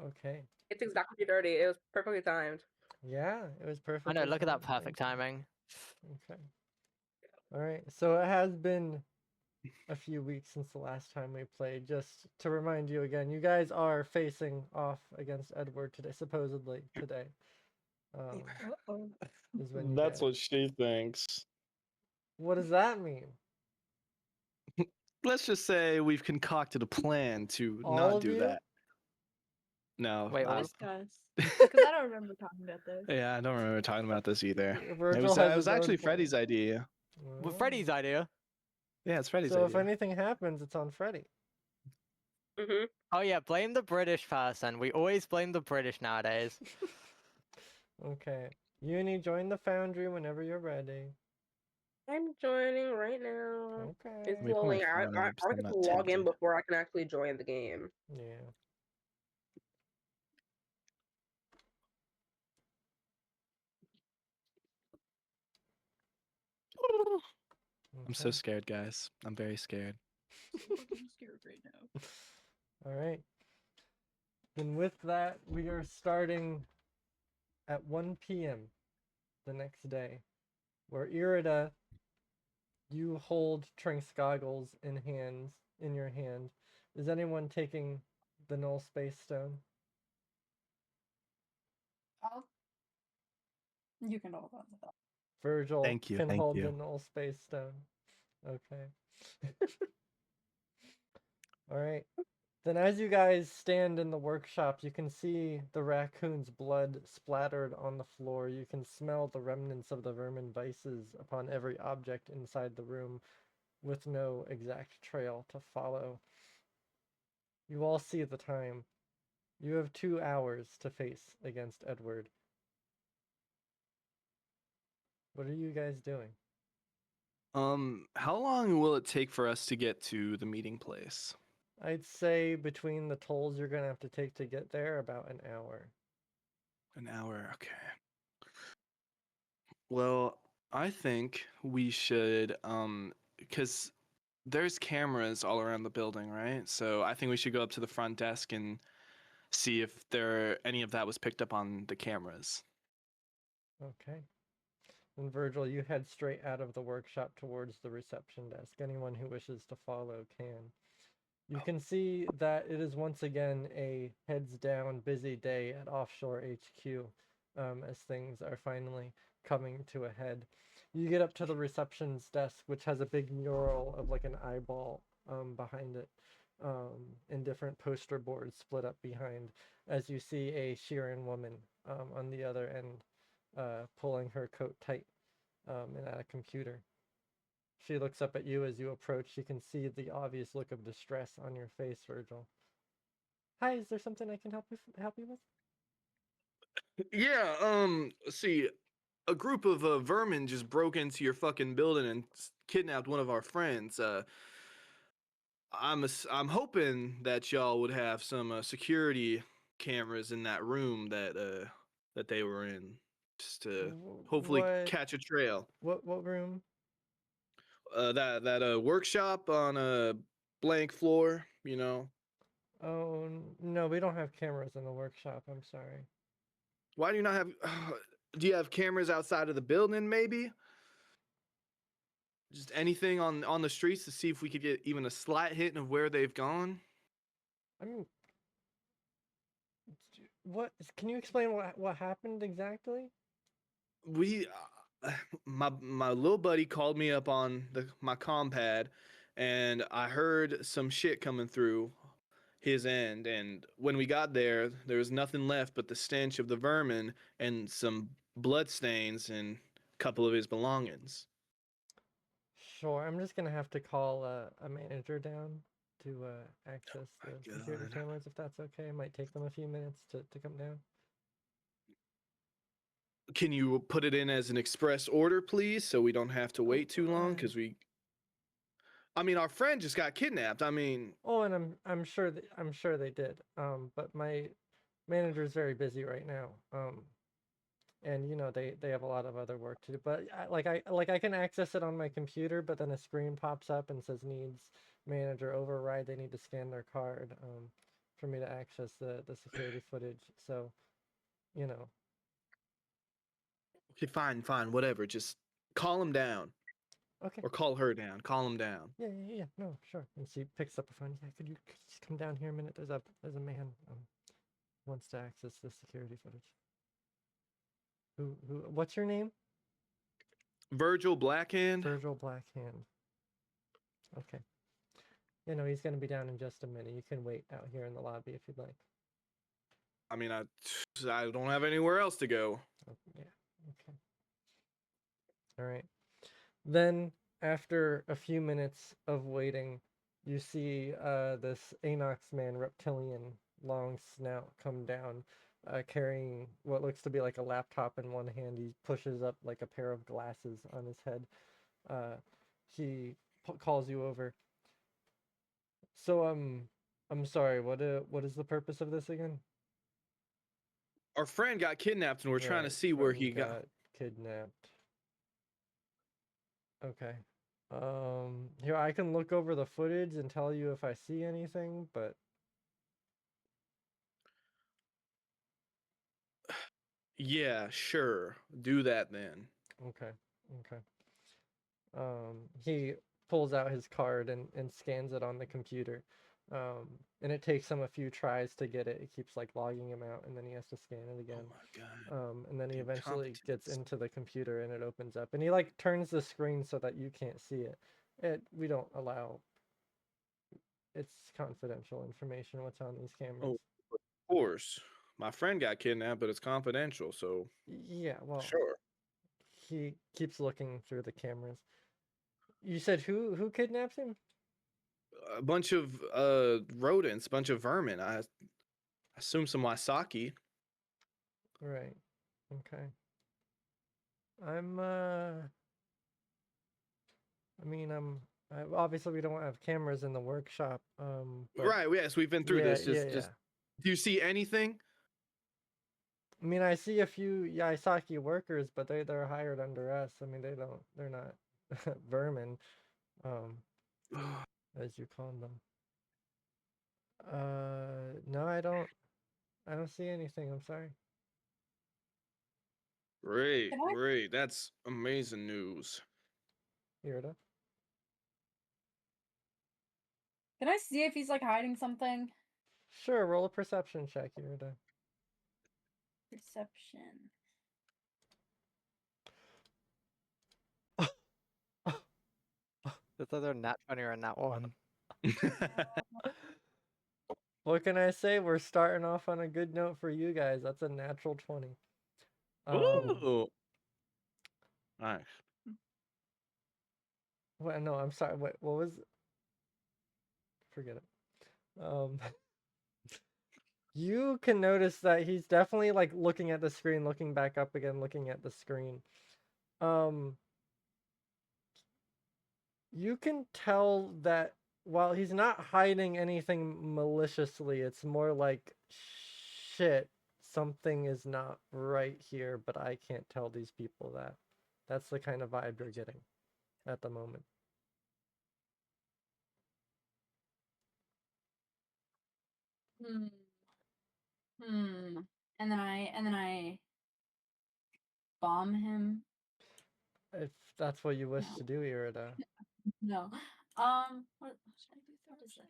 Okay. It's exactly 30. It was perfectly timed. Yeah, it was I perfectly know, look at that timed. perfect Thank you. timing. Okay. All right. So it has been a few weeks since the last time we played. Just to remind you again, you guys are facing off against Edward today, supposedly today. Is when you That's guys. what she thinks. What does that mean? Let's just say we've concocted a plan to All not of do you? that. No, Wait, what? Discuss. Because I don't remember talking about this. yeah, I don't remember talking about this either. Virgil It has was his own actually plan. Freddy's idea. Well, Freddy's idea. Yeah, it's Freddy's So if idea. anything happens, it's on Freddy. Mm-hmm. Oh yeah, blame the British person. We always blame the British nowadays. Okay. Uni, join the foundry whenever you're ready. I'm joining right now. It's Okay. We probably loading. I found out, I I'm get not to log in tempted. before I can actually join the game. Yeah. I'm so Okay. scared, guys. I'm very scared. I'm scared right now. All right. Then with that, we are starting at 1 p.m. the next day, where Irida, you hold Trink's goggles in your hand. Is anyone taking the null space stone? You can hold on to that. Virgil Thank you, can thank hold you. the null space stone. Okay. All right. Then, as you guys stand in the workshop, you can see the raccoon's blood splattered on the floor. You can smell the remnants of the vermin vices upon every object inside the room, with no exact trail to follow. You all see the time. You have 2 hours to face against Edward. What are you guys doing? How long will it take for us to get to the meeting place? I'd say between the tolls you're gonna have to take to get there, about an hour. An hour, okay. Well, I think we should, because there's cameras all around the building, right? So I think we should go up to the front desk and see if any of that was picked up on the cameras. Okay. And Virgil, you head straight out of the workshop towards the reception desk. Anyone who wishes to follow can. You can see that it is once again a heads down busy day at Offshore HQ, as things are finally coming to a head. You get up to the reception's desk, which has a big mural of like an eyeball behind it, and different poster boards split up behind, as you see a Sheeran woman on the other end, pulling her coat tight and at a computer. She looks up at you as you approach. She can see the obvious look of distress on your face, Virgil. Hi, is there something I can help you with? Yeah, see, a group of vermin just broke into your fucking building and kidnapped one of our friends. I'm hoping that y'all would have some security cameras in that room that they were in, just to hopefully What? catch a trail. What room? That workshop on a blank floor, you know. Oh no, we don't have cameras in the workshop. I'm sorry. Why do you not have? Do you have cameras outside of the building? Maybe just anything on the streets to see if we could get even a slight hint of where they've gone. I mean, what? Can you explain what happened exactly? We, my little buddy called me up on my compad, and I heard some shit coming through his end. And when we got there, there was nothing left but the stench of the vermin and some blood stains and a couple of his belongings. Sure, I'm just gonna have to call a manager down to access My the security God. cameras if that's okay. It might take them a few minutes to come down. Can you put it in as an express order, please, so we don't have to wait too long? Because I mean, our friend just got kidnapped. I mean, Oh, and I'm sure I'm sure they did. But my manager's very busy right now. And they have a lot of other work to do. But I can access it on my computer, but then a screen pops up and says needs manager override. They need to scan their card. for me to access the security footage. So, you know. Okay, fine, whatever. Just call him down. Okay. Or call her down. Call him down. Yeah. No, sure. And she picks up the phone. Yeah, could you just come down here a minute? There's a man wants to access the security footage. Who? What's your name? Virgil Blackhand. Virgil Blackhand. Okay. You know, he's gonna be down in just a minute. You can wait out here in the lobby if you'd like. I mean, I don't have anywhere else to go. Oh, yeah. Okay. All right. Then, after a few minutes of waiting, you see this Anox man, reptilian, long snout, come down, carrying what looks to be like a laptop in one hand. He pushes up like a pair of glasses on his head. He calls you over. So, I'm sorry. What is the purpose of this again? Our friend got kidnapped, and we're trying to Right, see where friend he got. kidnapped. Okay. Here, I can look over the footage and tell you if I see anything, but Yeah, sure. Do that then. okay. He pulls out his card and scans it on the computer. And it takes him a few tries to get it. It keeps like logging him out, and then he has to scan it again. Oh my god. And then he eventually gets Incompetence. into the computer and it opens up, and he like turns the screen so that you can't see it. We don't allow, it's confidential information what's on these cameras. Of course. My friend got kidnapped, but it's confidential, so Yeah, well, sure. he keeps looking through the cameras. You said who kidnaps him? A bunch of rodents, a bunch of vermin. I assume some Ysoki. Right. Okay. Obviously we don't have cameras in the workshop. But Right, yes, we've been through this. Just do you see anything? I mean, I see a few Ysoki workers, but they're hired under us. I mean, they're not vermin, as you call them. No, I don't see anything. I'm sorry. Great, Can I- great. That's amazing news. Irida. Can I see if he's like hiding something? Sure, roll a perception check, Irida. Perception. It's either nat 20 or a nat 1. What can I say? We're starting off on a good note for you guys. That's a natural 20. Ooh. Nice. Well, no, I'm sorry. What was? Forget it. You can notice that he's definitely like looking at the screen, looking back up again, looking at the screen. You can tell that while he's not hiding anything maliciously, it's more like, shit, something is not right here, but I can't tell these people that. That's the kind of vibe you're getting at the moment. And then I bomb him. If that's what you wish to do, Irida. No. What should I do? What is this?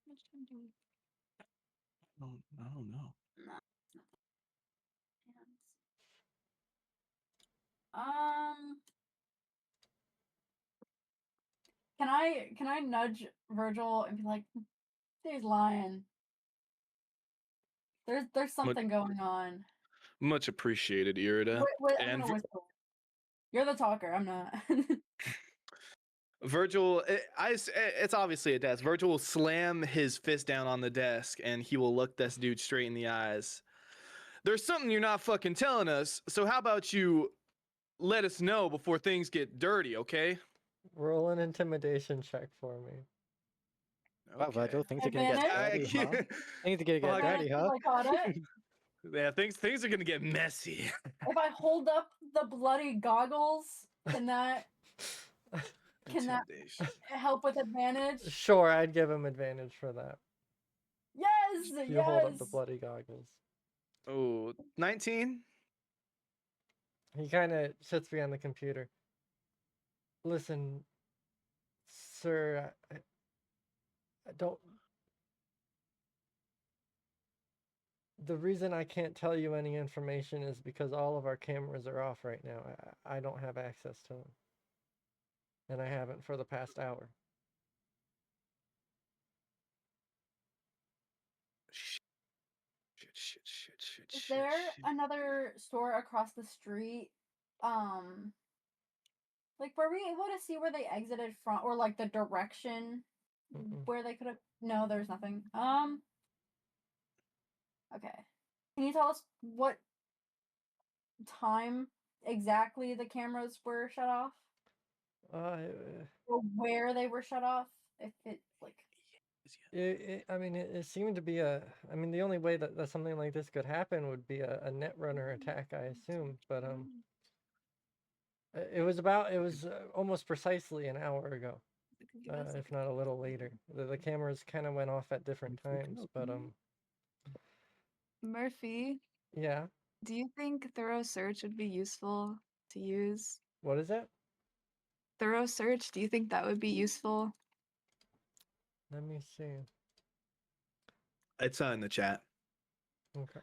How much time do we? I don't know. No. Hands. Can I nudge Virgil and be like, he's lying. There's something going on. Much appreciated, Irida. I'm And gonna whisper. You're the talker. I'm not. Virgil, it's obviously a desk. Virgil will slam his fist down on the desk, and he will look this dude straight in the eyes. There's something you're not fucking telling us, so how about you let us know before things get dirty, okay? Roll an intimidation check for me. Wow, Virgil, things are gonna get Advantage? dirty, huh? Things are gonna get Fuck. dirty, huh? I caught it. Yeah, things are gonna get messy. If I hold up the bloody goggles, can that Intimidation. help with advantage? Sure, I'd give him advantage for that. Yes! Yes, You hold up yes. the bloody goggles. Oh, 19? He kind of sits behind the computer. Listen, sir, I don't. The reason I can't tell you any information is because all of our cameras are off right now. I don't have access to them. And I haven't for the past hour. Shit, Is there another store across the street? Like, were we able to see where they exited from, or like the direction where they could have? No, there's nothing. Okay. Can you tell us what time exactly the cameras were shut off, or where they were shut off? If it like. I mean, it seemed to be a. I mean, the only way that something like this could happen would be a net runner attack, I assume. But it was almost precisely an hour ago, if not a little later. The cameras kind of went off at different times, but Murphy, yeah. do you think thorough search would be useful to use? What is it? Thorough search, do you think that would be useful? Let me see. It's in the chat. Okay.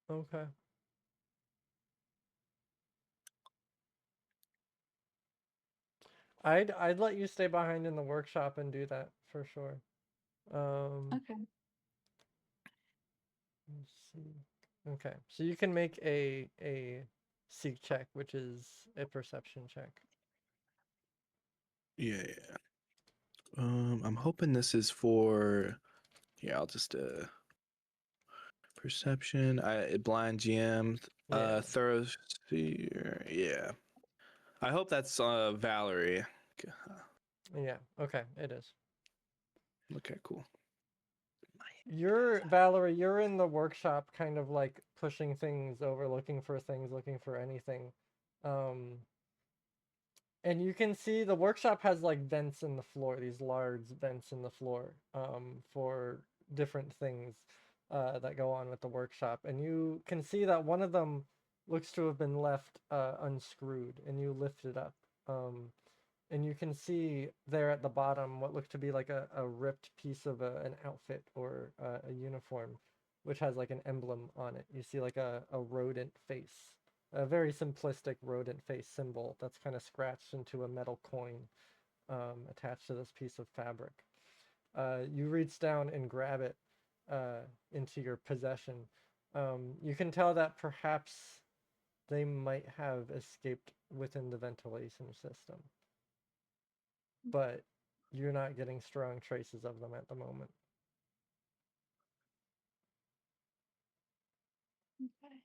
Okay. I'd let you stay behind in the workshop and do that for sure. Okay. Let's see. Okay, so you can make a seek check, which is a perception check. Yeah. I'm hoping this is for. Yeah, I'll just perception. Blind GM. Yeah. Thorough. Yeah. I hope that's Valerie. Yeah. Okay, it is. Okay, cool. Valerie, you're in the workshop kind of like pushing things over, looking for things, looking for anything. And you can see the workshop has like vents in the floor, these large vents in the floor, for different things that go on with the workshop. And you can see that one of them looks to have been left unscrewed, and you lift it up. And you can see there at the bottom what looks to be like a ripped piece of an outfit or a uniform, which has like an emblem on it. You see like a rodent face, a very simplistic rodent face symbol that's kind of scratched into a metal coin attached to this piece of fabric. You reach down and grab it into your possession. You can tell that perhaps they might have escaped within the ventilation system, but you're not getting strong traces of them at the moment. Okay.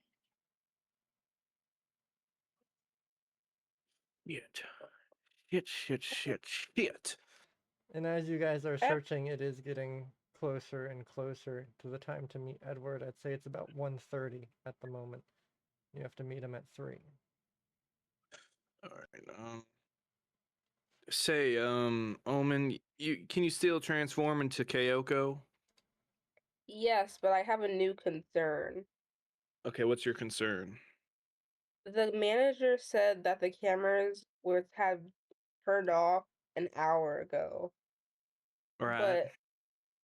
Shit. And as you guys are searching, it is getting closer and closer to the time to meet Edward. I'd say it's about 1:30 at the moment. You have to meet him at 3. All right. Say, Omen, can you still transform into Kyoko? Yes, but I have a new concern. Okay, what's your concern? The manager said that the cameras were had turned off an hour ago. Right. But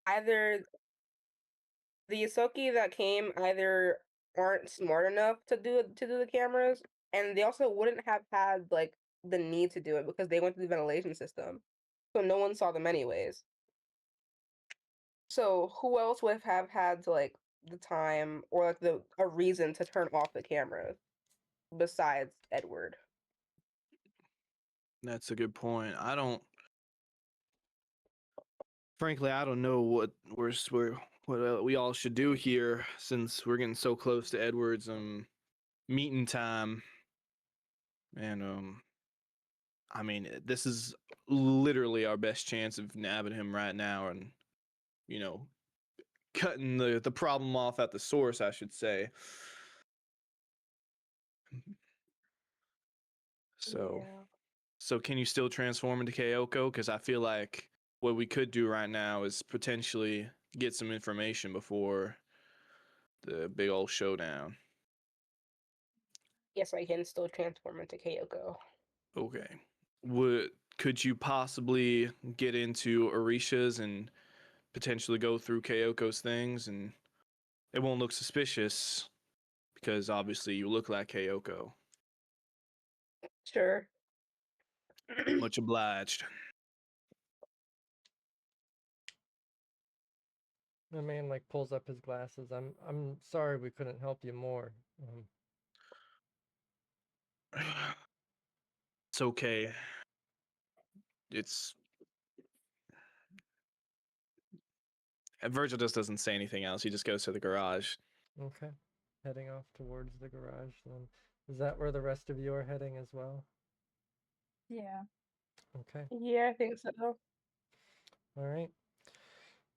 either the Ysoki that came either aren't smart enough to do the cameras, and they also wouldn't have had like the need to do it because they went through the ventilation system, so no one saw them anyways. So who else would have had like the time or like a reason to turn off the cameras besides Edward? That's a good point. Frankly, I don't know what we all should do here since we're getting so close to Edward's meeting time. And I mean, this is literally our best chance of nabbing him right now and cutting the problem off at the source, I should say. So Yeah. So can you still transform into Kyoko? Because I feel like what we could do right now is potentially get some information before the big old showdown. Yes, I can still transform into Kyoko. Okay. Could you possibly get into Orisha's and potentially go through Kyoko's things, and it won't look suspicious because obviously you look like Kyoko. Sure. Much obliged. The man like pulls up his glasses. I'm sorry we couldn't help you more. It's okay. It's and Virgil just doesn't say anything else. He just goes to the garage. Okay. Heading off towards the garage then. Is that where the rest of you are heading as well? Yeah. Okay. Yeah, I think so. All right.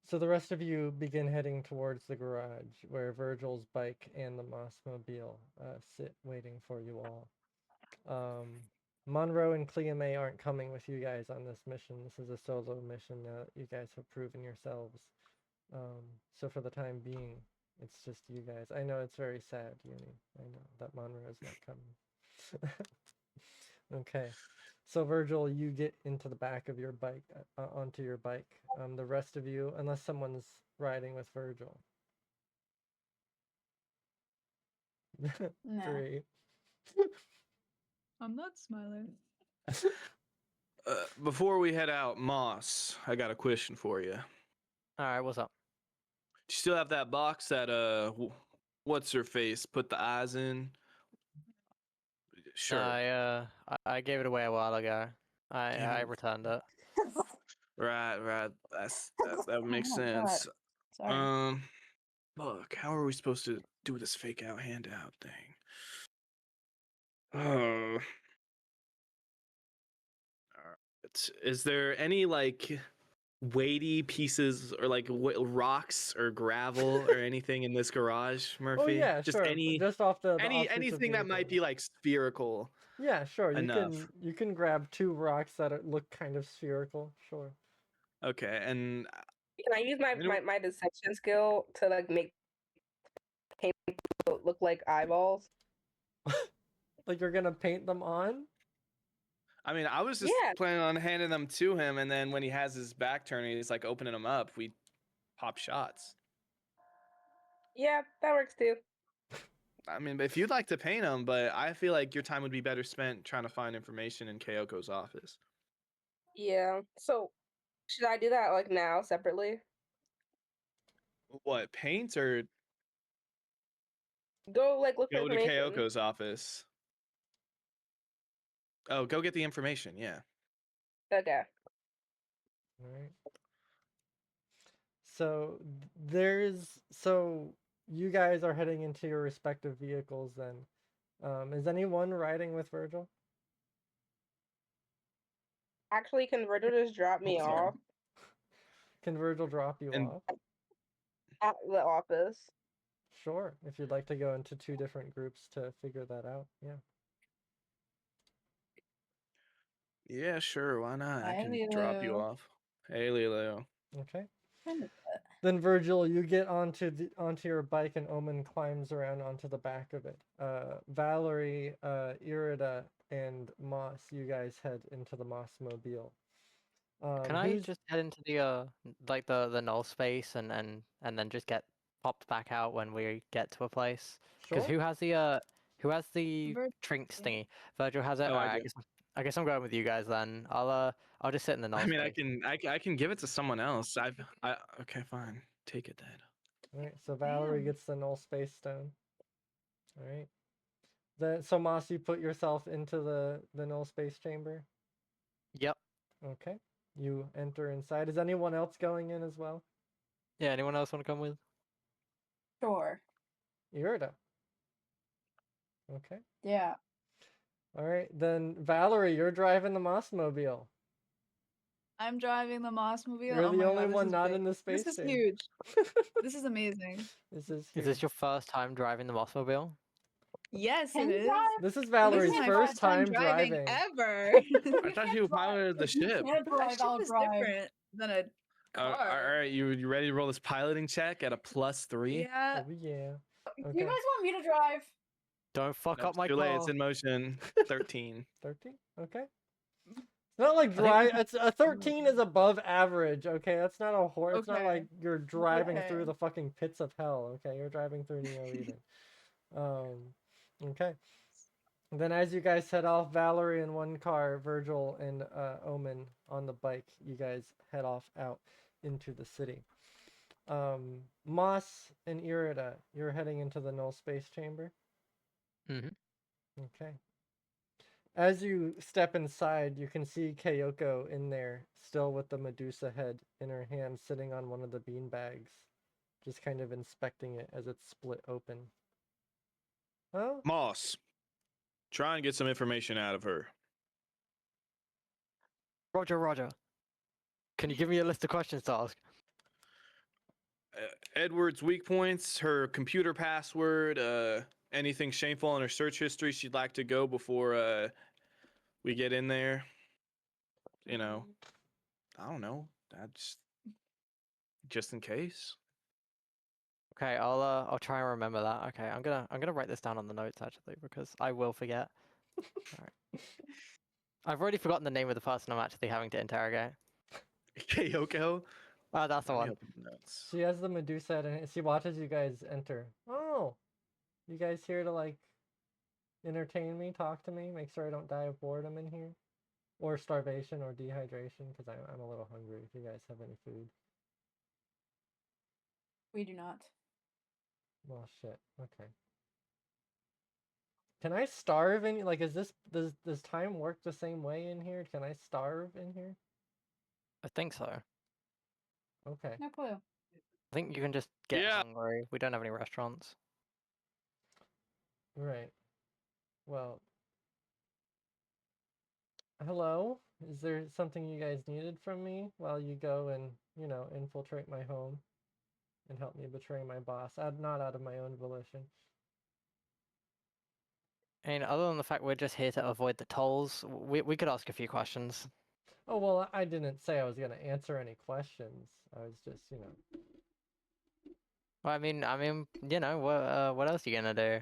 So the rest of you begin heading towards the garage where Virgil's bike and the Mossmobile sit waiting for you all. Monroe and Cleome aren't coming with you guys on this mission. This is a solo mission now that you guys have proven yourselves. So for the time being, it's just you guys. I know it's very sad, Uni. I know that Monroe is not coming. Okay. So Virgil, you get into the back of your bike, onto your bike. The rest of you, unless someone's riding with Virgil. No. 3. I'm not smiling. Before we head out, Moss, I got a question for you. All right, what's up? Do you still have that box that what's her face put the eyes in? Sure. I gave it away a while ago. I returned it. Right. That makes Oh my God. sense. Sorry. Look, how are we supposed to do this fake out handout thing? Oh. Is there any like weighty pieces or like rocks or gravel or anything in this garage, Murphy? Oh yeah, Just sure. Just off the offshoots of anything that might be vehicles. like spherical. Yeah, sure. enough. You can grab 2 rocks that look kind of spherical. Sure. Okay, and Can I use my, Anyone- my, my deception skill to like make paint look like eyeballs? Like you're gonna paint them on? I mean, I was just Yeah. planning on handing them to him, and then when he has his back turned, he's like opening them up. We pop shots. Yeah, that works too. I mean, if you'd like to paint them, but I feel like your time would be better spent trying to find information in Kyoko's office. Yeah. So should I do that like now separately? What, paint or Go like look for go to information. Kyoko's office? Oh, go get the information. Yeah. Okay. All right. So you guys are heading into your respective vehicles then. Is anyone riding with Virgil? Actually, can Virgil just drop me Sorry. off Can Virgil drop you And- off? at the office? Sure, if you'd like to go into 2 different groups to figure that out. Yeah. Yeah, sure. Why not? I Hi, can drop you Lilo. off. Hey, Lilo. Okay. Then Virgil, you get onto your bike and Omen climbs around onto the back of it. Valerie, Irida, and Moss, you guys head into the Mossmobile. Can I just head into the like the null space and then just get popped back out when we get to a place? Because Sure. who has the Vir- Trink thingy? Virgil has it. Oh, I Alright, do. I guess I'm going with you guys then. I'll just sit in the null I mean, space. I can give it to someone else. Okay, fine. Take it then. All right, so Valerie Damn. gets the null space stone. All right. So Moss, you put yourself into the null space chamber. Yep. Okay. You enter inside. Is anyone else going in as well? Yeah. Anyone else want to come with? Sure. Irida. Okay. Yeah. All right. Then Valerie, you're driving the Mossmobile. I'm driving the Mossmobile. You're Oh the my only God, this one is not big. in the space This is chamber. huge. This is amazing. This is Is this your first time driving the Mossmobile? Yes, Can it you is. drive? This is This Valerie's is my first time driving driving. ever. I You thought can't you drive. piloted the If you ship. can't A drive, ship I'll is drive. different than a All car. right, you ready to roll this piloting check at a +3? Yeah. Oh yeah. Do you Okay. guys want me to drive? Don't fuck Nope, up my too late. car. It's in motion. 13. 13. Okay. It's not like I think we drive. can- It's a 13 is above average. Okay, that's not a horror. It's not Okay. like you're driving Okay. through the fucking pits of hell. Okay, you're driving through Neo Eden. Okay. Then as you guys head off, Valerie in one car, Virgil and Omen on the bike, you guys head off out into the city. Moss and Irida, you're heading into the null space chamber. Mhm. Okay. As you step inside, you can see Kayoko in there, still with the Medusa head in her hand, sitting on one of the bean bags, just kind of inspecting it as it's split open. Oh, Moss, try and get some information out of her. Roger. Can you give me a list of questions to ask? Edward's weak points, her computer password, anything shameful in her search history she'd like to go before we get in there. You know, I don't know. That's just in case. Okay, I'll try and remember that. Okay, I'm gonna write this down on the notes actually because I will forget. Alright. I've already forgotten the name of the person I'm actually having to interrogate. Kayoko. Oh, that's the Let me one. open the notes. she has the Medusa head, and she watches you guys enter. Oh, you guys here to like entertain me, talk to me, make sure I don't die of boredom in here, or starvation or dehydration, because I'm a little hungry. If you guys have any food. We do not. Well, shit. Okay. Can I starve in? Like, is this does time work the same way in here? Can I starve in here? I think so. Okay. No clue. I think you can just get Yeah. hungry. We don't have any restaurants. Right. Well. Hello. Is there something you guys needed from me while you go and infiltrate my home and help me betray my boss? Not out of my own volition. I mean, other than the fact we're just here to avoid the tolls, we could ask a few questions. Oh well, I didn't say I was gonna answer any questions. I was just Well, I mean, what else are you gonna do?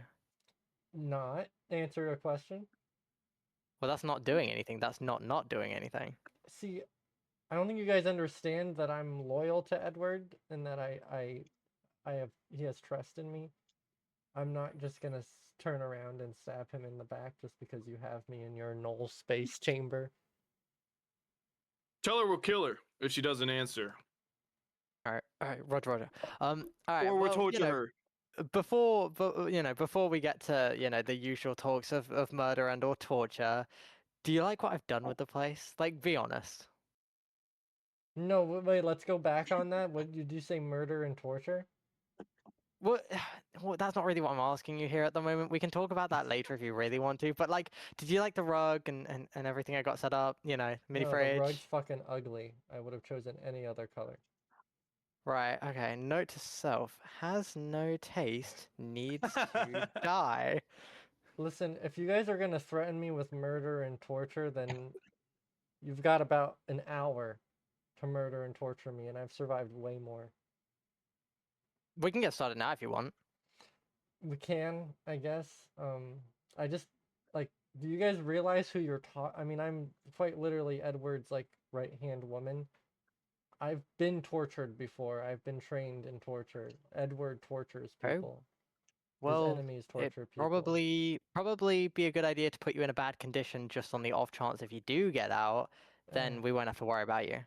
not answer a question. Well, that's not doing anything. That's not doing anything. See, I don't think you guys understand that I'm loyal to Edward and that he has trust in me. I'm not just gonna turn around and stab him in the back just because you have me in your null space chamber. Tell her we'll kill her if she doesn't answer. All right, Roger. All right, Or we'll well, torture her. before we get to the usual talks of murder and or torture, do you like what I've done with the place? Like, be honest. No, wait, let's go back on that. What did you say? Murder and torture? Well, that's not really what I'm asking you here at the moment. We can talk about that later if you really want to. But like, did you like the rug and everything I got set up? Mini No, fridge. the rug's fucking ugly. I would have chosen any other color. Right. Okay. Note to self: has no taste, needs to die. Listen, if you guys are gonna threaten me with murder and torture, then you've got about an hour to murder and torture me, and I've survived way more. We can get started now if you want. We can, I guess. I just like. Do you guys realize who you're I mean, I'm quite literally Edward's like right-hand woman. I've been tortured before. I've been trained in torture. Edward tortures people. Well, His enemies torture it people. probably be a good idea to put you in a bad condition just on the off chance if you do get out, then we won't have to worry about you.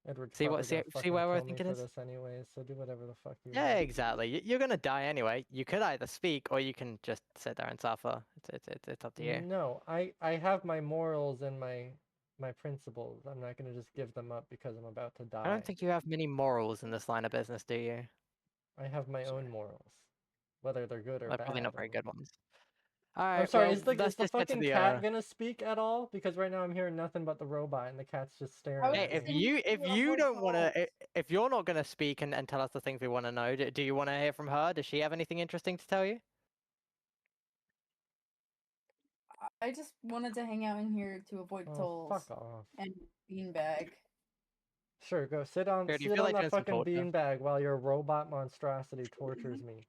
Edward's See probably gonna see fucking where I kill me think it for is? this anyways, so do whatever the fuck you Yeah, want. exactly. You're gonna die anyway. You could either speak or you can just sit there and suffer. It's up to you. No, I have my morals and my principles. I'm not gonna just give them up because I'm about to die. I don't think you have many morals in this line of business, do you? I have my own morals, whether they're good or They're bad. probably not very and- good ones. All right. I'm sorry. well, Is the let's just get to fucking the, cat gonna speak at all? Because right now I'm hearing nothing but the robot, and the cat's just staring was Hey, at me. if you don't want to, if you're not gonna speak and tell us the things we want to know, do you want to hear from her? Does she have anything interesting to tell you? I just wanted to hang out in here to avoid Oh, tolls fuck off. and beanbag. Sure, go sit on Here, do you sit feel on like that doing some fucking torture? beanbag while your robot monstrosity tortures me.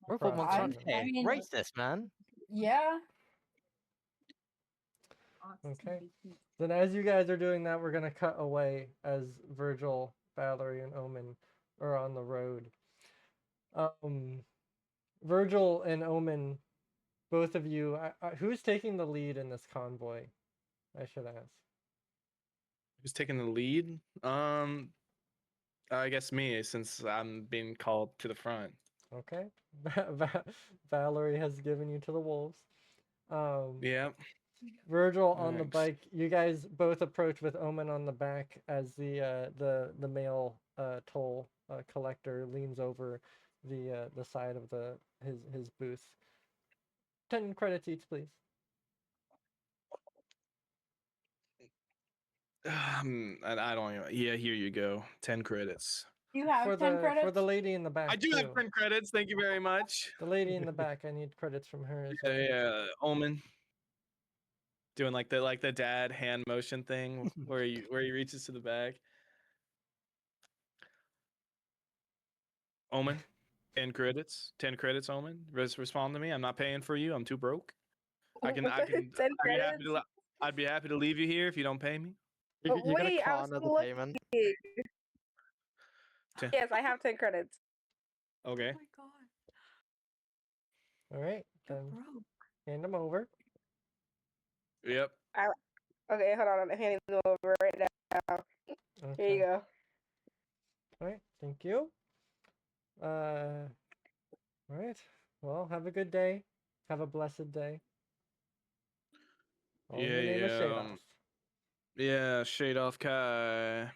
Robot Cross I- monstrosity. I mean- Racist, man. Yeah. Okay. Then as you guys are doing that, we're gonna cut away as Virgil, Valerie, and Omen are on the road. Virgil and Omen, both of you, who's taking the lead in this convoy? I should ask. Who's taking the lead? I guess me, since I'm being called to the front. Okay. Valerie has given you to the wolves. Yeah. Virgil on the Thanks. bike. You guys both approach with Omen on the back as the male toll collector leans over the side of his booth. 10 credits each, please. I don't even. Yeah, here you go. 10 credits. You have For 10 the credits? for the lady in the back I do too. have 10 credits. Thank you very much. The lady in the back. I need credits from her as Yeah, well. yeah. Omen. Doing like the dad hand motion thing where he reaches to the back. Omen. 10 credits. 10 credits, Omen. Respond to me. I'm not paying for you. I'm too broke. I can 10 I'd be happy credits? I'd be happy to leave you here if you don't pay me. You're gonna Wait, I was corner the so payment. lucky. Ten- Yes, I have 10 credits. Okay. Oh my god. All right, You're then broke. hand them over. Yep. Okay, hold on. I'm handing them over right now. Here Okay. you go. All right, thank you. All right. Well, have a good day. Have a blessed day. All in the name of Shadoff. Yeah, shade off Kai.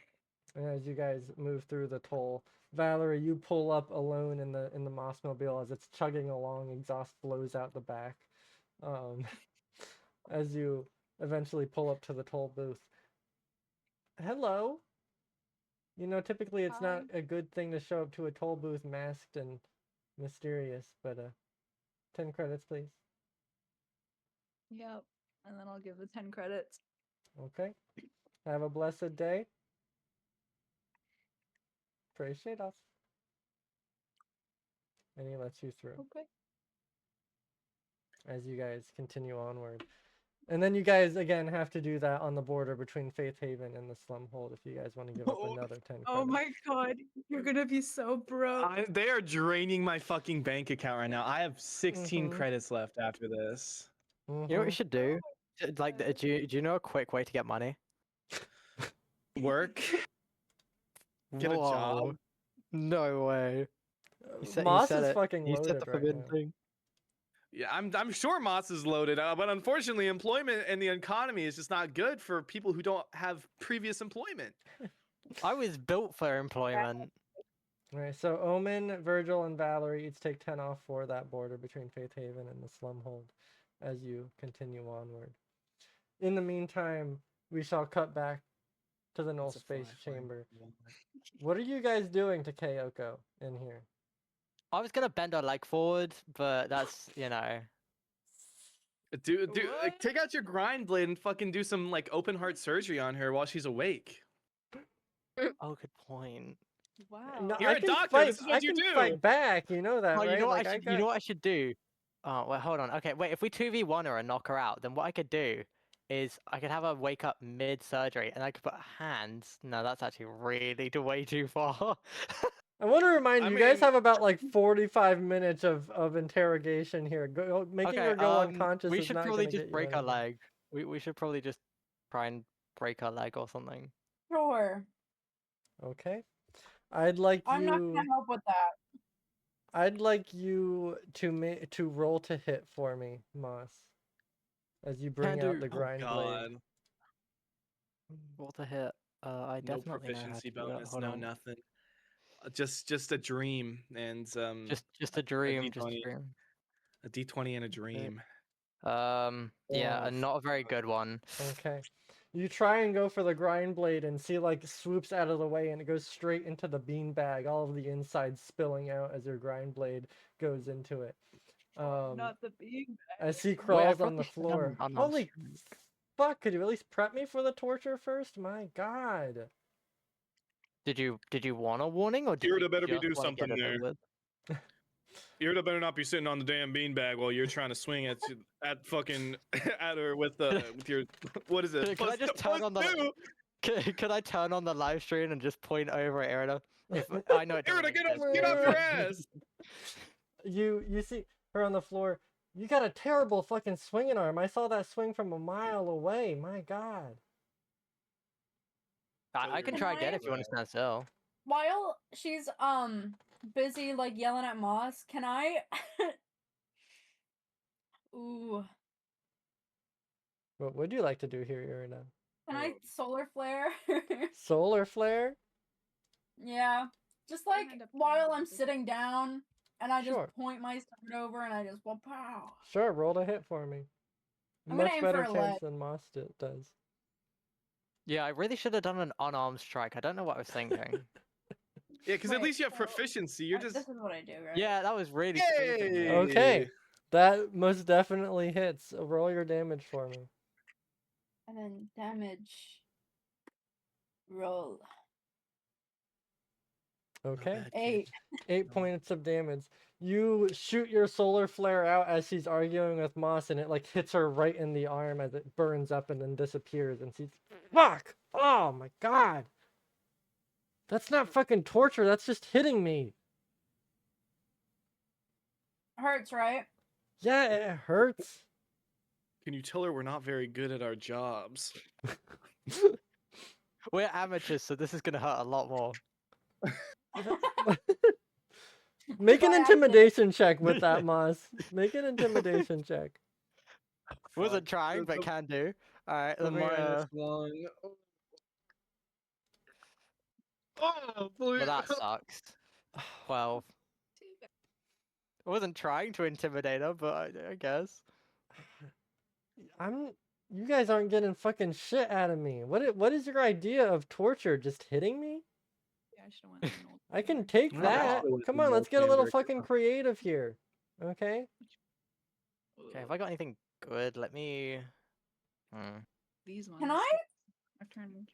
And as you guys move through the toll, Valerie, you pull up alone in the Mossmobile as it's chugging along. Exhaust blows out the back. As you eventually pull up to the toll booth. Hello. You know, typically it's not a good thing to show up to a toll booth masked and mysterious, but 10 credits, please. Yep. And then I'll give the 10 credits. Okay. Have a blessed day. Praise Shadoff. And he lets you through Okay. as you guys continue onward. And then you guys again have to do that on the border between Faith Haven and the Slumhold if you guys want to give up another 10 credits. Oh my god. You're gonna be so broke. They are draining my fucking bank account right now. I have 16 Mhm. credits left after this. You know what you should do? Like, do you know a quick way to get money? Work. Get a job. Whoa. No way. You Moss said is it. fucking You said loaded the right forbidden now. thing. Yeah, I'm sure Moss is loaded, but unfortunately, employment and the economy is just not good for people who don't have previous employment. I was built for employment. Alright, so Omen, Virgil, and Valerie each take 10 off for that border between Faith Haven and the Slumhold as you continue onward. In the meantime, we shall cut back to the Null It's a Space fly Chamber. flying. What are you guys doing to Kyoko in here? I was gonna bend her leg forward, but that's, you know. Dude, like, take out your grind blade and fucking do some like open heart surgery on her while she's awake. Oh, good point. Wow. No, You're I a can doctor, fight, this is I what you can do. fight back, you know that, Oh, right? you know what Like, I should, you know what I should do? Oh, wait, hold on. Okay, wait. If we 2v1 her and knock her out, then what I could do is I could have her wake up mid-surgery, and I could put hands. No, that's actually really way too far. I want to remind I you, guys mean- have about like 45 minutes of interrogation here. Making her go unconscious we is should not probably going to just get you break her anywhere. leg. We should probably just try and break her leg or something. Sure. Okay. I'd like I'm not you. gonna help with that. I'd like you to roll to hit for me, Moss, as you bring Can out do. the Oh, grind blade. Roll to hit. I No definitely know how proficiency to do that. bonus, Hold no on. nothing. Just a dream and Just a dream. Just a D20. dream. a D20 and a dream. Yeah, Oh, not a very good one. Okay. You try and go for the grind blade and see like swoops out of the way and it goes straight into the bean bag, all of the inside spilling out as your grind blade goes into it. Not the bean. as he Wait, I crawls brought on the this thing floor. on Holy stream. fuck! Could you at least prep me for the torture first? My God. Did you want a warning or did Irida you better be just do want to get something it there. over with? Irida better not be sitting on the damn beanbag while you're trying to swing at fucking at her with your what is it? Can I just turn on the Can I turn on the live stream and just point over at Irida? If I know it doesn't Irida, exist, get off your ass! You see her on the floor. You got a terrible fucking swinging arm. I saw that swing from a mile away. My God. I can Can try again I- if you want to stand still. While she's busy like yelling at Moss, can I Ooh. What would you like to do here, Irina? Can I solar flare? Solar flare? Yeah. Just Don't like end up while killing I'm people. sitting down and I just Sure. point my sword over and I just pow. Sure, roll to hit for me. I'm gonna Much aim better for a chance leg. than Moss does. Yeah, I really should have done an unarmed strike. I don't know what I was thinking. Yeah, because at Wait, least you have so, proficiency. You're This just is what I do, right? Yeah, that was really stupid. Yay! Okay. That most definitely hits. Roll your damage for me. And then damage roll. Okay. 8. 8 points of damage. You shoot your solar flare out as she's arguing with Moss, and it like hits her right in the arm as it burns up and then disappears. And she's fuck! Oh my God! That's not fucking torture. That's just hitting me. Hurts, right? Yeah, it hurts. Can you tell her we're not very good at our jobs? We're amateurs, so this is gonna hurt a lot more. Make an By accident. intimidation check with that, Moss. Make an intimidation check. Wasn't Fuck. trying, but The- can do. Alright, the let me -1. Oh, please. well that sucks. 12. I wasn't trying to intimidate her, but I guess. You guys aren't getting fucking shit out of me. What is your idea of torture? Just hitting me? Yeah, I should have went. with an old I can warrior. take No, that. no. Come on, let's get a little fucking creative here. Okay? Okay, have I got anything good? Let me. These ones. Can I? I've turned.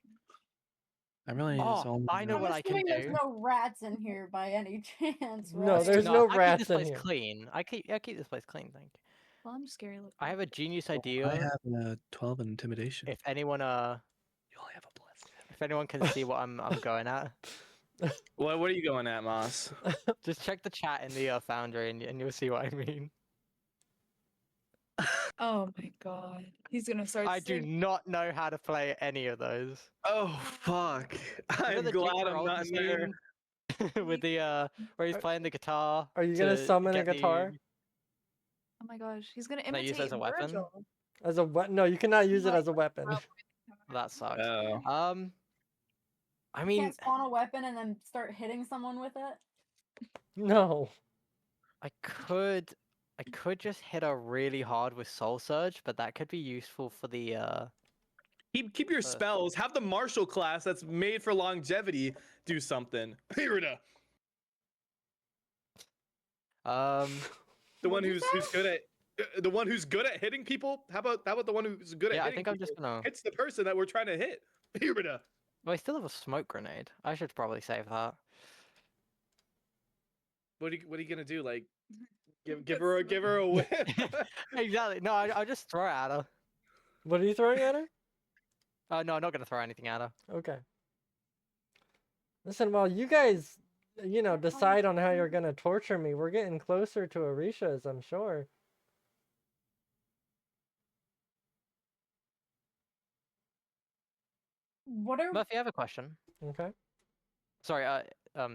I really Oh, just only I know I'm what I can assuming there's do. no rats in here by any chance, right? No, there's no I keep rats this in place here. clean. I keep this place clean, thank you. Well, I'm scary looking. I have a genius I idea. have 12 in intimidation. If anyone You only have a plus. if anyone can see what I'm going at, What are you going at, Moss? just check the chat in the Foundry and you'll see what I mean. Oh my god. He's gonna start. I do not know how to play any of those. Oh fuck! You know I'm the glad Jigsaw I'm not in there. scene with the where he's playing the guitar. Are you gonna to summon a get the- guitar? Oh my gosh, he's gonna Can I use imitate it as a weapon? Virgil. As a weapon? No, you cannot use it as a weapon. That sucks. Oh. I mean, Can't spawn a weapon and then start hitting someone with it. No. I could just hit her really hard with Soul Surge, but that could be useful for the Keep your spells. Have the martial class that's made for longevity do something. Irida, the one who's good at the one who's good at hitting people. How about the one who's good Yeah, at I hitting think I'm just people gonna. hits the person that we're trying to hit. Irida. Well, I still have a smoke grenade. I should probably save that. What are you gonna do? Like give her a whip? Exactly. No, I'll just throw it at her. What are you throwing at her? No, I'm not gonna throw anything at her. Okay. Listen, while you guys, decide on how you're gonna torture me, we're getting closer to Orisha's, I'm sure. What are Murphy, I have a question. Okay. Sorry,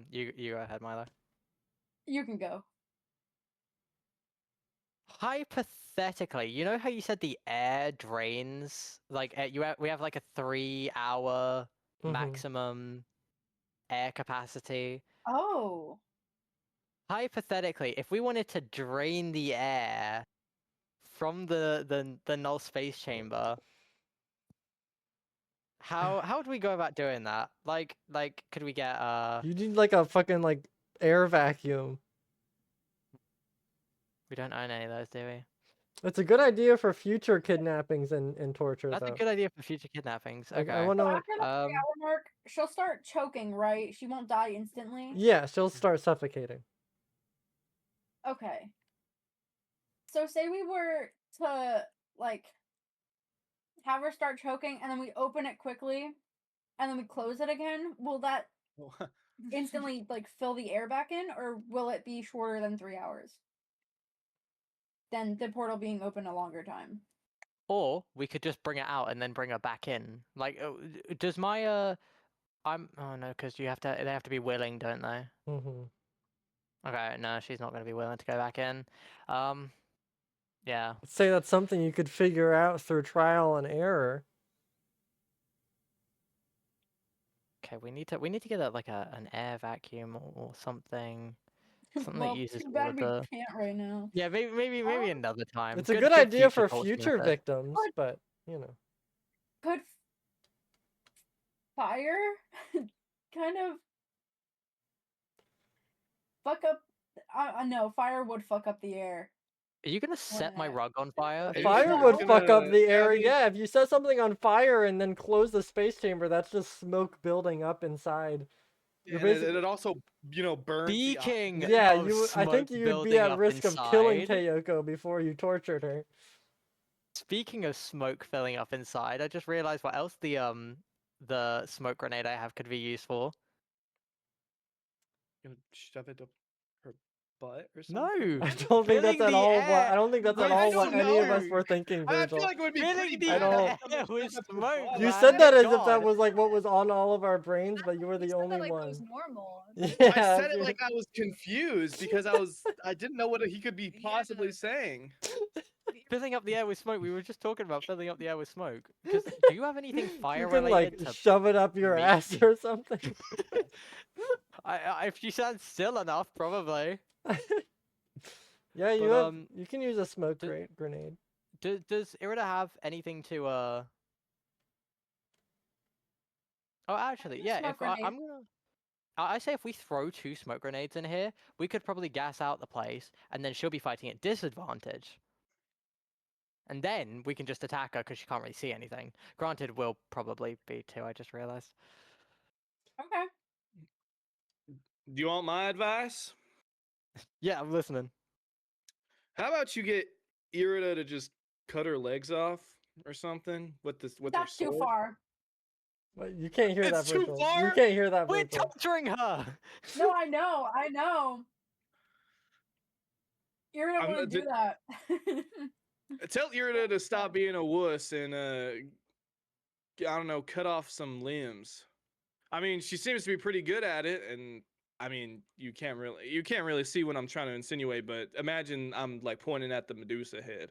you go ahead, Milo. you can go. Hypothetically, you know how you said the air drains? Like, we have like a 3-hour Mhm. maximum air capacity. Oh. Hypothetically, if we wanted to drain the air from the null space chamber, how would we go about doing that? Like could we get You need like a fucking air vacuum. We don't own any of those, do we? It's a good idea for future kidnappings and torture, That's though. a good idea for future kidnappings. Like, Okay. I want So to. after the 3-hour mark, she'll start choking, right? She won't die instantly. Yeah, she'll start suffocating. Okay. So say we were to like have her start choking, and then we open it quickly, and then we close it again. Will that instantly like fill the air back in, or will it be shorter than 3 hours? Then the portal being open a longer time. Or we could just bring it out and then bring her back in. Like, does my oh no, because they have to be willing, don't they? Mm-hmm. Okay, no, she's not going to be willing to go back in. Yeah. Say that's something you could figure out through trial and error. Okay, we need to get like an air vacuum or something. Something Well, that uses too all bad of we the. can't right now. Yeah, maybe another time. It's a good idea for future future method. victims, but you know. Could fire kind of fuck up? No, fire would fuck up the air. Are you gonna set my Why? rug on fire? Are you Fire sure would it's fuck up gonna- the yeah, air. I mean- Yeah, if you set something on fire and then close the space chamber, that's just smoke building up inside. You're And it, basically- it also, burns. the Speaking oxygen. Yeah, of I think smoke you'd be building at up risk of killing inside. Kayoko before you tortured her. Speaking of smoke filling up inside, I just realized what else the smoke grenade I have could be used for. Gonna shove it up her butt or No. something? I don't think that's Filling at the all what air. I don't think that's I at all don't what any of us know. were thinking, I Virgil. feel like it would be Filling pretty the bad. don't- to air shove with it up her smoke, butt. You man. said that as if that God. was like what was on all of our brains, but you were the You said that only like that was one. normal. Yeah, I said it dude. like I was confused because I didn't know what he could be possibly saying. Filling up the air with smoke. We were just talking about filling up the air with smoke. Because do you have anything fire You can related like to? shove it up your me? ass or something. If you sound still enough, probably. Yeah, you But, have. You can use a smoke d- grenade. Does Irida have anything to Oh, actually, use yeah. smoke If I'm grenade. gonna, I say if we throw 2 smoke grenades in here, we could probably gas out the place, and then she'll be fighting at disadvantage. And then we can just attack her because she can't really see anything. Granted, we'll probably be 2. I just realized. Okay. Do you want my advice? Yeah, I'm listening. How about you get Irida to just cut her legs off or something with That's her too sword? far. But you can't hear that, It's too Virgil. You far? can't hear that, We're Virgil. torturing her. No, I know. You're gonna I'm want not- to do that. Tell Irida to stop being a wuss and I don't know, cut off some limbs. I mean, she seems to be pretty good at it, and I mean, you can't really see what I'm trying to insinuate, but imagine I'm like pointing at the Medusa head.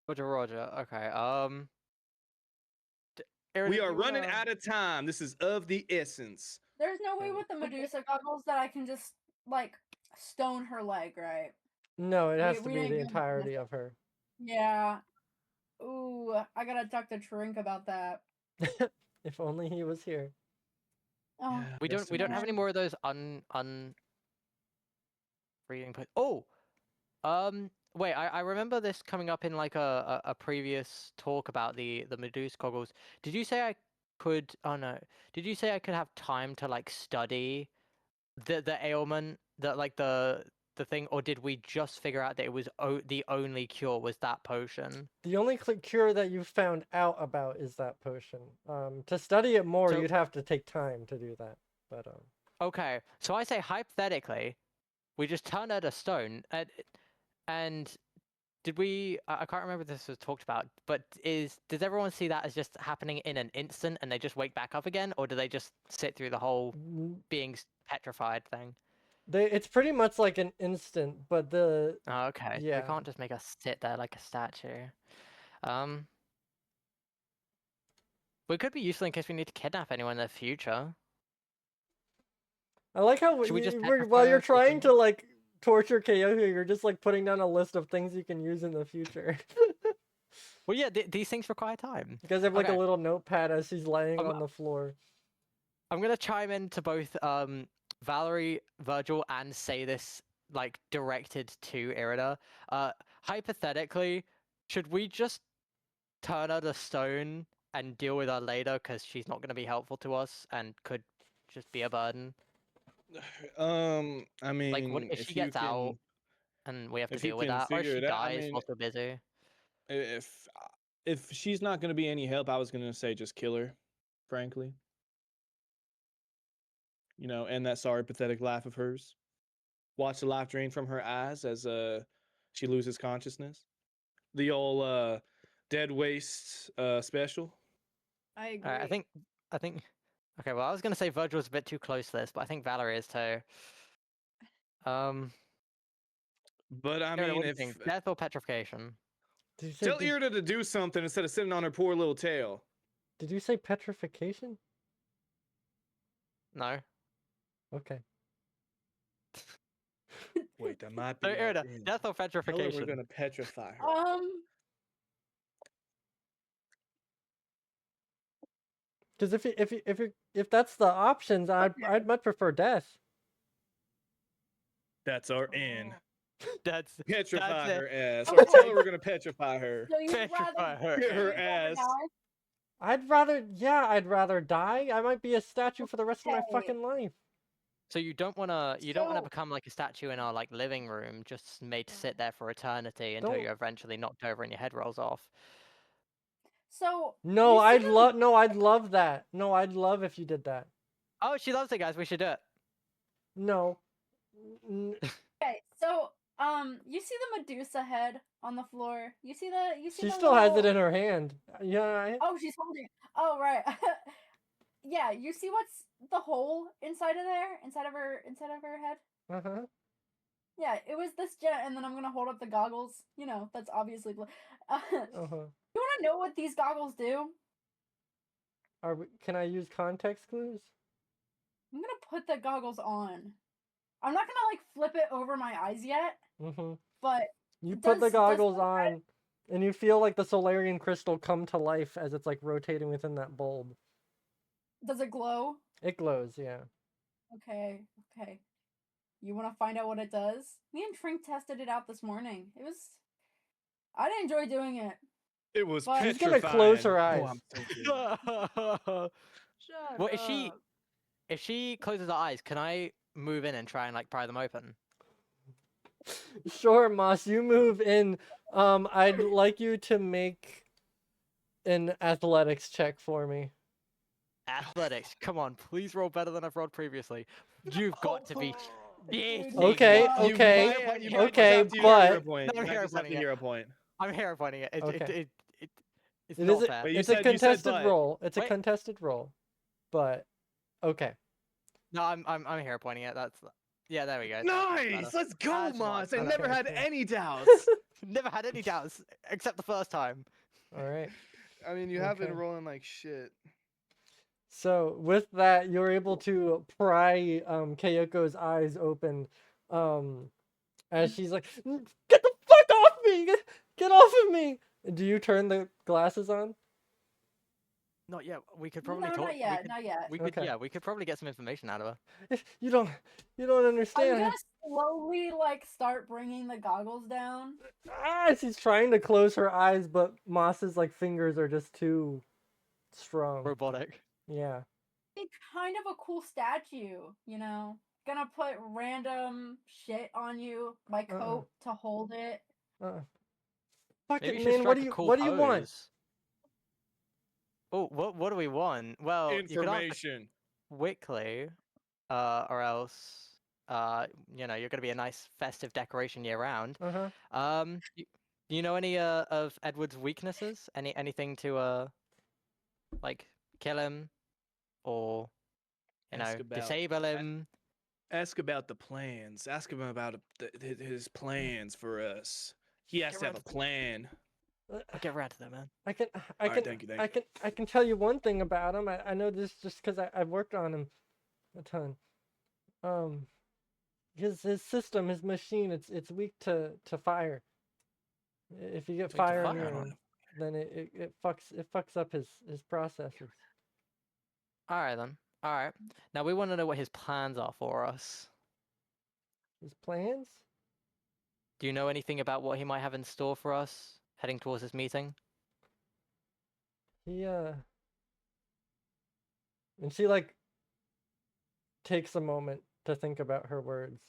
Roger. Okay. Irida, We do are you running wanna- out of time. This is of the essence. There's no way with the Medusa goggles that I can just like stone her leg, right? No, it has to we be didn't the get into entirety this. of her. Yeah. Ooh, I gotta talk to Trink about that. If only he was here. Oh, Yeah, We that's don't have any man. more of those breathing points. Oh, wait. I remember this coming up in like a previous talk about the Medusa goggles. Did you say I could? Oh no. Did you say I could have time to like study the ailment, the thing, or did we just figure out that it was the only cure was that potion? The only cure that you found out about is that potion. To study it more, So- you'd have to take time to do that. But Okay, so I say hypothetically, we just turn her to stone, and did we? I can't remember if this was talked about, but does everyone see that as just happening in an instant, and they just wake back up again, or do they just sit through the whole being petrified thing? it's pretty much like an instant, but the Oh, okay, so Yeah. we can't just make us sit there like a statue. We could be useful in case we need to kidnap anyone in the future. I like how Should we just while petrify you're her for trying the- to like torture Kyoto, you're just like putting down a list of things you can use in the future. Well, yeah, these things require time. You guys have like a Okay. little notepad as she's laying Um, on the floor. I'm gonna chime in to both Valerie, Virgil, and say this like directed to Irida. Hypothetically, should we just turn her to stone and deal with her later because she's not going to be helpful to us and could just be a burden? I mean, Like, what if she gets out and we have to if you deal with can that, or if figure she it out, I dies mean, while we're busy? if she's not gonna be any help, I was gonna say just kill her, frankly. You know, and that sorry, pathetic laugh of hers. Watch the life drain from her eyes as she loses consciousness. The old dead waste special. I agree. Alright, I think. Okay, well, I was gonna say Virgil's a bit too close to this, but I think Valerie is too. But I Irida, mean, what do you if think? Death or petrification? Did you say tell Irida to do something instead of sitting on her poor little tail. did you say petrification? No. Okay. Wait, that might be. So, our Irida, end. death or Tell her petrification? we're gonna petrify her. Because if that's the options, I'd Okay. I'd much prefer death. That's our end. That's Petrify it. her ass, Okay. or tell her we're gonna petrify her. So you'd Petrify rather her. Get her you'd rather ass. die? I'd rather die. I might be a statue for the rest of my Okay. fucking life. So you don't wanna So- become like a statue in our like living room, just made to sit there for eternity until Don't- you're eventually knocked over and your head rolls off. So No, you see I'd them- love. No, I'd love that. No, I'd love if you did that. Oh, she loves it, guys. We should do it. No. Okay, so you see the Medusa head on the floor. You see the She the still has it little- in her hand. Yeah. Oh, she's holding it. Oh, right. Yeah, you see what's the hole inside of there? Inside of her head? Uh huh. Yeah, it was this jet, and then I'm gonna hold up the goggles. You know, that's obviously. You Uh huh. wanna know what these goggles do? Can I use context clues? I'm gonna put the goggles on. I'm not gonna like flip it over my eyes yet, Mm-hmm. but You put the Does goggles the red- on, and you feel like the Solarian crystal come to life as it's like rotating within that bulb. does it glow? It glows, yeah. Okay. You wanna find out what it does? Me and Trink tested it out this morning. I didn't enjoy doing it. It was But- She's gonna close her petrifying. eyes. Oh, I'm so good. Shut Well, up. if she closes her eyes, can I move in and try and like pry them open? Sure, Moss, you move in. I'd like you to make an athletics check for me. Athletics, come on, please roll better than I've rolled previously. You've got to be. Dude, Okay, wow. You okay, might- you might just okay, have to use but- hero point. No, You might hero just have to pointing it. hero point. I'm hero pointing it. Okay. It's It not is fair. Wait, you it's a said- you said contested but. roll. It's a Wait. contested roll. But okay. No, I'm hero pointing it. Yeah, there we go. Nice! Let's go, That's Moss! much I better. never had Okay. any doubts. Never had any doubts except the first time. All right. I mean, you have been Okay. rolling like shit. So with that, you're able to pry Kayoko's eyes open, as she's like, "Get the fuck off me! Get off of me!" Do you turn the glasses on? Not yet. We could probably No, talk. not yet. Not yet. We could, Okay. yeah, we could probably get some information out of her. You don't I'm understand. gonna slowly like start bringing the goggles down. She's trying to close her eyes, but Moss's like fingers are just too strong. Robotic. Yeah. It's kind of a cool statue, you know. Gonna put random shit on you, my coat to hold it. Fuck Maybe it, you should man. strike a cool What do you want? pose. Oh, what do we want? Well, you could ask Information. quickly, or else, you're gonna be a nice festive decoration year round. Do you know any of Edward's weaknesses? Anything to like kill him, or Ask about- disable him? Ask about the plans. Ask him about his plans for us. He has to have a plan. I'll get around to that, man. I can Alright, thank you. I can tell you one thing about him. I know this just because I've worked on him a ton. His system, his machine, it's weak to fire. If you get Weak to fire fire? near him, then it fucks up his processors. All right then. All right. Now we want to know what his plans are for us. His plans? Do you know anything about what he might have in store for us heading towards this meeting? He and she like takes a moment to think about her words.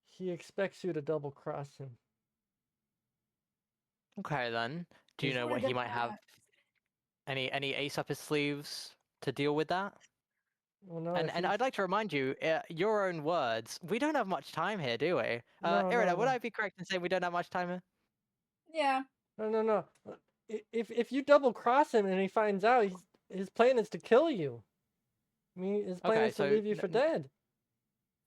He expects you to double cross him. Okay then. Do you He's- know What a what he good might have? plan. Any ace up his sleeves to deal with that? Well, no, And if and he's- I'd like to remind you, your own words. We don't have much time here, do we? No, Irida, no, would no. I be correct in saying we don't have much time here? Yeah. No. If you double cross him and he finds out, his plan is to kill you. I mean, his plan Okay, is to so leave you for dead.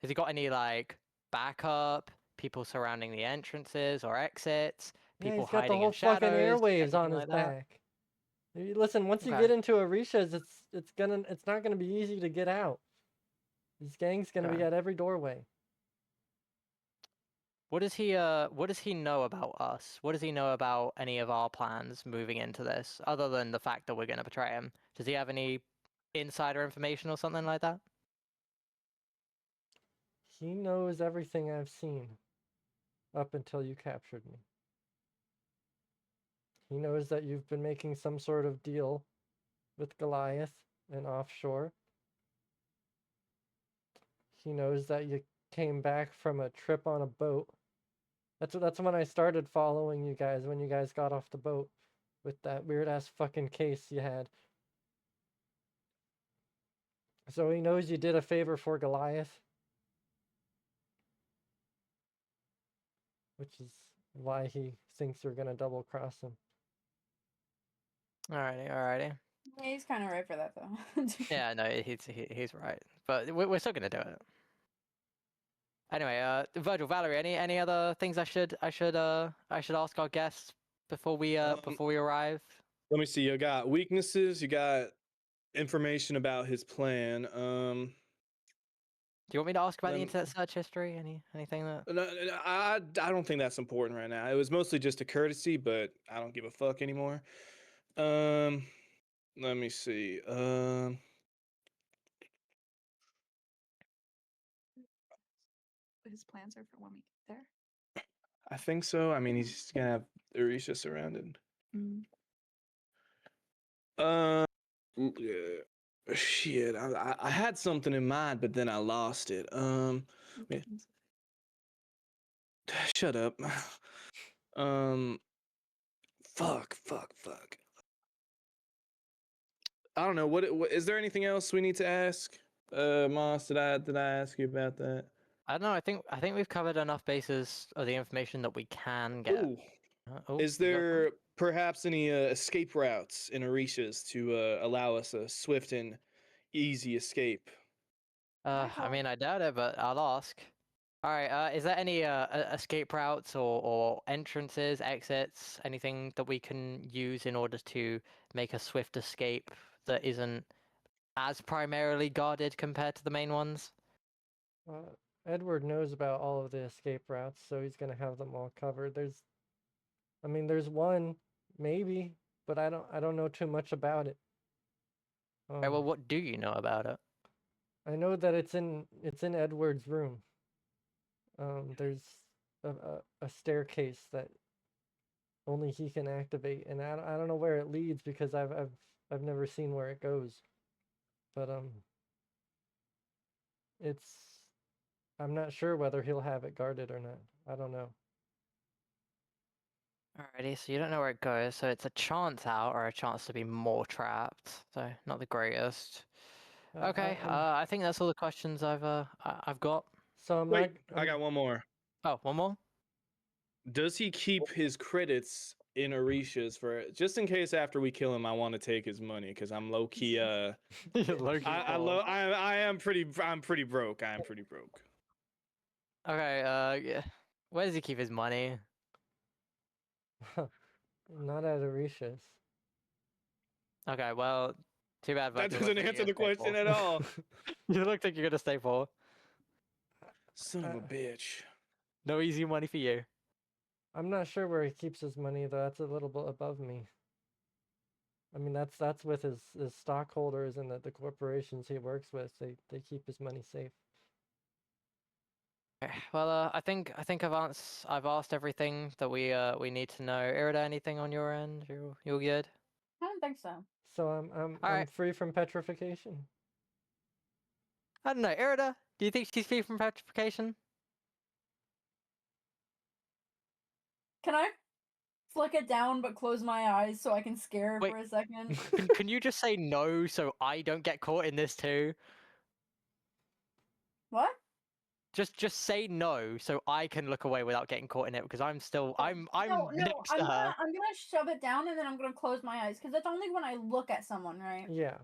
has he got any like backup? People surrounding the entrances or exits? Yeah, People he's got the hiding whole in fucking shadows? airwaves on Anything his like that? back. Listen, once you Okay. get into Orisha's, it's not gonna be easy to get out. This gang's gonna be Okay. at every doorway. What does he know about us? What does he know about any of our plans moving into this, other than the fact that we're gonna betray him? Does he have any insider information or something like that? He knows everything I've seen up until you captured me. He knows that you've been making some sort of deal with Goliath and offshore. He knows that you came back from a trip on a boat. That's when I started following you guys, when you guys got off the boat with that weird ass fucking case you had. So he knows you did a favor for Goliath, which is why he thinks you're gonna double cross him. Alrighty. Yeah, he's kind of right for that though. Yeah, no, he's right, but we're still gonna do it. Anyway, Virgil, Valerie, any other things I should ask our guests before we arrive? Let me see. You got weaknesses. You got information about his plan. Do you want me to ask about the Lem- internet search history? Anything that? No, I don't think that's important right now. It was mostly just a courtesy, but I don't give a fuck anymore. Let me see. His plans are for when we get there. I think so. I mean, he's gonna have Orisha surrounded. Mm. Yeah, shit. I had something in mind, but then I lost it. Yeah. Shut up. Fuck. I don't know. What is there anything else we need to ask? Moss, did I ask you about that? I don't know. I think we've covered enough bases of the information that we can get. Ooh. Oh, Is you got there perhaps any escape routes in Orishas to allow us a swift and easy escape? I mean, I doubt it, but I'll ask. All right. Is there any escape routes or entrances, exits, anything that we can use in order to make a swift escape that isn't as primarily guarded compared to the main ones? Edward knows about all of the escape routes, so he's gonna have them all covered. There's one maybe, but I don't know too much about it. Okay, well, what do you know about it? I know that it's in Edward's room. There's a staircase that only he can activate, and I don't know where it leads because I've never seen where it goes. But I'm not sure whether he'll have it guarded or not. I don't know. Alrighty, so you don't know where it goes, so it's a chance out or a chance to be more trapped. So not the greatest. Okay, I think that's all the questions I've got. So Wait, I got one more. Oh, one more? Does he keep his credits in Orishas for just in case after we kill him, I want to take his money because I'm low key. I'm pretty broke. I am pretty broke. Okay, yeah. Where does he keep his money? Not at Orisha's. Okay, well, too bad. That Virgil, doesn't looks like answer you're the gonna stay question poor. at all. You look like you're gonna stay poor. Son of a bitch. No easy money for you. I'm not sure where he keeps his money though. That's a little bit above me. I mean, that's with his stockholders and the corporations he works with. They keep his money safe. Okay, well, I think I've asked everything that we need to know. Irida, anything on your end? You're good. I don't think so. So I'm Alright. free from petrification. I don't know, Irida. Do you think she's free from petrification? Can I flick it down but close my eyes so I can scare her Wait. for a second? Can you just say no so I don't get caught in this too? What? Just say no so I can look away without getting caught in it because I'm No, next I'm to her. gonna shove it down and then I'm gonna close my eyes because that's only when I look at someone, right? Yeah.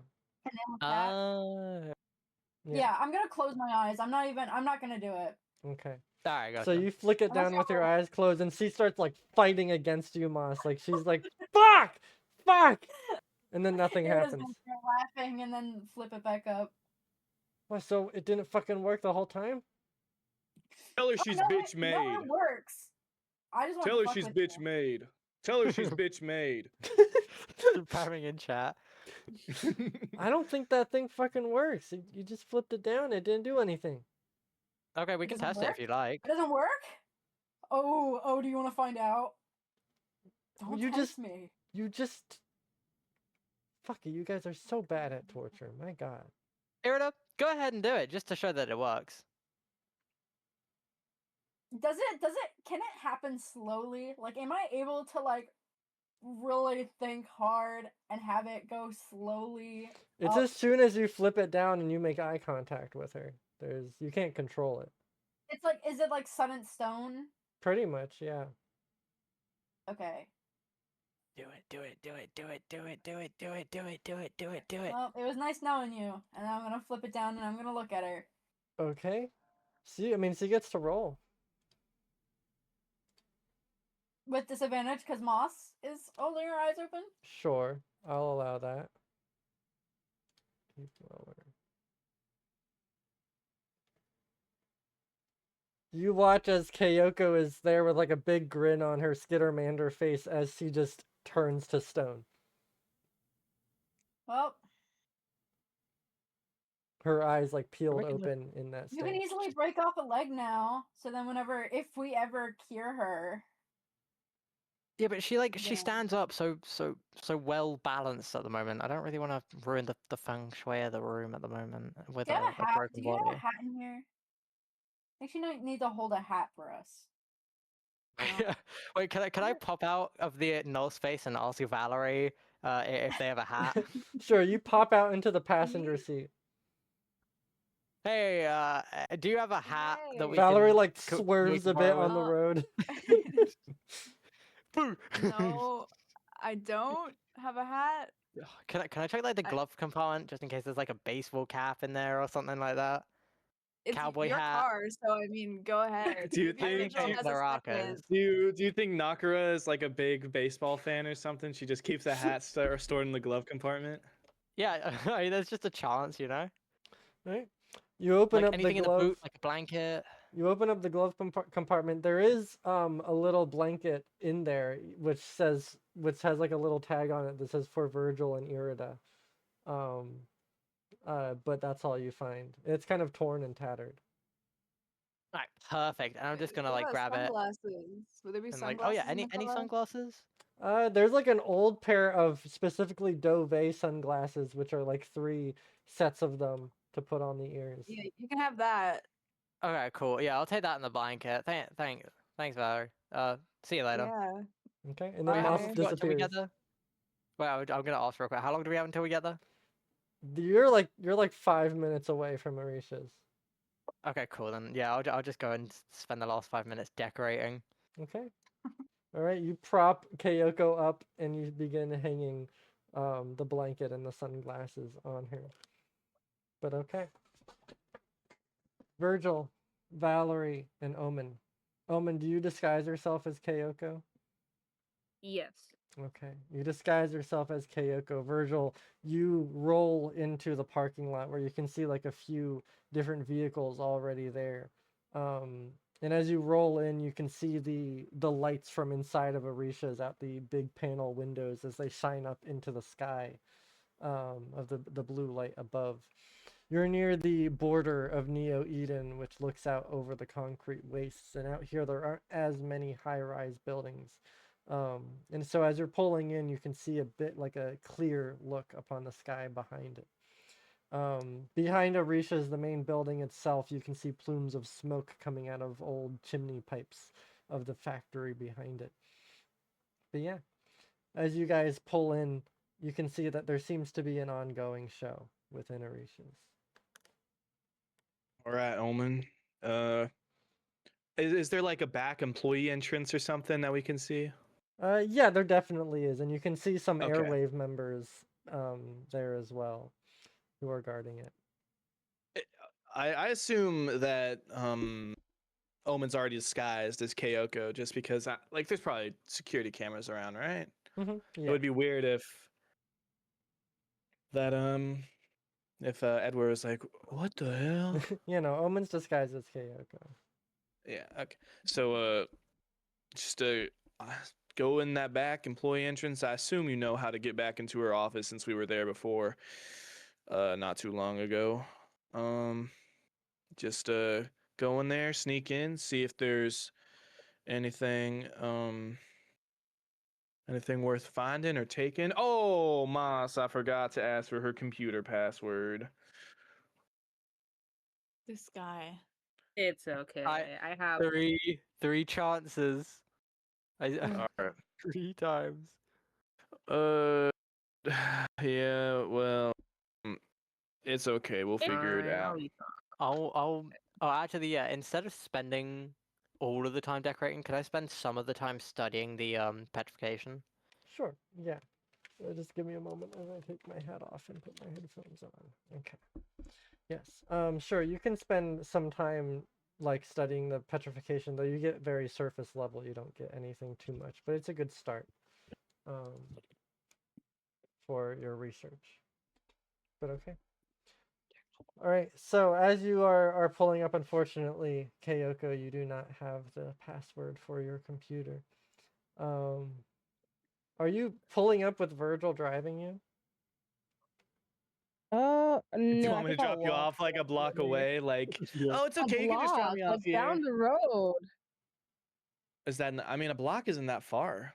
And they look back. Yeah, I'm gonna close my eyes. I'm not gonna do it. Okay. Alright, gotcha. So you flick it Unless down you with your have eyes closed, and she starts like fighting against you, Moss. Like she's like, fuck, and then nothing Irida's happens. gonna start laughing and then flip it back up. Well, so it didn't fucking work the whole time? Tell her she's no, bitch No, made. it works. I just want Tell to her fuck she's with bitch you. made. Tell her she's bitch made. Spamming in chat. I don't think that thing fucking works. You just flipped it down. It didn't do anything. Okay, we It can doesn't test it if work? you like. It doesn't work? Oh, do you want to find out? Don't You tempt me. Fuck it. You guys are so bad at torture. My God. Irida, go ahead and do it just to show that it works. Can it happen slowly? Like, am I able to, like, really think hard and have it go slowly? It's up? as soon as you flip it down and you make eye contact with her. You can't control it. It's like, is it like Sun and Stone? Pretty much, yeah. Okay. Do it. Well, it was nice knowing you, and I'm gonna flip it down and I'm gonna look at her. Okay. She gets to roll. With disadvantage, because Moss is holding her eyes open? Sure, I'll allow that. Keep lower. You watch as Kyoko is there with like a big grin on her Skittermander face as she just turns to stone. Well, Her eyes like peeled can open in that you can state. easily break off a leg now, so then if we ever cure her... Yeah, but she Yeah. stands up so well balanced at the moment. I don't really want to ruin the feng shui of the room at the moment with Do you have a broken Do you have body. a hat in here? I think she need to hold a hat for us. No? Wait, can I pop out of the null space and ask Valerie if they have a hat? Sure, you pop out into the passenger seat. Hey, do you have a hat that we Valerie can, like we swerves can a bit borrow on the road. Boo! No, I don't have a hat. Can I check like the I- glove compartment just in case there's like a baseball cap in there or something like that? It's Cowboy your hat. car, so I mean, go ahead. Do you If you think it has a Baracas? second. Do you think Nakara is like a big baseball fan or something? She just keeps a hat stored in the glove compartment. Yeah, I mean, there's just a chance, you know. Right? You open Like up the anything in the glove. boot, like a blanket. You open up the glove compartment. There is a little blanket in there which has like a little tag on it that says for Virgil and Irida. But that's all you find. It's kind of torn and tattered. Right, perfect. And I'm just gonna What like about grab it sunglasses? Would there be and like, sunglasses? oh yeah, in the any car? sunglasses? There's like an old pair of specifically Dove sunglasses, which are like 3 sets of them to put on the ears. Yeah, you can have that. Okay, cool. Yeah, I'll take that in the blanket. Thanks, Valerie. See you later. Yeah. Okay, and Wait, then how Moss long Bye. do we got till we disappears. get there? Wait, I'm gonna ask real quick. How long do we have until we get there? You're like 5 minutes away from Marisha's. Okay, cool. Then yeah, I'll just go and spend the last 5 minutes decorating. Okay. All right, you prop Kyoko up and you begin hanging the blanket and the sunglasses on her. But okay. Virgil, Valerie, and Omen. Omen, do you disguise yourself as Kyoko? Yes. Okay. You disguise yourself as Kyoko. Virgil, you roll into the parking lot where you can see like a few different vehicles already there. And as you roll in, you can see the lights from inside of Orisha's out the big panel windows as they shine up into the sky of the blue light above. You're near the border of Neo Eden, which looks out over the concrete wastes. And out here, there aren't as many high-rise buildings. And so as you're pulling in, you can see a bit like a clear look upon the sky behind it. Behind Orisha's, the main building itself, you can see plumes of smoke coming out of old chimney pipes of the factory behind it. But yeah, as you guys pull in, you can see that there seems to be an ongoing show within Orisha's. All right, Omen. Is there like a back employee entrance or something that we can see? Yeah, there definitely is, and you can see some Okay. airwave members there as well who are guarding it. I assume that Omen's already disguised as Kyoko just because like there's probably security cameras around, right? It Yeah. would be weird if Edward was like, "What the hell?" You know, Omen's disguised as Kyoko. Yeah. Okay. So just go in that back employee entrance. I assume you know how to get back into her office since we were there before, not too long ago. Just go in there, sneak in, see if there's anything anything worth finding or taking. Oh, Mas, I forgot to ask for her computer password. This guy. It's okay. I have. Three chances. All right. 3 times. Yeah, well, it's okay. We'll figure it Fine, I'll out. be fine. Oh, actually, yeah. Instead of spending all of the time decorating, could I spend some of the time studying the petrification? Sure, yeah. Just give me a moment as I take my hat off and put my headphones on. Okay. Yes. Sure, you can spend some time like studying the petrification, though you get very surface level. You don't get anything too much, but it's a good start for your research. But okay. All right. So as you are pulling up, unfortunately, Kyoko, you do not have the password for your computer. Are you pulling up with Virgil driving you? No. Do you I want me to think I'll drop you walk off like a block there. away? Like, Yeah. oh, it's okay. You can just drop me off like here. down the road. Is that? I mean, a block isn't that far.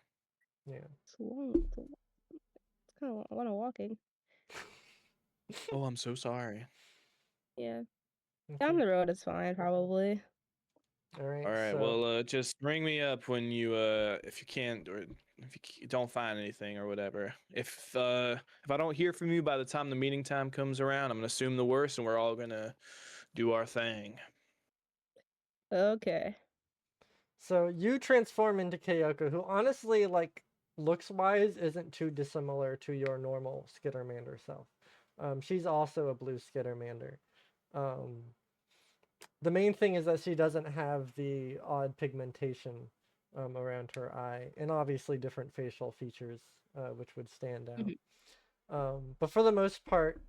Yeah. It's kind of a lot of walking. Oh, I'm so sorry. Yeah, Okay. down the road is fine, probably. All right. All right. So, Well, just ring me up when you, if you can't, or if you don't find anything or whatever. If I don't hear from you by the time the meeting time comes around, I'm gonna assume the worst, and we're all gonna do our thing. Okay. so you transform into Kyoko, who honestly, like, looks-wise, isn't too dissimilar to your normal Skittermander self. She's also a blue Skittermander. The main thing is that she doesn't have the odd pigmentation around her eye, and obviously different facial features, which would stand out. But for the most part,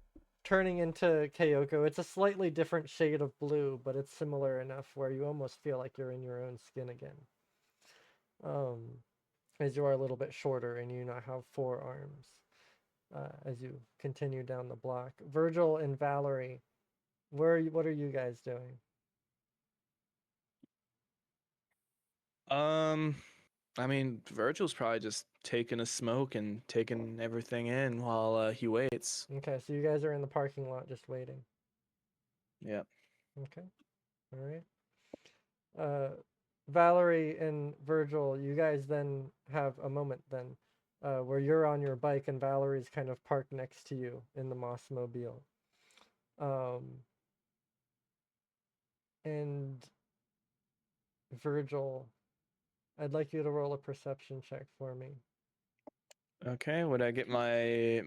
turning into Kyoko, it's a slightly different shade of blue, but it's similar enough where you almost feel like you're in your own skin again. As you are a little bit shorter and you now have 4 arms as you continue down the block. Virgil and Valerie, what are you guys doing? I mean, Virgil's probably just taking a smoke and taking everything in while he waits. Okay, so you guys are in the parking lot just waiting. Yep. Okay, all right. Valerie and Virgil, you guys then have a moment then where you're on your bike and Valerie's kind of parked next to you in the Mossmobile. And Virgil, I'd like you to roll a perception check for me. Okay, would I get my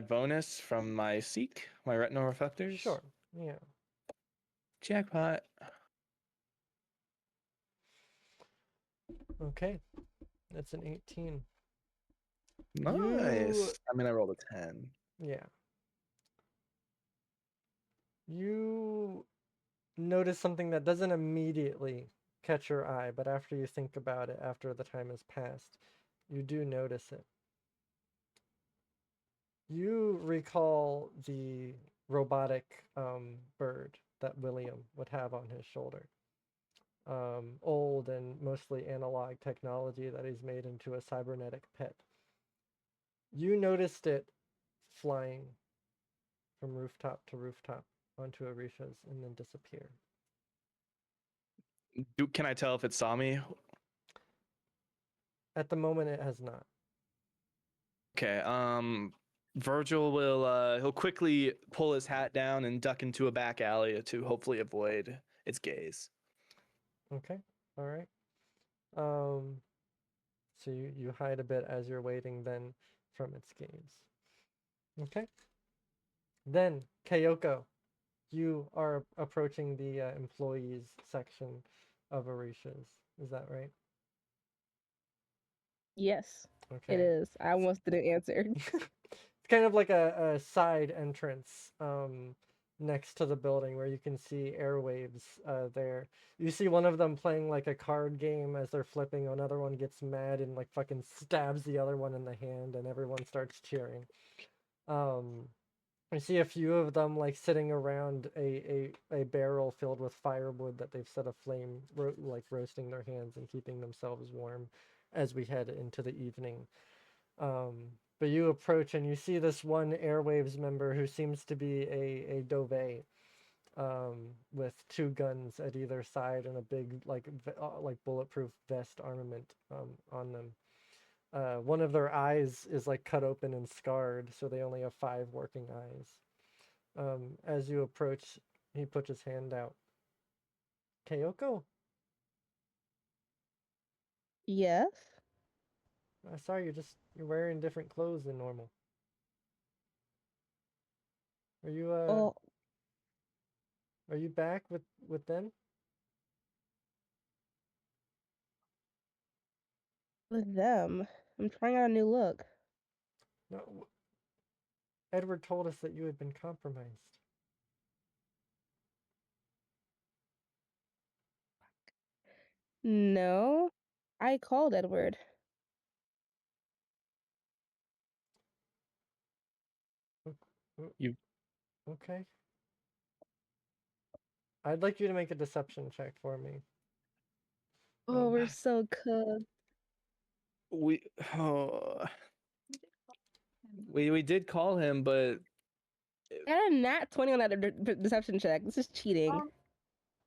bonus from my Seek, my retinal reflectors? Sure, yeah. Jackpot. Okay, that's an 18. Nice. I mean, I rolled a 10. Yeah. You notice something that doesn't immediately catch your eye, but after you think about it, after the time has passed, you do notice it. You recall the robotic bird that William would have on his shoulder. Old and mostly analog technology that he's made into a cybernetic pet. You noticed it flying from rooftop to rooftop onto Orisha's and then disappear. Can I tell if it saw me? At the moment, it has not. Okay. Virgil will he'll quickly pull his hat down and duck into a back alley to hopefully avoid its gaze. Okay, all right. So you hide a bit as you're waiting then from its gaze. Okay. Then, Kayoko, you are approaching the employees section of Orisha's. Is that right? Yes, Okay. it is. I almost didn't answer. It's kind of like a side entrance next to the building where you can see airwaves there. You see one of them playing like a card game as they're flipping. Another one gets mad and like fucking stabs the other one in the hand, and everyone starts cheering. I see a few of them like sitting around a barrel filled with firewood that they've set aflame, like roasting their hands and keeping themselves warm as we head into the evening. But you approach and you see this one Airwaves member who seems to be a Dove, with two guns at either side and a big like bulletproof vest armament on them. One of their eyes is like cut open and scarred, so they only have 5 working eyes. As you approach, he puts his hand out. Kayoko, Yes. I saw you're wearing different clothes than normal. Are you Oh, are you back with them? with them. I'm trying out a new look. No, Edward told us that you had been compromised. No, I called Edward. You- Okay. I'd like you to make a deception check for me. Oh, we're so cooked. We we did call him, but I had a nat 20 on that deception check. This is cheating.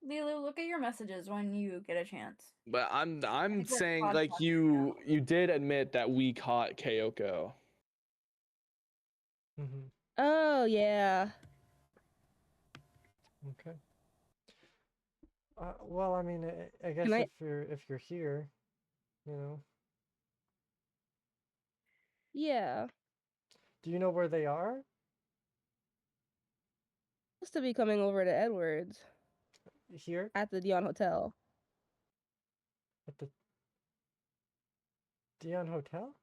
Lulu, look at your messages when you get a chance. I'm think we're saying podcast like you did admit that we caught Kayoko. Mm-hmm. Oh, yeah. Okay. Well, I mean, I guess Can I- if you're here, you know, Yeah. do you know where they are? Supposed to be coming over to Edward's Here at the Dion Hotel. at the Dion Hotel?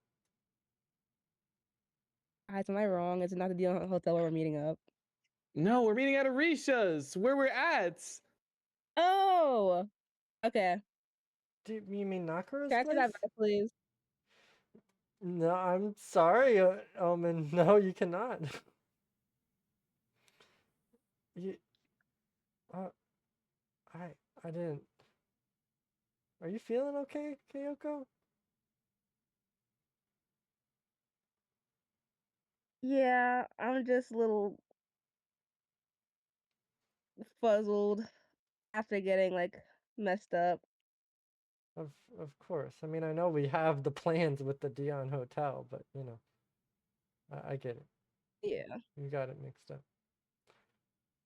Guys, am I wrong? Is it not the Dion Hotel where we're meeting up? No, we're meeting at Orisha's, where we're at. Oh! Okay. Do you mean Nakura's Can I say that place? back, please? No, I'm sorry, Omen. No, you cannot. You, uh, I didn't. Are you feeling okay, Kayoko? Yeah, I'm just a little fuzzled after getting like messed up. Of course. I mean, I know we have the plans with the Dion Hotel, but you know, I get it. Yeah. You got it mixed up.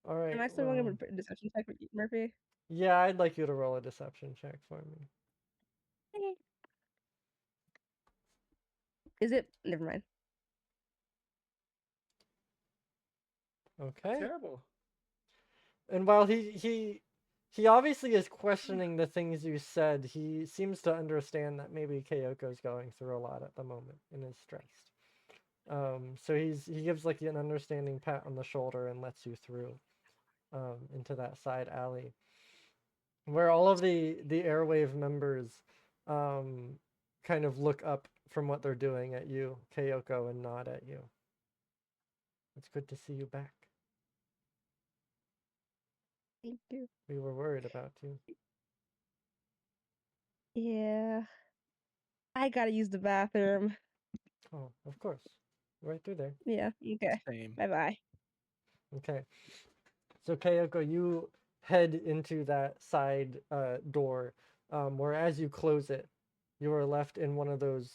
All right. Am I still going to deception check for Murphy? Yeah, I'd like you to roll a deception check for me. Okay. Is it? Never mind. Okay. Terrible. And while he obviously is questioning the things you said, he seems to understand that maybe Kayoko's going through a lot at the moment and is stressed. So he gives like an understanding pat on the shoulder and lets you through into that side alley. where all of the airwave members kind of look up from what they're doing at you, Kyoko, and nod at you. It's good to see you back. Thank you. We were worried about you. Yeah. I gotta use the bathroom. Oh, of course. Right through there. Yeah, okay. Same. Bye-bye. Okay. So Kyoko, you head into that side door, where as you close it, you are left in one of those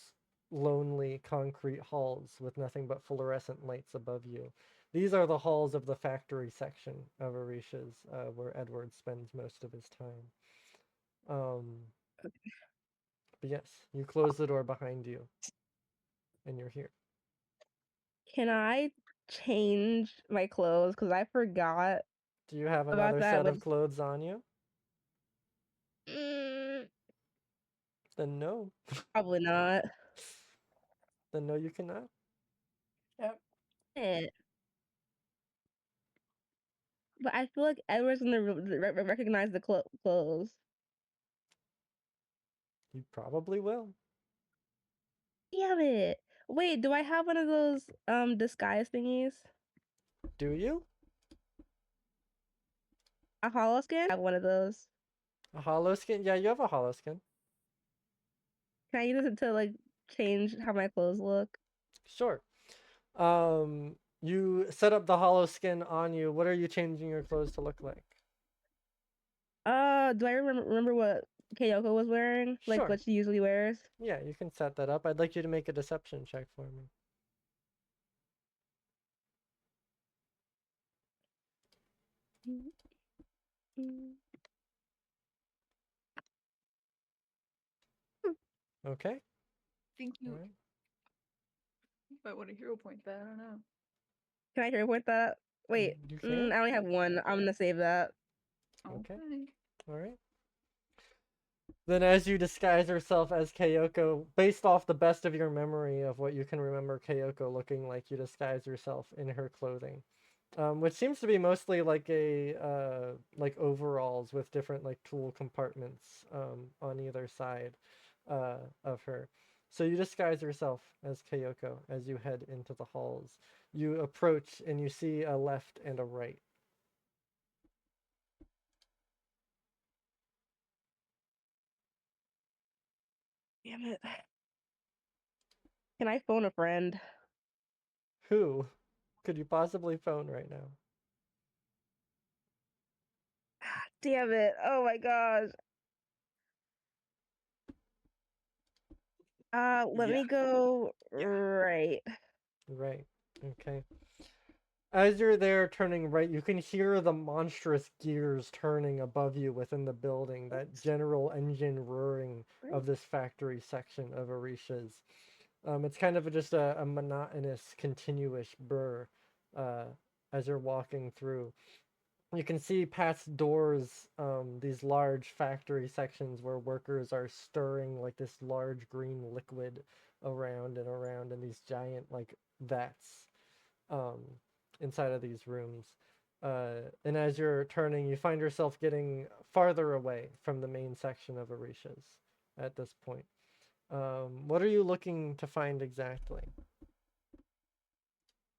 lonely concrete halls with nothing but fluorescent lights above you. These are the halls of the factory section of Orisha's, where Edward spends most of his time. But yes, you close the door behind you, and you're here. Can I change my clothes? Because I forgot Do you have about another that. set Like, of clothes on you? mm, Then no. probably not. Then no, you cannot. Yep. Eh. But I feel like Edward's gonna recognize the clothes. You probably will. Damn it! Wait, do I have one of those disguise thingies? Do you? A hollow skin? I have one of those. A hollow skin? Yeah, you have a hollow skin. Can I use it to like change how my clothes look? Sure. You set up the hollow skin on you. What are you changing your clothes to look like? Do I remember what Kyoko was wearing? Like Sure. what she usually wears? Yeah, you can set that up. I'd like you to make a deception check for me. Okay. I think you All right. might want to hero point that. I don't know. Can I report that? Wait, You can. I only have one. I'm gonna save that. Okay. Okay. All right. Then, as you disguise yourself as Kyoko, based off the best of your memory of what you can remember Kyoko looking like, you disguise yourself in her clothing, which seems to be mostly like like overalls with different like tool compartments on either side of her. So you disguise yourself as Kyoko as you head into the halls. You approach and you see a left and a right. Damn it. Can I phone a friend? Who could you possibly phone right now? Damn it. Oh my gosh. Let Yeah. me go Yeah. right. Right. Okay. As you're there turning right, you can hear the monstrous gears turning above you within the building, that general engine roaring of this factory section of Orisha's. It's kind of just a monotonous, continuous burr as you're walking through. You can see past doors, these large factory sections where workers are stirring like this large green liquid around and around in these giant like vats um, inside of these rooms. And as you're turning, you find yourself getting farther away from the main section of Orisha's at this point. What are you looking to find exactly?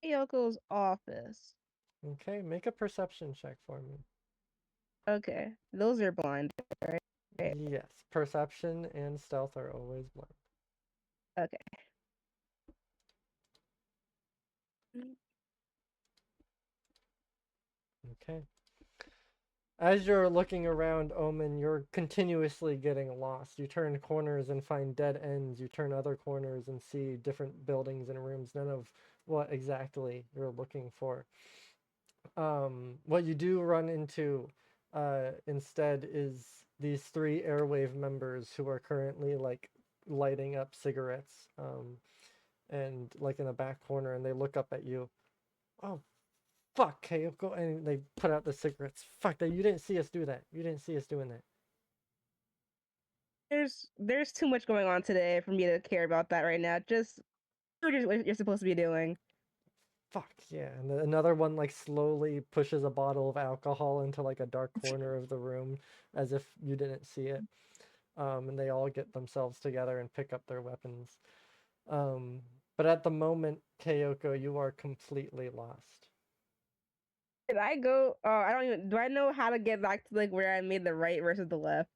Kyoko's office. Okay, make a perception check for me. Okay. Those are blind, right? Yes, perception and stealth are always blind. Okay. Okay. As you're looking around, Omen, you're continuously getting lost. You turn corners and find dead ends. You turn other corners and see different buildings and rooms, none of what exactly you're looking for. What you do run into instead is these three airwave members who are currently like lighting up cigarettes and like in the back corner, and they look up at you. Oh, fuck, Kyoko, and they put out the cigarettes. Fuck that, you didn't see us do that. You didn't see us doing that. There's too much going on today for me to care about that right now. Just do what you're supposed to be doing. Fuck yeah. And then another one like slowly pushes a bottle of alcohol into like a dark corner of the room as if you didn't see it. And they all get themselves together and pick up their weapons. But at the moment, Kayoko, you are completely lost. Did I go? Oh, I don't even. Do I know how to get back to like where I made the right versus the left?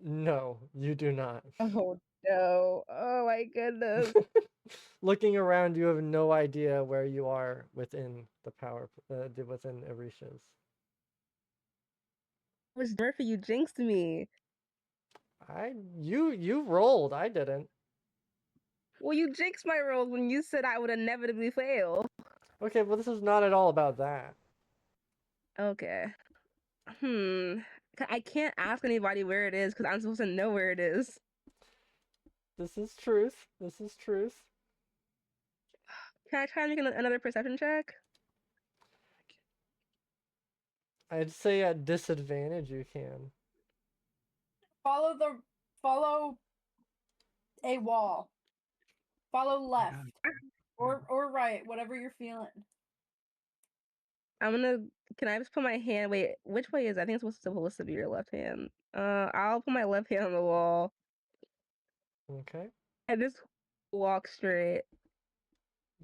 No, you do not. Oh no! Oh my goodness! Looking around, you have no idea where you are within the within Orisha's. It was Murphy, you jinxed me. You rolled. I didn't. Well, you jinxed my rolls when you said I would inevitably fail. Okay, well this is not at all about that. Okay. I can't ask anybody where it is because I'm supposed to know where it is. This is truth. This is truth. Can I try and make another perception check? I'd say at disadvantage you can. Follow a wall. Follow left or right, whatever you're feeling. Can I just put my hand? Wait, which way is it? I think it's supposed to be your left hand. I'll put my left hand on the wall Okay. and just walk straight.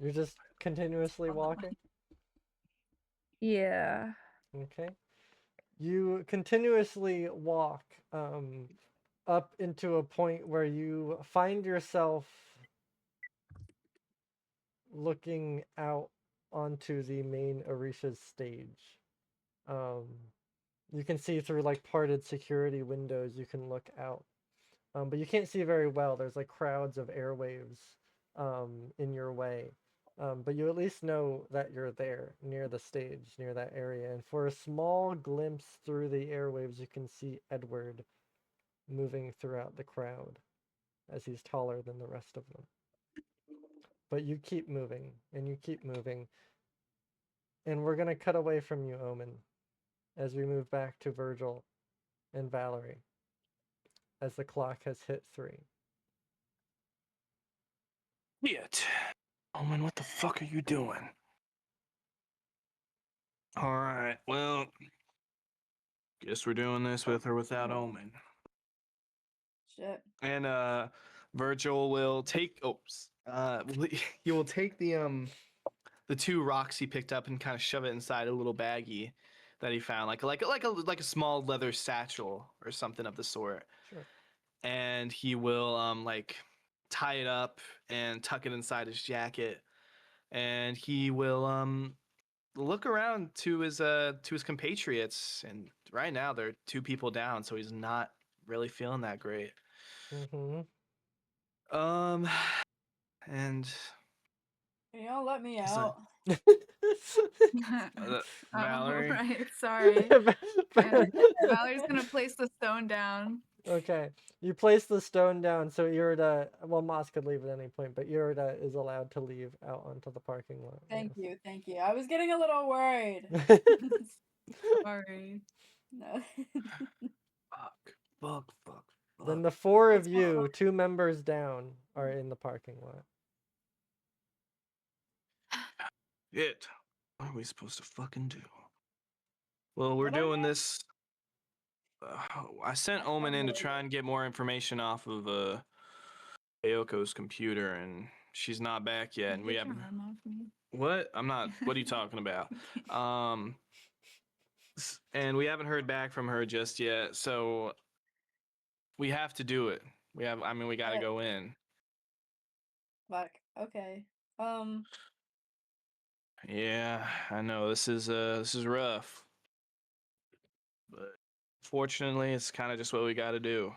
You're just continuously walking. Yeah. Okay. You continuously walk up into a point where you find yourself looking out onto the main Orisha's stage. You can see through like parted security windows, you can look out. But you can't see very well. There's like crowds of airwaves in your way. But you at least know that you're there near the stage, near that area. And for a small glimpse through the airwaves, you can see Edward moving throughout the crowd as he's taller than the rest of them. But you keep moving and you keep moving. And we're going to cut away from you, Omen, as we move back to Virgil and Valerie as the clock has hit 3. Shit. Omen, what the fuck are you doing? Alright, well, guess we're doing this with or without Omen. Shit. And Virgil will take he will take the 2 rocks he picked up and kind of shove it inside a little baggie that he found, like a small leather satchel or something of the sort. Sure. And he will like tie it up and tuck it inside his jacket, and he will look around to his compatriots, and right now there are 2 people down, so he's not really feeling that great. Mm-hmm. And Can y'all let me It's out? Valerie. Right, sorry. Valerie's gonna place the stone down. Okay, you place the stone down, so Irida, well, Moss could leave at any point, but Irida is allowed to leave out onto the parking lot. Thank you. I was getting a little worried. Sorry. No. Fuck. Then the 4 of What's going you, on? 2 members down, are in the parking lot. It. What are we supposed to fucking do? Well, we're What are doing you? this. I sent Omen in to try and get more information off of Ayoko's computer, and she's not back yet, and we Get your haven't. arm off me. What? I'm not. What are you talking about? And we haven't heard back from her just yet, so we have to do it. We got to go in. Fuck. Okay. Yeah, I know this is rough, but fortunately, it's kind of just what we got to do.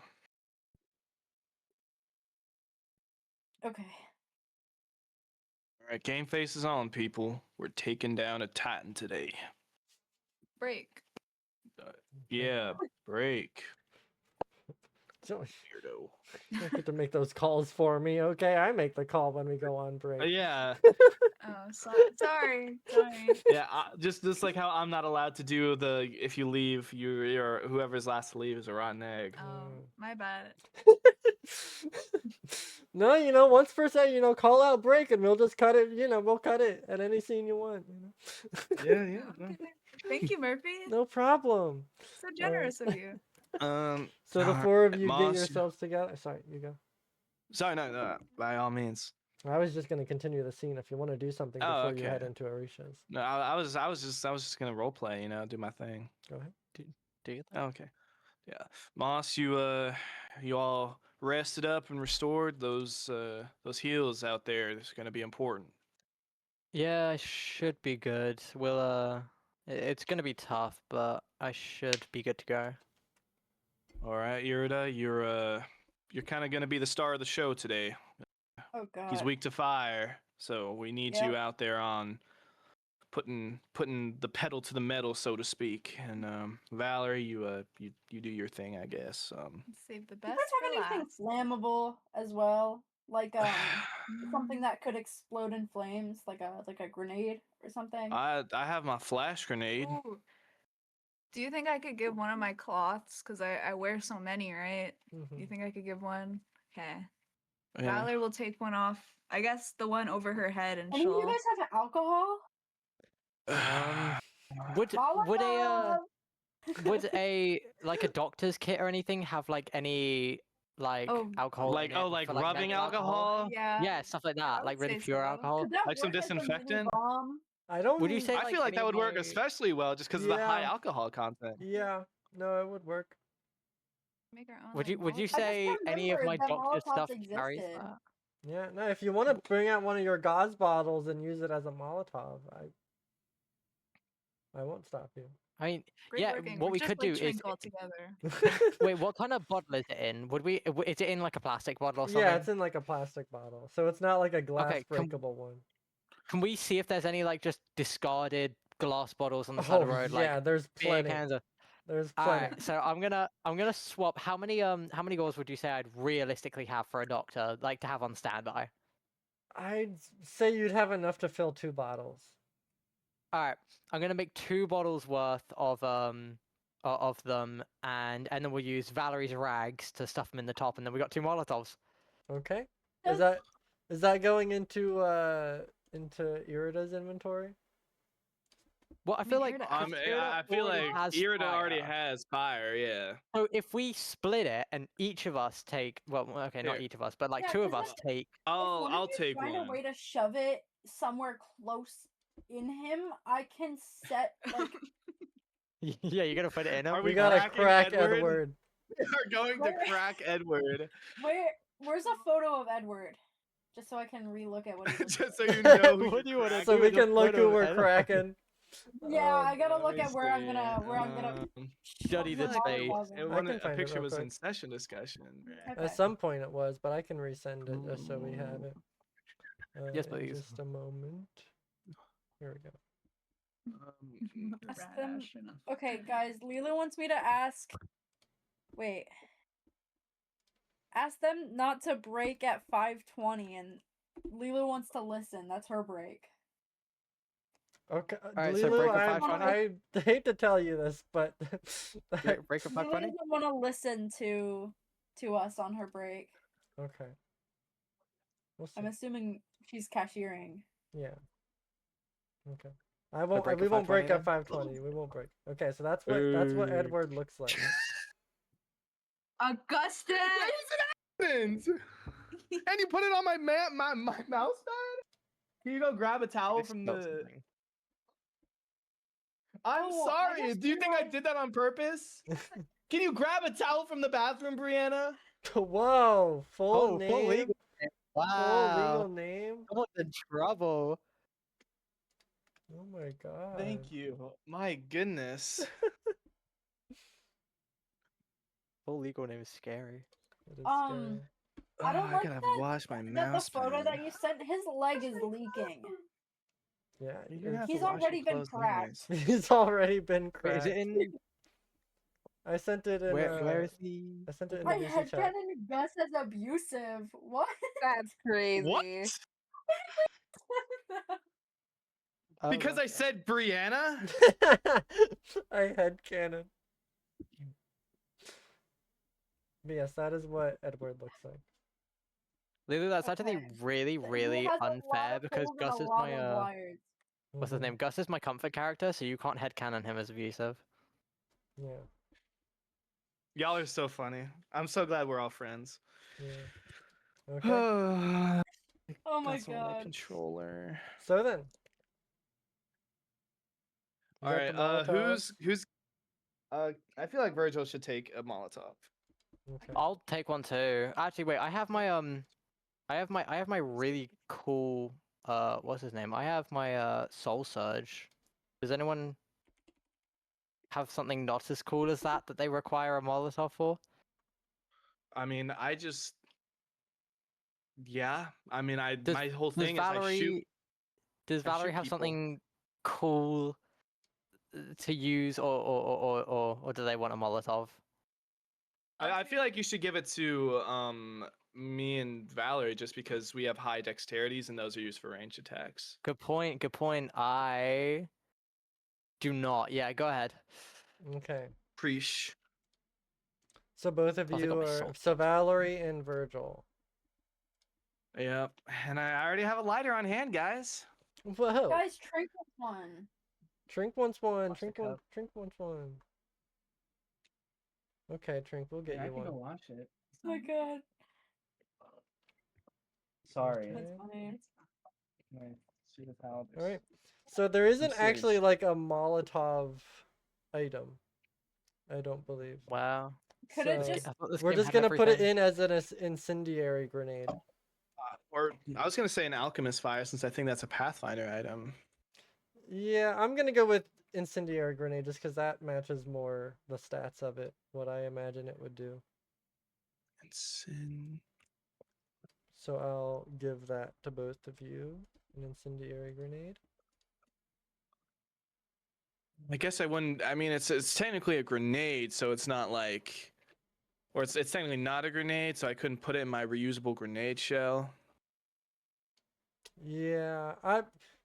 Okay. All right, game face is on, people. We're taking down a Titan today. Break. Yeah, break. Don't, Weirdo. you don't get to make those calls for me, okay? I make the call when we go on break. Yeah. Oh, sorry. Yeah, just like how I'm not allowed to do the if you leave, you're whoever's last to leave is a rotten egg. Oh, my bad. No, once per se, call out break and we'll just cut it, we'll cut it at any scene you want, Yeah, yeah. Okay. Thank you, Murphy. No problem. So generous of you. So the alright, four of you Moss, get yourselves together. Sorry, you go. Sorry, no, by all means. I was just gonna continue the scene if you want to do something Oh, before you head okay. into Orisha's. No, I was just gonna role play, do my thing. Go ahead. Do you? Oh, okay. Yeah, Moss, you all rested up and restored. Those heals out there. It's gonna be important. Yeah, I should be good. It's gonna be tough, but I should be good to go. All right, Irida, you're kind of gonna be the star of the show today. Oh god. He's weak to fire, so we need you out there on putting the pedal to the metal, so to speak. And Valerie, you do your thing, I guess. Save the Do you best guys for have anything last. flammable as well? Like something that could explode in flames, like a grenade or something? I have my flash grenade. Ooh. Do you think I could give one of my cloths? Because I wear so many, right? Mhm. You think I could give one? Okay. Yeah. Valerie will take one off. I guess the one over her head, and Any of you she'll. guys have alcohol? Would Molotov! would a like a doctor's kit or anything have like any Oh, alcohol like in it like for, rubbing mental alcohol? Yeah. Yeah, stuff like that, would like really say pure so. alcohol. Could that Like some work as a mini disinfectant? bomb? I don't. Would you say I feel like any that of would work my- especially well just because of the high Yeah. alcohol content. Yeah. No, it would work. Make our own. Would you like, say any of my remembered that doctor's stuff Molotovs carries existed. that? Yeah. No, if you want to bring out one of your gauze bottles and use it as a Molotov, I won't stop you. I mean, Great yeah. working. What We're we just could like do is Trink all together. wait. What kind of bottle is it in? Is it in like a plastic bottle or something? Yeah, it's in like a plastic bottle, so it's not like a glass Okay, breakable one. Can we see if there's any like just discarded glass bottles on the side of the road? Yeah, Like there's beer plenty. cans of- There's plenty. Alright, so I'm gonna swap. How many goals would you say I'd realistically have for a doctor, like to have on standby? I'd say you'd have enough to fill 2 bottles. Alright, I'm gonna make 2 bottles worth of them, and then we'll use Valerie's rags to stuff them in the top, and then we got 2 Molotovs. Okay. Is that going into Irida's inventory? Well, I feel like Irida- I feel like has Irida already fire. has fire. Yeah. So if we split it and each of us take, well, okay, not Here. each of us, but like Yeah, 2 of 'cause us take. I'll take Find one. a way to shove it somewhere close in him. I can set like Yeah, you're gonna put it in him. Are We we gotta cracking crack Edward? Edward. We are going to crack Edward. where's a photo of Edward? Just so I can relook at what he looks Just like. so you know. who What you're do you wanna cracking. So we with a can look photo who of we're Edward? cracking. Yeah, I gotta Let look me at where I'm see. gonna Study shove this the face. Molotov in. And I one can a find it picture real was quick. in session discussion. Okay. At some point it was, but I can resend it just so we have it. Yes, in please. Just a moment. Here we go. Ask them- Okay, guys, Lila wants me to ask. Wait. Ask them not to break at 5:20, and Lila wants to listen. That's her break. Okay, Alright, so Lulu, break at 5:20? I hate to tell you this, but Break of Lila 5:20? doesn't want to listen to us on her break. okay. We'll see. I'm assuming she's cashiering. Yeah. Okay. I won't. break We at won't break 5:20 at 5:20. We won't break. Okay, so that's what Ooh. Edward looks like. Augustus! Happens. And you put it on my mouse pad? Can you go grab a towel Just from spelled the? something. I'm Oh, I sorry. just Do you think I realized- did that on purpose? Can you grab a towel from the bathroom, Brianna? Whoa! Full Oh, name. full legal name. Full Wow. legal name. Someone's in trouble. Oh my god. Thank you. My goodness. Full legal name is scary. It is Um, scary. I don't like gotta that- wash my That the mouse photo pad. that you sent, his leg is leaking. Yeah. You're gonna have He's to wash your already been clothes cracked. anyways. He's already been Wait, cracked. is it in? I sent it in. Where is he? I sent it in My the VC chat. headcanon Gus as abusive. What? That's crazy. What? Oh, Because I okay. said Brianna? I had cannon. But yes, that is what Edward looks like. Lulu, that's actually Okay. really, He really has a lot unfair of because holes and Gus a is lot my of wires. what's his Mhm. name? Gus is my comfort character, so you can't headcanon him as abusive. Yeah. Y'all are so funny. I'm so glad we're all friends. Yeah. Okay. Oh my That's on my god. controller. So then. You All got right. the Molotov? Who's? I feel like Virgil should take a Molotov. Okay. I'll take one too. Actually, wait, I have my really cool what's his name? I have my Soul Surge. Does anyone have something not as cool as that they require a Molotov for? I mean, yeah. I mean, Does- my whole Does thing is I shoot. Valerie I shoot have people. something cool to use, or do they want a Molotov? I feel like you should give it to me and Valerie just because we have high dexterities and those are used for ranged attacks. Good point. Good point. I do not. Yeah, go ahead. Okay. Preach. So both of Plus I got you my are. soul So Valerie and Virgil. Yep. And I already have a lighter on hand, guys. Whoa. Guys, Trink was one. Trink wants one. Watch the Trink wants one. Okay, Trink, we'll get Yeah, I you can go one. watch it. Oh my god. Sorry. Okay. That's funny. My suit of Halibus. All right. So there isn't serious. actually like a Molotov item. I don't believe. Wow. Could it So just I thought this we're game just had gonna put it everything. in as an incendiary grenade. Or I was gonna say an alchemist fire since I think that's a Pathfinder item. Yeah, I'm gonna go with incendiary grenade just because that matches more the stats of it. What I imagine it would do. So I'll give that to both of you. An incendiary grenade. I guess I wouldn't. I mean, it's technically a grenade, so it's not like, or it's technically not a grenade, so I couldn't put it in my reusable grenade shell. Yeah, I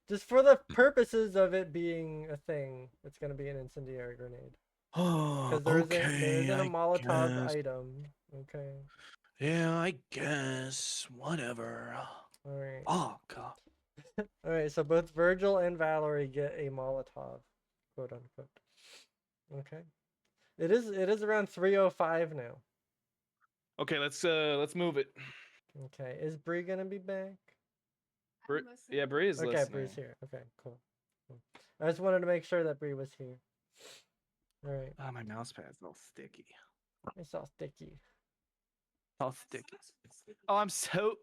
just for the purposes of it being a thing, it's gonna be an incendiary grenade. Oh, Because there isn't a Molotov item. Okay. Yeah, I guess. Whatever. Alright. Oh, God. Alright, so both Virgil and Valerie get a Molotov, quote unquote. Okay. It is around 3:05 now. Okay, let's move it. Okay. Is Bree gonna be back? Yeah, Bree is Okay, listening. Bree's here. Okay, cool. I just wanted to make sure that Bree was here. Alright. Ah, my mouse pad's all sticky. It's all sticky. All sticky. Oh, I'm so.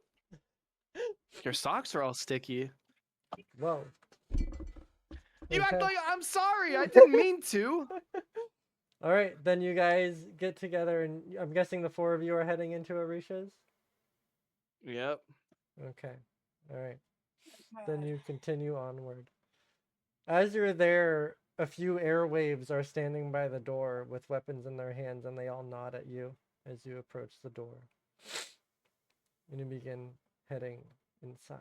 Your socks are all sticky. Whoa. You act Okay. like I'm sorry. I didn't mean to. All right, then you guys get together, and I'm guessing the four of you are heading into Arisha's. Yep. Okay. All right. Then you continue onward. As you're there, a few airwaves are standing by the door with weapons in their hands, and they all nod at you as you approach the door. And you begin heading inside.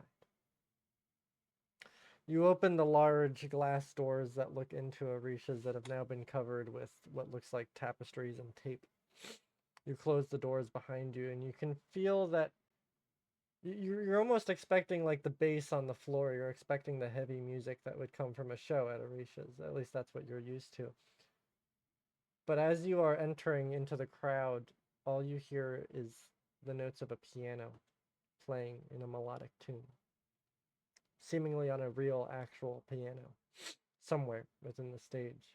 You open the large glass doors that look into Arisha's that have now been covered with what looks like tapestries and tape. You close the doors behind you, and you can feel that you're almost expecting like the bass on the floor. You're expecting the heavy music that would come from a show at Arisha's. At least that's what you're used to. But as you are entering into the crowd, all you hear is the notes of a piano playing in a melodic tune, seemingly on a real, actual piano, somewhere within the stage.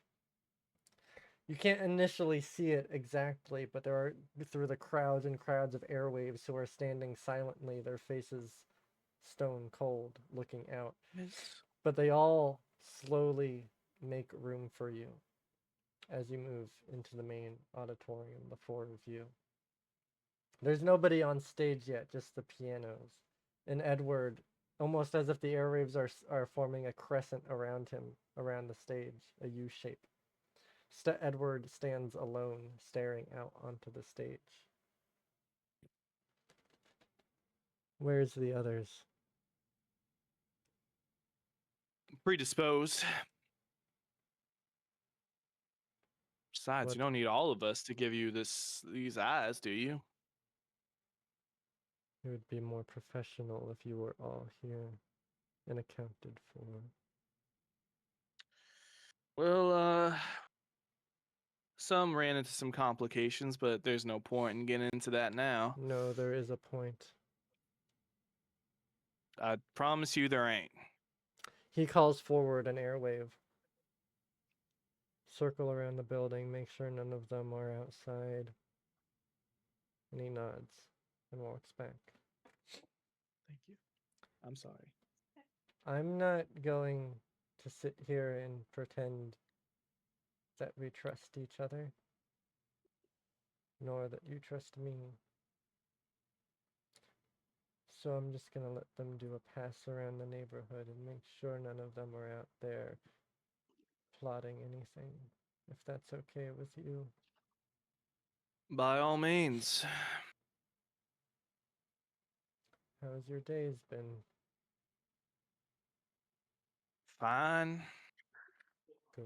You can't initially see it exactly, but there are, through the crowds and crowds of airwaves who are standing silently, their faces stone cold, looking out. But they all slowly make room for you as you move into the main auditorium, the four of you. There's nobody on stage yet, just the pianos. And Edward, almost as if the airwaves are forming a crescent around him, around the stage, a U shape. Edward stands alone, staring out onto the stage. Where's the others? Predisposed. Besides, What? you don't need all of us to give you these eyes, do you? It would be more professional if you were all here and accounted for. Well, some ran into some complications, but there's no point in getting into that now. No, there is a point. I promise you there ain't. He calls forward an airwave. Circle around the building, make sure none of them are outside. And he nods and walks back. Thank you. I'm sorry. I'm not going to sit here and pretend that we trust each other, nor that you trust me. So I'm just going to let them do a pass around the neighborhood and make sure none of them are out there plotting anything, if that's okay with you. By all means. How's your days been? Fine. Good.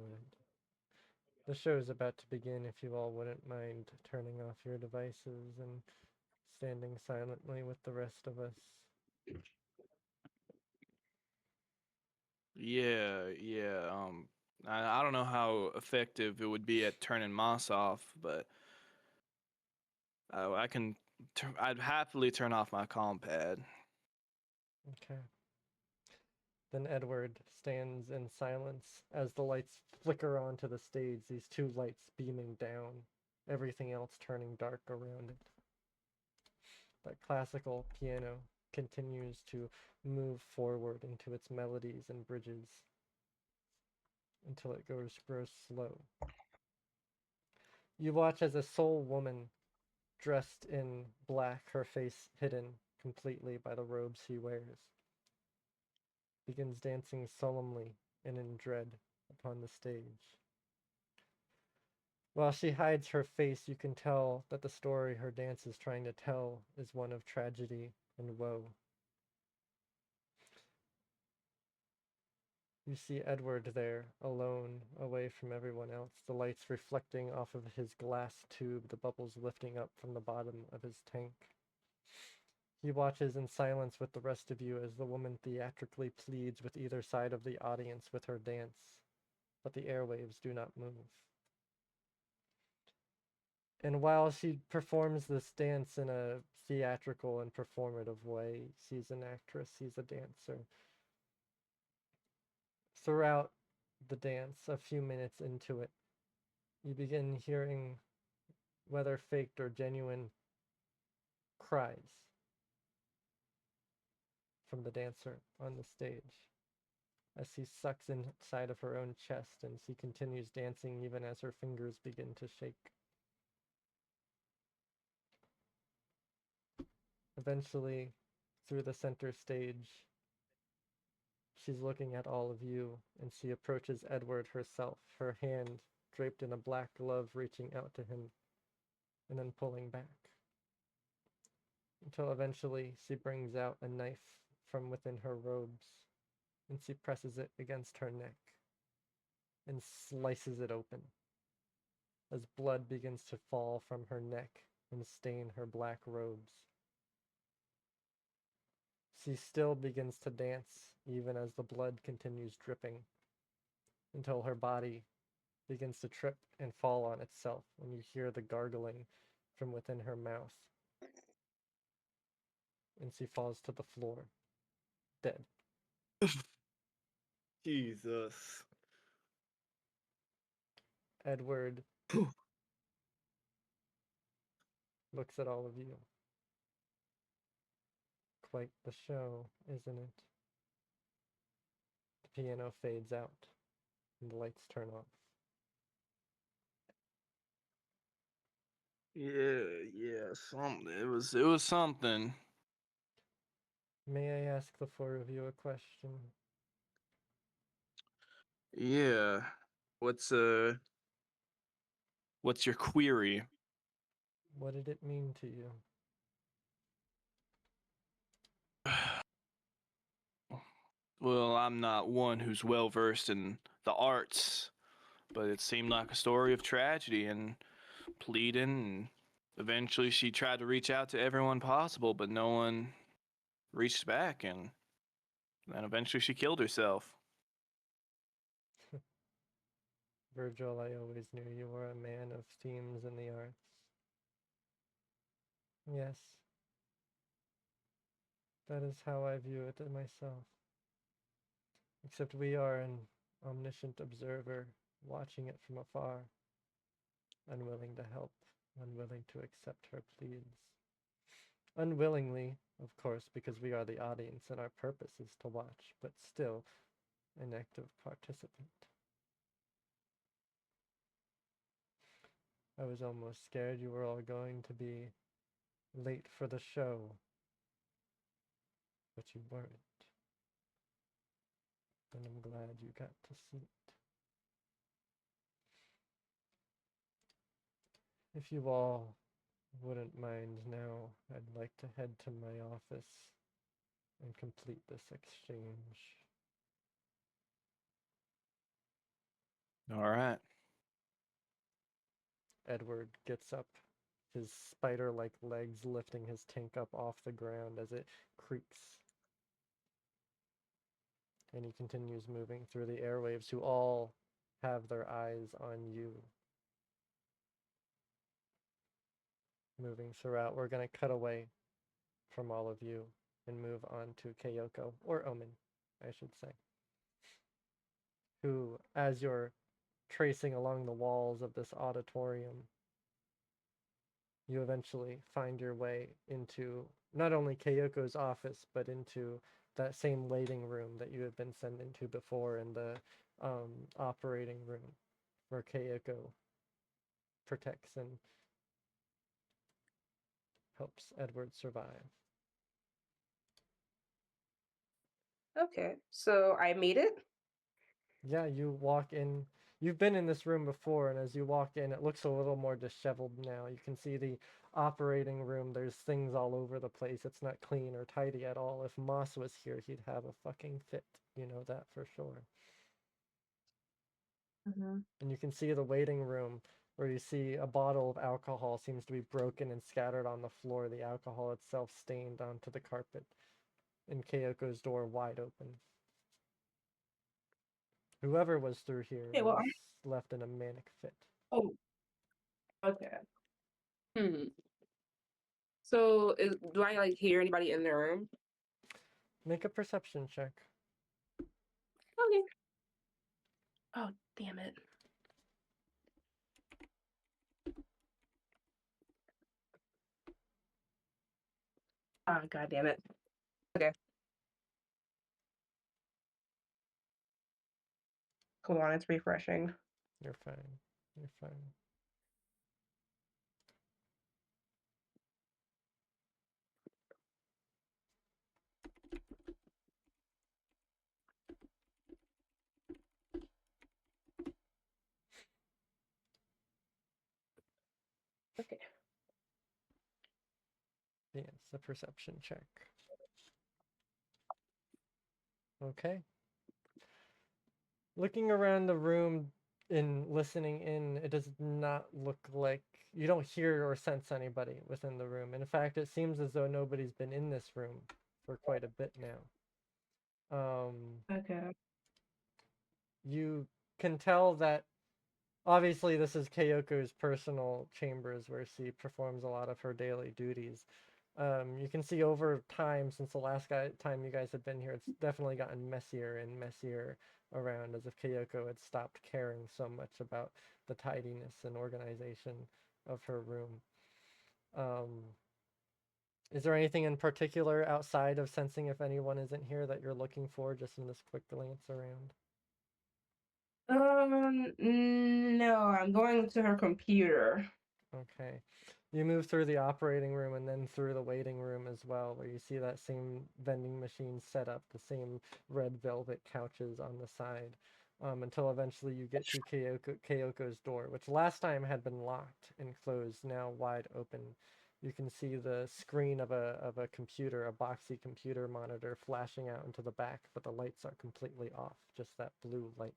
The show is about to begin. If you all wouldn't mind turning off your devices and standing silently with the rest of us. Yeah. I don't know how effective it would be at turning Moss off, but I can. I'd happily turn off my comm pad. Okay. Then Edward stands in silence as the lights flicker onto the stage, these two lights beaming down, everything else turning dark around it. That classical piano continues to move forward into its melodies and bridges until it grows slow. You watch as a soul woman dressed in black, her face hidden completely by the robes she wears, begins dancing solemnly and in dread upon the stage. While she hides her face, you can tell that the story her dance is trying to tell is one of tragedy and woe. You see Edward there, alone, away from everyone else, the lights reflecting off of his glass tube, the bubbles lifting up from the bottom of his tank. He watches in silence with the rest of you as the woman theatrically pleads with either side of the audience with her dance, but the airwaves do not move. And while she performs this dance in a theatrical and performative way, she's an actress, she's a dancer. Throughout the dance, a few minutes into it, you begin hearing, whether faked or genuine, cries from the dancer on the stage as she sucks inside of her own chest and she continues dancing even as her fingers begin to shake. Eventually, through the center stage, she's looking at all of you, and she approaches Edward herself, her hand draped in a black glove reaching out to him, and then pulling back. Until eventually she brings out a knife from within her robes, and she presses it against her neck, and slices it open, as blood begins to fall from her neck and stain her black robes. She still begins to dance, even as the blood continues dripping, until her body begins to trip and fall on itself, and you hear the gargling from within her mouth. And she falls to the floor, dead. Jesus. Edward looks at all of you. Quite the show, isn't it? The piano fades out, and the lights turn off. Yeah, something. It was something. May I ask the four of you a question? Yeah. What's What's your query? What did it mean to you? Well, I'm not one who's well versed in the arts, but it seemed like a story of tragedy and pleading, and eventually she tried to reach out to everyone possible, but no one reached back, and then eventually she killed herself. Virgil, I always knew you were a man of themes in the arts. Yes. That is how I view it myself. Except we are an omniscient observer, watching it from afar, unwilling to help, unwilling to accept her pleas. Unwillingly, of course, because we are the audience and our purpose is to watch, but still an active participant. I was almost scared you were all going to be late for the show, but you weren't. And I'm glad you got to see it. If you all wouldn't mind now, I'd like to head to my office and complete this exchange. All right. Edward gets up, his spider-like legs lifting his tank up off the ground as it creaks. And he continues moving through the airwaves, who all have their eyes on you. Moving throughout, we're going to cut away from all of you and move on to Kyoko, or Omen, I should say, who, as you're tracing along the walls of this auditorium, you eventually find your way into not only Kyoko's office, but into that same waiting room that you had been sent into before, in the operating room where Kyoko protects and helps Edward survive. Okay, so I made it. Yeah, you walk in. You've been in this room before, and as you walk in, it looks a little more disheveled now. You can see the operating room. There's things all over the place. It's not clean or tidy at all. If Moss was here, he'd have a fucking fit. You know that for sure. And you can see the waiting room, where you see a bottle of alcohol seems to be broken and scattered on the floor, the alcohol itself stained onto the carpet, and Kyoko's door wide open. Whoever was through here Okay, well, was left in a manic fit. Oh, okay. So, do I like hear anybody in the room? Make a perception check. Okay. Oh, damn it. Ah, god damn it. Okay. Come on, it's refreshing. You're fine. You're fine. Okay. Yeah, it's a perception check. Okay. Looking around the room and listening in, it does not look like you don't hear or sense anybody within the room. In fact, it seems as though nobody's been in this room for quite a bit now. Okay. You can tell that obviously this is Kyoko's personal chambers where she performs a lot of her daily duties. You can see over time, since the last time you guys had been here, it's definitely gotten messier and messier around, as if Kyoko had stopped caring so much about the tidiness and organization of her room. Is there anything in particular outside of sensing if anyone isn't here that you're looking for just in this quick glance around? No, I'm going to her computer. Okay. You move through the operating room and then through the waiting room as well, where you see that same vending machine set up, the same red velvet couches on the side. until eventually you get to Kyoko's door, which last time had been locked and closed, now wide open. You can see the screen of a computer, a boxy computer monitor flashing out into the back, but the lights are completely off, just that blue light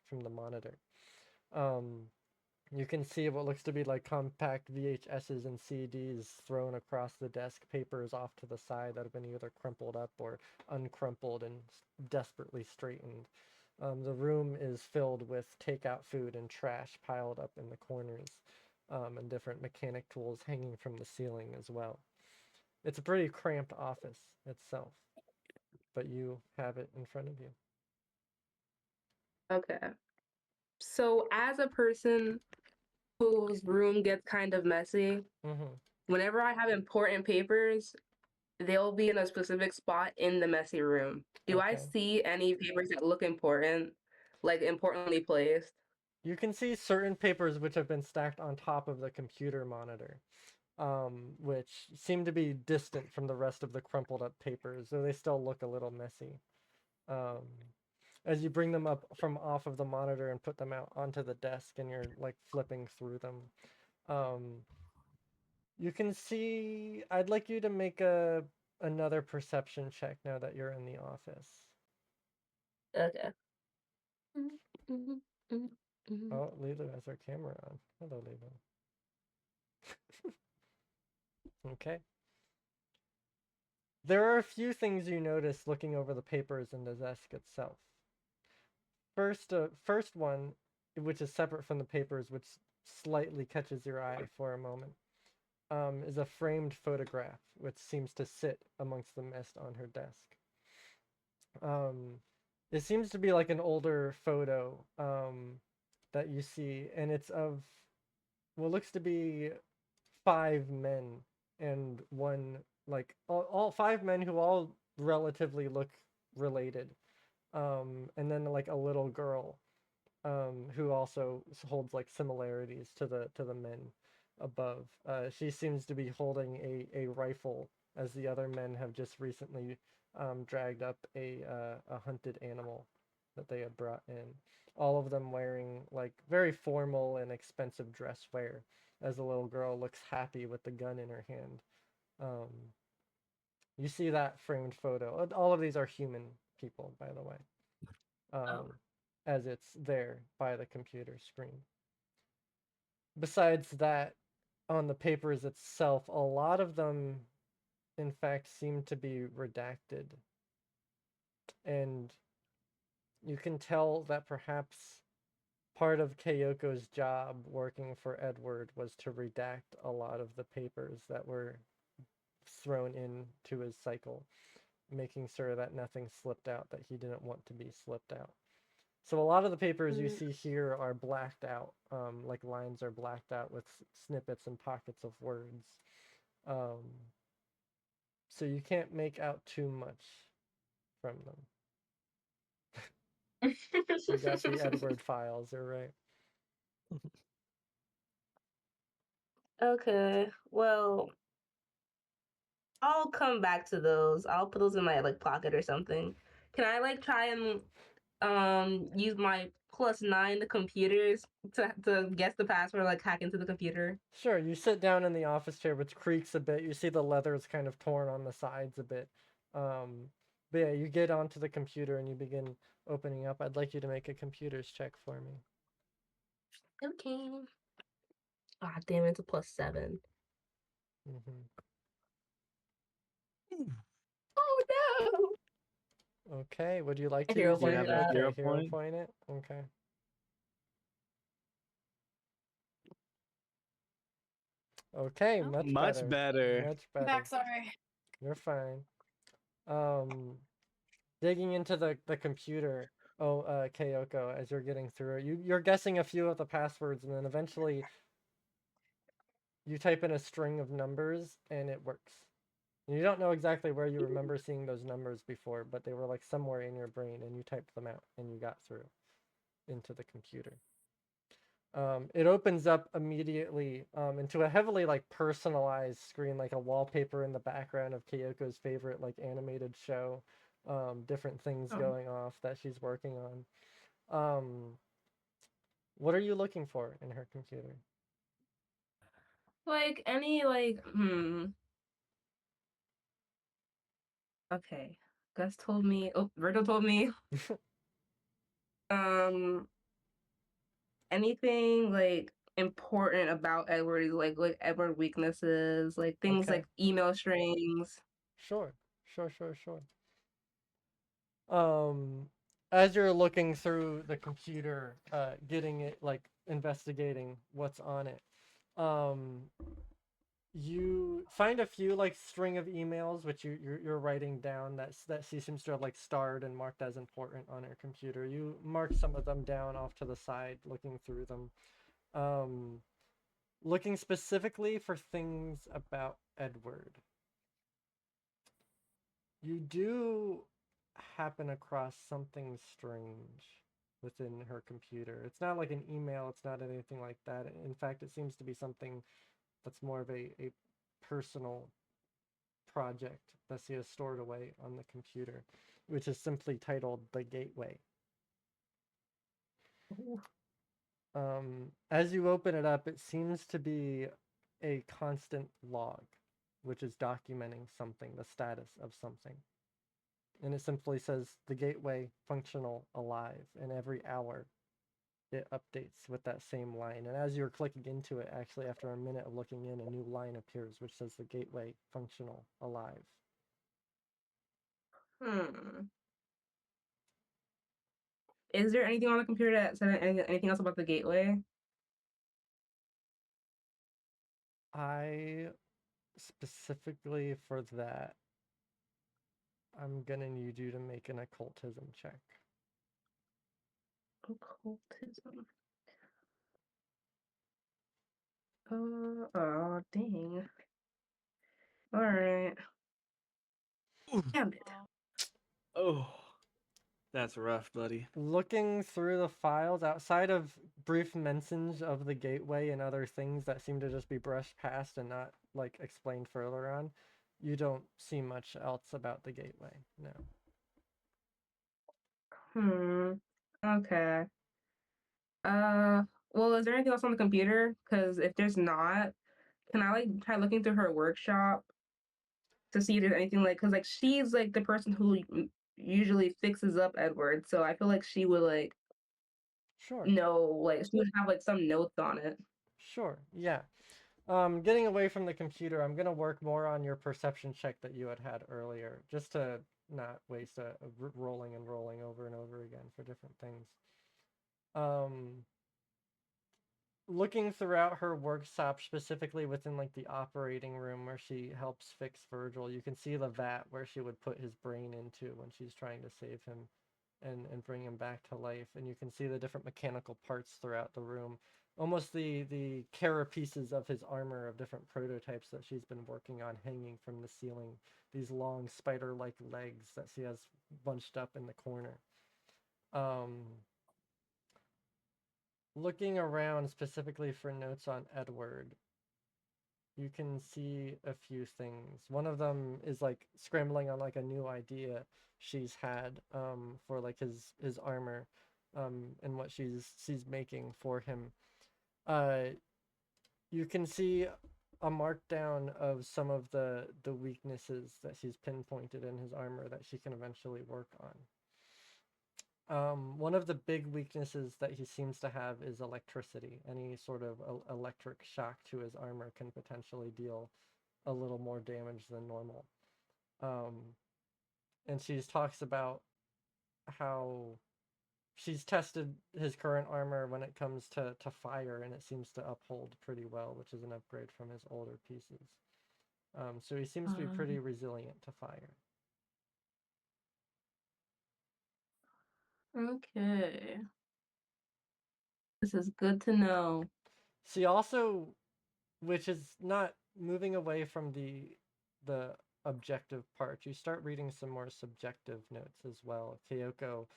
from the monitor. You can see what looks to be like compact VHSs and CDs thrown across the desk, papers off to the side that have been either crumpled up or uncrumpled and desperately straightened. The room is filled with takeout food and trash piled up in the corners, and different mechanic tools hanging from the ceiling as well. It's a pretty cramped office itself, but you have it in front of you. Okay. So as a person whose room gets kind of messy, whenever I have important papers, they'll be in a specific spot in the messy room. Do I Okay. see any papers that look important, like importantly placed? You can see certain papers which have been stacked on top of the computer monitor, which seem to be distant from the rest of the crumpled up papers, though they still look a little messy. As you bring them up from off of the monitor and put them out onto the desk and you're like flipping through them, you can see, I'd like you to make another perception check now that you're in the office. Okay. Oh, Lulu has her camera on. Hello, Lulu. Okay. There are a few things you notice looking over the papers in the desk itself. First one, which is separate from the papers, which slightly catches your eye for a moment, is a framed photograph, which seems to sit amongst the mist on her desk. It seems to be like an older photo that you see, and it's of what looks to be 5 men and one, like, all 5 men who all relatively look related. And then like a little girl who also holds like similarities to the men above. She seems to be holding a rifle, as the other men have just recently dragged up a hunted animal that they had brought in. All of them wearing like very formal and expensive dress wear, as the little girl looks happy with the gun in her hand. You see that framed photo. All of these are human people, by the way, as it's there by the computer screen. Besides that, on the papers itself, a lot of them, in fact, seem to be redacted. And you can tell that perhaps part of Kyoko's job working for Edward was to redact a lot of the papers that were thrown into his cycle, making sure that nothing slipped out that he didn't want to be slipped out. So a lot of the papers you see here are blacked out, like lines are blacked out with snippets and pockets of words. So you can't make out too much from them. You got the Edward files, you're right. Okay, well, I'll come back to those. I'll put those in my like pocket or something. Can I like try and use my +9 computers to guess the password, like hack into the computer? Sure, you sit down in the office chair, which creaks a bit. You see the leather is kind of torn on the sides a bit. But yeah, you get onto the computer and you begin opening up. I'd like you to make a computers check for me. Okay. Ah, damn it, it's a +7. Oh no! Okay, would you like to Hero use your point that. Hero hero point? point it? Okay. Okay, Oh. much better. Much I'm better. back, sorry. You're fine. Digging into the computer, Kyoko, as you're getting through it, you're guessing a few of the passwords, and then eventually you type in a string of numbers, and it works. And you don't know exactly where you remember seeing those numbers before, but they were like somewhere in your brain, and you typed them out, and you got through into the computer. It opens up immediately into a heavily like personalized screen, like a wallpaper in the background of Kyoko's favorite like animated show, different things going off that she's working What are you looking for in her computer? Like any Okay. Gus told me. Oh, Virgil told me. Um, anything like important about Edward, like Edward weaknesses, like things Okay. like email strings. Sure. As you're looking through the computer, getting it, like investigating what's on it, you find a few like string of emails which you're writing down that she seems to have like starred and marked as important on her computer. You mark some of them down off to the side, looking through them, looking specifically for things about Edward. You do happen across something strange within her computer. It's not like an email, it's not anything like that. In fact, it seems to be something that's more of a personal project that she has stored away on the computer, which is simply titled The Gateway. As you open it up, it seems to be a constant log, which is documenting something, the status of something. And it simply says the gateway functional alive, and every hour it updates with that same line. And as you're clicking into it, actually after a minute of looking in, a new line appears which says the gateway functional alive. Is there anything on the computer that said anything else about the gateway? I specifically for that, I'm gonna need you to make an occultism check. Occultism. Oh, dang. All right. Damn it. Oh, that's rough, buddy. Looking through the files, outside of brief mentions of the gateway and other things that seem to just be brushed past and not like explained further on, you don't see much else about the gateway. No. Okay. Well, is there anything else on the computer? Because if there's not, can I like try looking through her workshop to see if there's anything like, because like she's like the person who usually fixes up Edward, so I feel like she would like Sure. know, like she would have like some notes on it. Sure. Yeah. Getting away from the computer, I'm gonna work more on your perception check that you had earlier, just to not waste a rolling and rolling over and over again for different things. Looking throughout her workshop, specifically within like the operating room where she helps fix Virgil, you can see the vat where she would put his brain into when she's trying to save him and bring him back to life. And you can see the different mechanical parts throughout the room, almost the carapaces of his armor of different prototypes that she's been working on hanging from the ceiling, these long spider-like legs that she has bunched up in the corner. Looking around specifically for notes on Edward, you can see a few things. One of them is like scrambling on like a new idea she's had for like his armor and what she's making for him. You can see a markdown of some of the weaknesses that she's pinpointed in his armor that she can eventually work on. One of the big weaknesses that he seems to have is electricity. Any sort of electric shock to his armor can potentially deal a little more damage than normal. And she talks about how she's tested his current armor when it comes to fire, and it seems to uphold pretty well, which is an upgrade from his older pieces. So he seems to be pretty resilient to fire. Okay. This is good to know. She also, which is not moving away from the objective part, you start reading some more subjective notes as well. Kyoko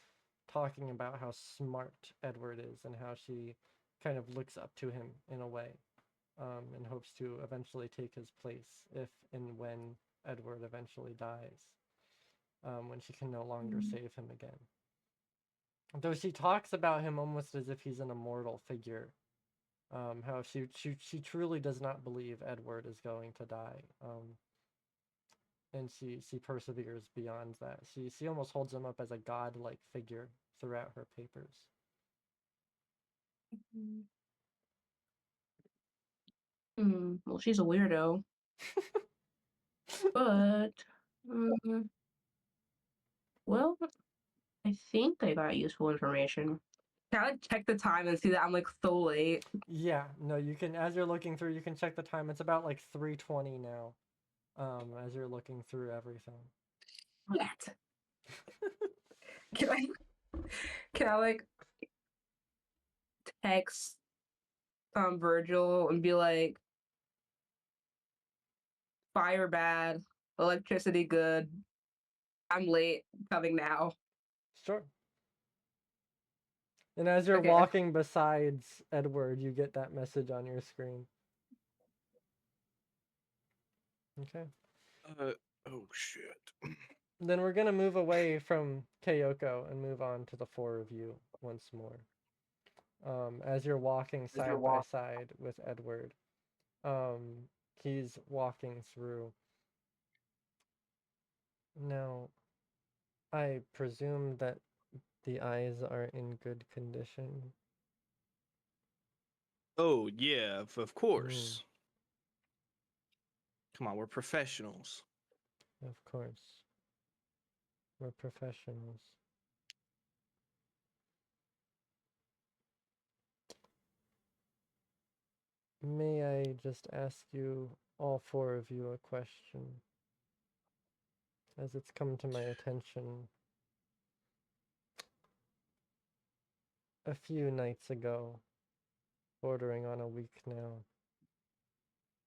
talking about how smart Edward is and how she kind of looks up to him in a way, and hopes to eventually take his place if and when Edward eventually dies, when she can no longer save him again. Though she talks about him almost as if he's an immortal figure. How she truly does not believe Edward is going to die. And she perseveres beyond that. She almost holds him up as a god-like figure throughout her papers. Well, she's a weirdo. But, well, I think I got useful information. Can I check the time and see that I'm like so late? Yeah, no, you can, as you're looking through, you can check the time. It's about like 3:20 now. As you're looking through everything. What? Can I like text Virgil and be like, fire bad, electricity good, I'm late, coming now. Sure. And as you're Okay. walking besides Edward, you get that message on your screen. Okay. Oh shit. Then we're gonna move away from Kayoko and move on to the four of you once more. As you're walking side by side with Edward, he's walking through. Now, I presume that the eyes are in good condition. Oh yeah, of course. Come on, we're professionals. Of course. We're professionals. May I just ask you, all four of you, a question? As it's come to my attention a few nights ago, bordering on a week now,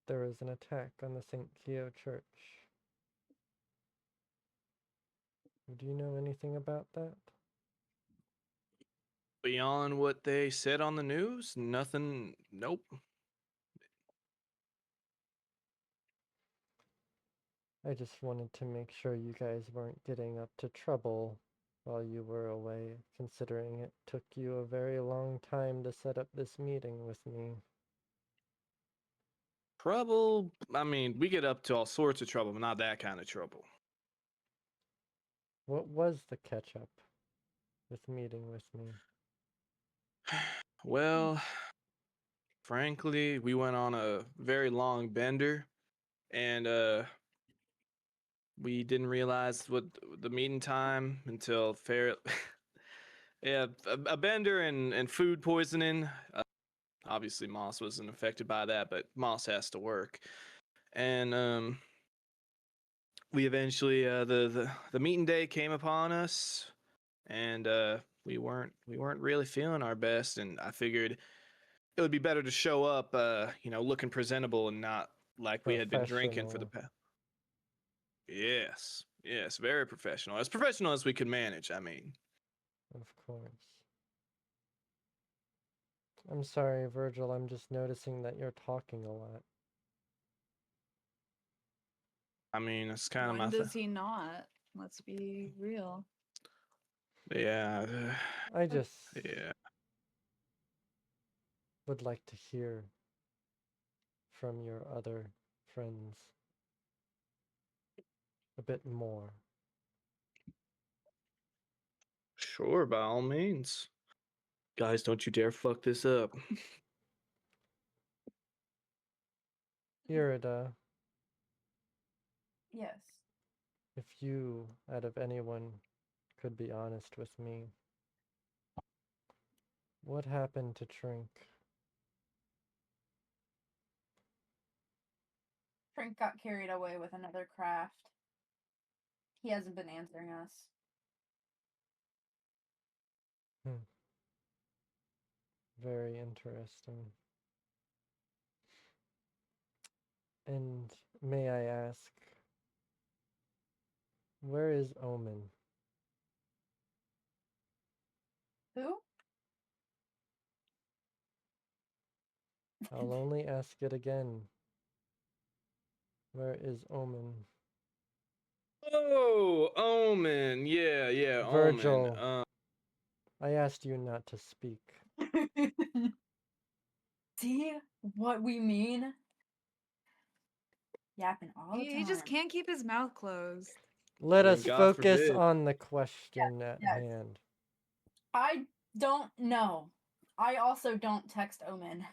there was an attack on the St. Keo Church. Do you know anything about that? Beyond what they said on the news, nothing. Nope. I just wanted to make sure you guys weren't getting up to trouble while you were away, considering it took you a very long time to set up this meeting with me. Trouble? I mean, we get up to all sorts of trouble, but not that kind of trouble. What was the catch-up with meeting with me? Well, frankly, we went on a very long bender, and we didn't realize what the meeting time until yeah, a bender and food poisoning. Obviously, Moss wasn't affected by that, but Moss has to work, and we eventually the meeting day came upon us, and we weren't really feeling our best, and I figured it would be better to show up, looking presentable and not like we had been drinking for the past. Yes, very professional. As professional as we could manage, I mean. Of course. I'm sorry, Virgil, I'm just noticing that you're talking a lot. I mean, it's kind of my When thing. does he not? Let's be real. Yeah. I just Yeah. would like to hear from your other friends a bit more. Sure, by all means. Guys, don't you dare fuck this up. Irida, Yes. if you, out of anyone, could be honest with me, what happened to Trink? Trink got carried away with another craft. He hasn't been answering us. Very interesting. And may I ask, where is Omen? Who? I'll only ask it again. Where is Omen? Oh, Omen. Yeah, Virgil. Omen. I asked you not to speak. See what we mean? Yapping all the time. He just can't keep his mouth closed. Let I mean, us God focus forbid. on the question at yes. hand. I don't know. I also don't text Omen.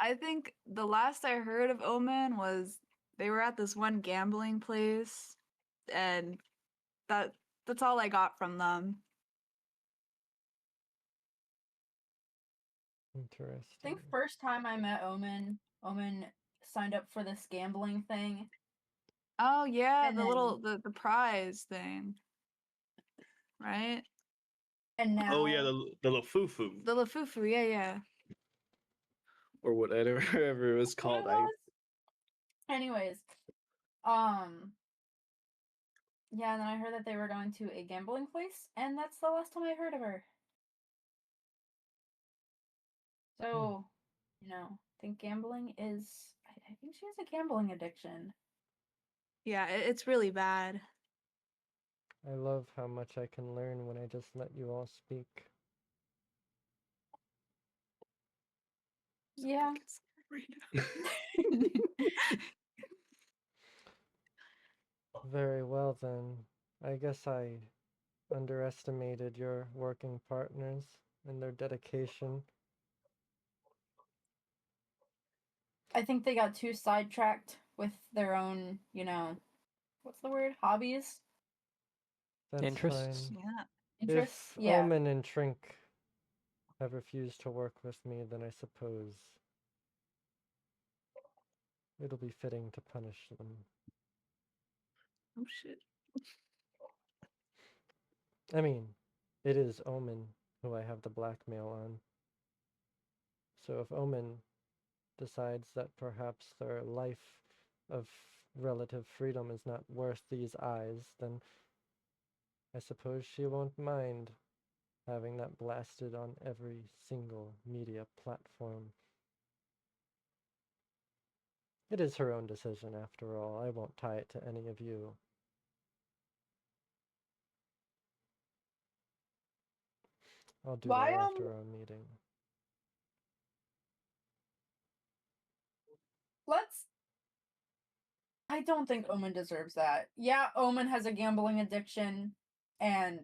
I think the last I heard of Omen was they were at this one gambling place, and that's all I got from them. Interesting. I think first time I met Omen signed up for this gambling thing. Oh yeah, And the then- little the prize thing, right? And now Oh yeah, the Lafufu The Lafufu, yeah. or whatever it was That's what it called. was? Anyways, yeah, and then I heard that they were going to a gambling place, and that's the last time I heard of her. So, I think gambling is. I think she has a gambling addiction. Yeah, it's really bad. I love how much I can learn when I just let you all speak. Yeah. Very well then. I guess I underestimated your working partners and their dedication. I think they got too sidetracked with their own, what's the word? Hobbies? That's Interests? fine. Yeah. Interests? If Yeah. Omen and Trink have refused to work with me, then I suppose it'll be fitting to punish them. Oh shit. I mean, it is Omen who I have the blackmail on. So if Omen decides that perhaps their life of relative freedom is not worth these eyes, then I suppose she won't mind having that blasted on every single media platform. It is her own decision, after all. I won't tie it to any of you. I'll do Why, that after our meeting. I don't think Omen deserves that. Yeah, Omen has a gambling addiction, and,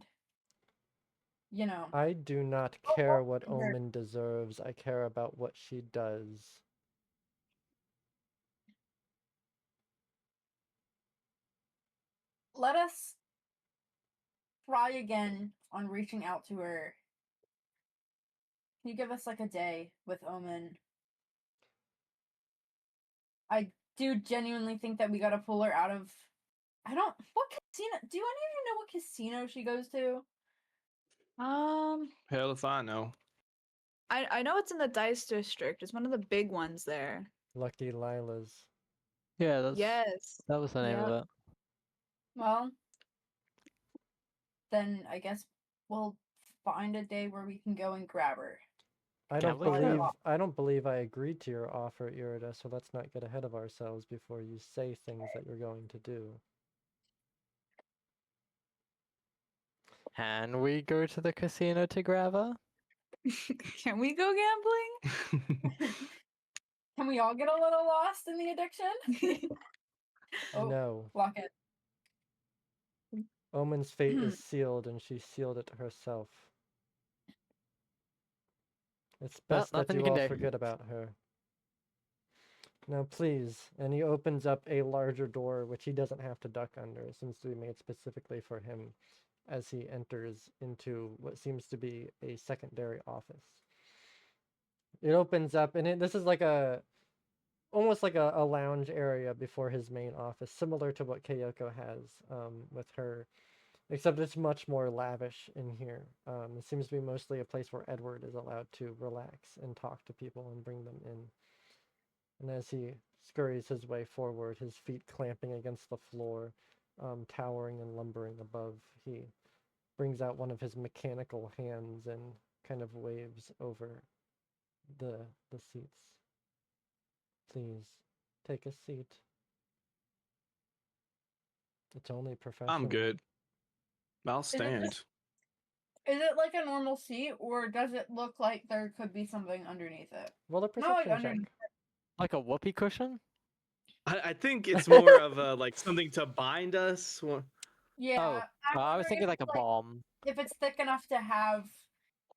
I do not care what Omen deserves. I care about what she does. let us try again on reaching out to her. Can you give us like a day with Omen? I do genuinely think that we gotta pull her out of. What casino? Do any of you know what casino she goes to? Hell if I know. I know it's in the Dice District. It's one of the big ones there. Lucky Lila's. Yeah, Yes. that was the name of Yep. it. Well, then I guess we'll find a day where we can go and grab her. I Can't don't we believe grab- I don't believe I agreed to your offer, Irida, so let's not get ahead of ourselves before you say things that you're going to do. Can we go to the casino to grab her? Can we go gambling? Can we all get a little lost in the addiction? Oh, No. lock it. Omen's fate is sealed, and she sealed it herself. It's Well, best that nothing you you can all do. forget about her. Now, please. And he opens up a larger door, which he doesn't have to duck under. It seems to be made specifically for him as he enters into what seems to be a secondary office. It opens up, and this is like almost like a lounge area before his main office, similar to what Kayoko has with her, except it's much more lavish in here. It seems to be mostly a place where Edward is allowed to relax and talk to people and bring them in. And as he scurries his way forward, his feet clamping against the floor, towering and lumbering above, he brings out one of his mechanical hands and kind of waves over the seats. Please, take a seat. It's only professional. I'm good. I'll Is it stand. just- Is it like a normal seat, or does it look like there could be something underneath it? Roll a Not like perception check. underneath. Like a whoopee cushion? I think it's more of a like something to bind us. Yeah, Oh, I'm I was wondering thinking if like a it's, bomb. if it's thick enough to have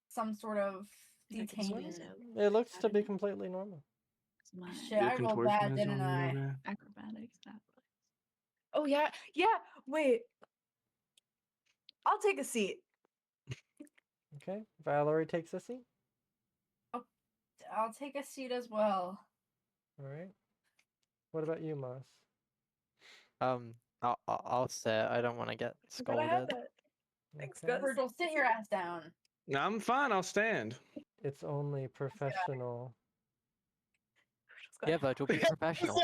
some sort of Like a detaining. contortionist. It looks to be Acrobat- completely normal. Shit, I rolled bad, didn't I? Acrobatics, athletics. Oh yeah, yeah. Wait, I'll take a seat. Okay, Valerie takes a seat. I'll take a seat as well. All right. What about you, Moss? I'll sit. I don't want to get I'm gonna have scolded. it. Thanks, Okay. Gus. Virgil, sit your ass down. I'm fine. I'll stand. It's only professional. Yeah, Virgil, be professional.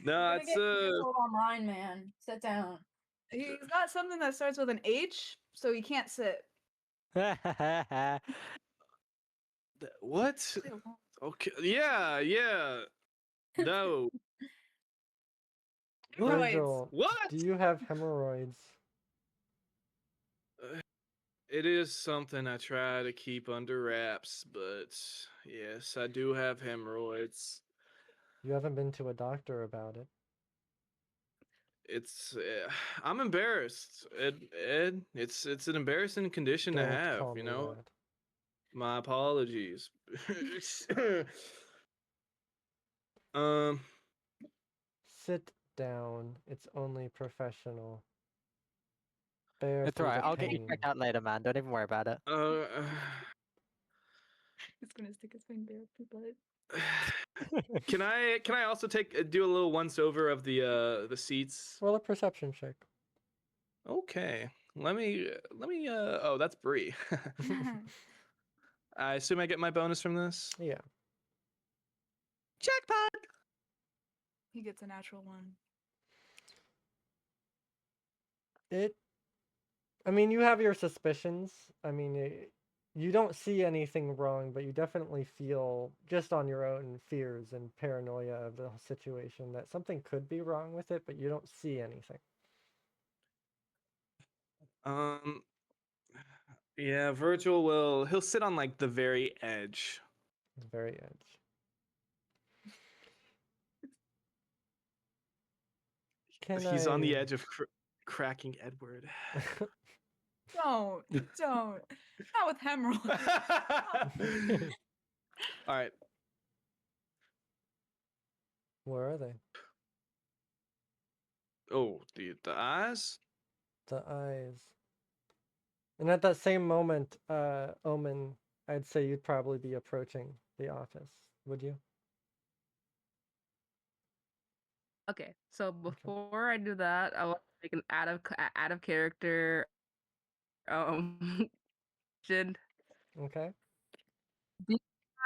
No, You're gonna it's get canceled online, man. Sit down. He's got something that starts with an H, so he can't sit. what? Okay. Yeah. No. What? Virgil, What? do you have hemorrhoids? It is something I try to keep under wraps, but yes, I do have hemorrhoids. You haven't been to a doctor about it. It's I'm embarrassed. Ed, it's an embarrassing condition to Don't have, call you me know. that. My apologies. um Sit down. It's only professional. Bear It's through alright. the I'll get you pain. checked out later, man. Don't even worry about it. He's gonna stick his finger up your butt. Can I also do a little once over of the seats? Roll a perception check. Okay. Let me oh, that's Bree. I assume I get my bonus from this? Yeah. Jackpot. He gets a natural one. I mean, you have your suspicions. I mean, you don't see anything wrong, but you definitely feel, just on your own fears and paranoia of the whole situation, that something could be wrong with it, but you don't see anything. Yeah, he'll sit on like the very edge. The very edge. He's on the edge of cracking Edward. Don't. Not with hemorrhoids. All right. Where are they? Oh, the eyes? The eyes. And at that same moment, Omen, I'd say you'd probably be approaching the office. Would you? Okay, so before I do that, I want to make an out of character Jid. Okay. Do you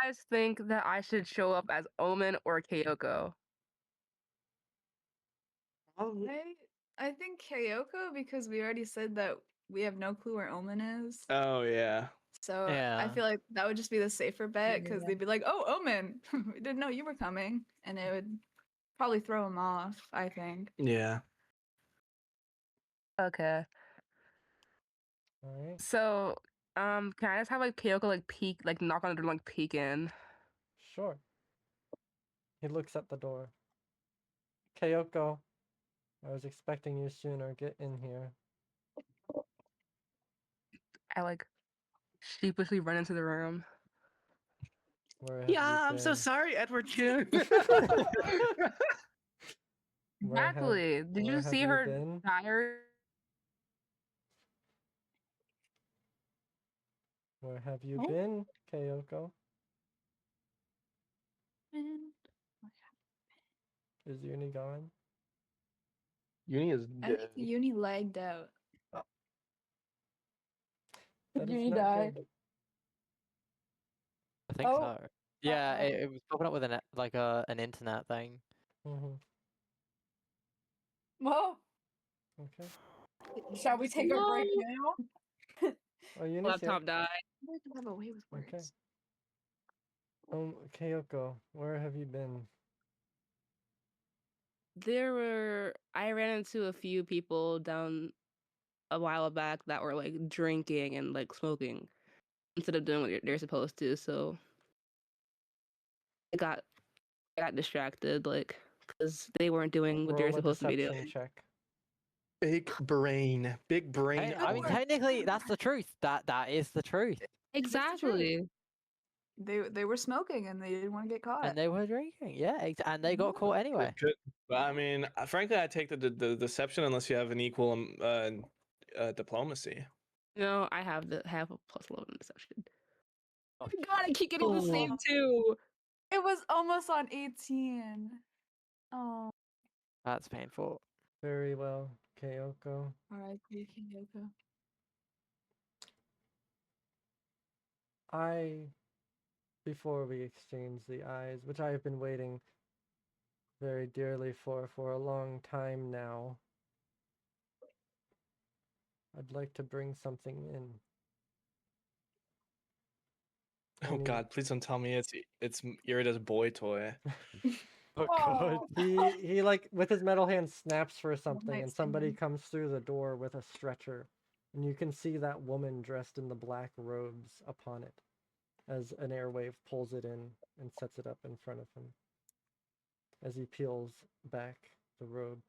guys think that I should show up as Omen or Kyoko? I think Kyoko, because we already said that we have no clue where Omen is. Oh yeah. So Yeah. I feel like that would just be the safer bet, because Yeah. they'd be like, "Oh, Omen, we didn't know you were coming," and it would probably throw him off. I think. Yeah. Okay. All right. So, can I just have like Kyoko like peek, like knock on the door, like peek in? Sure. He looks at the door. Kyoko, I was expecting you sooner. Get in here. I like sheepishly run into the room. Where have you I'm so been? sorry, Edward Q. Exactly. Did you where have see you her been? tired? Where have you Oh. been, Kyoko? Is Uni gone? Uni is I think Uni lagged out. That is Uni not died. good. I think Oh. so. Yeah, Uh-oh. it was popping up with an internet thing. Mm-hmm. Well, Okay. shall we take a break now? Oh, Uni's here. Laptop died. I like to have a way with words. Okay. Kyoko, where have you been? I ran into a few people down a while back that were like drinking and like smoking instead of doing what they're supposed to. So I got distracted, like because they weren't doing what they were Roll a supposed to be deception doing. check. Big brain. Big brain. Hey, I mean, Omar. technically, that's the truth. That is the truth. Exactly. They were smoking and they didn't want to get caught. And they were drinking, yeah, and they got Yeah. caught anyway. But I mean, frankly, I take the deception unless you have an equal diplomacy. No, I have a +11 deception. Oh, Oh my god, I keep getting the same Oh. two. It was almost on 18. Oh, that's painful. Very well, Kyoko. R.I.P. Kyoko. Before we exchange the eyes, which I have been waiting very dearly for a long time now, I'd like to bring something in. Oh Any- God! Please don't tell me it's Irida's boy toy. Oh god. Oh. He like with his metal hand snaps for something, night and somebody singing. comes through the door with a stretcher, and you can see that woman dressed in the black robes upon it as an airwave pulls it in and sets it up in front of him. As he peels back the robe,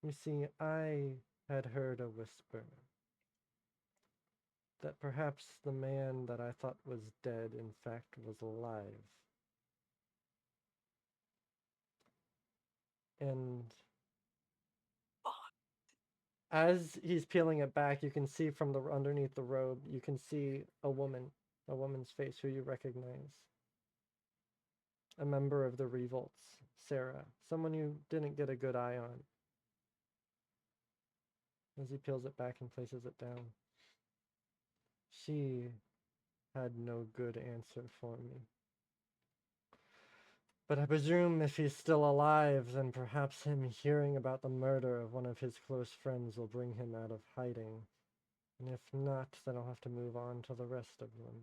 you see, I had heard a whisper that perhaps the man that I thought was dead in fact was alive. And as he's peeling it back, you can see from the underneath the robe, you can see a woman's face who you recognize. A member of the Revolts, Sarah, someone you didn't get a good eye on. As he peels it back and places it down, she had no good answer for me. But I presume if he's still alive, then perhaps him hearing about the murder of one of his close friends will bring him out of hiding. And if not, then I'll have to move on to the rest of them.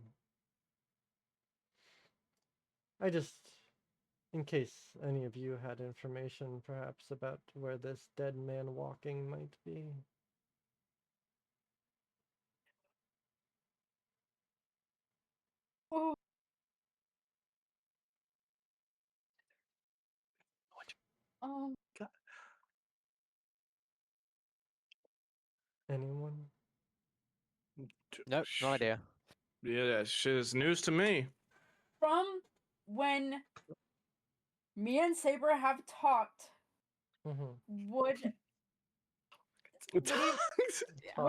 I just, in case any of you had information perhaps about where this dead man walking might be. Oh. Anyone? Nope, no idea. Yeah, that shit is news to me. From when me and Saber have talked, Mm-hmm. would Talk.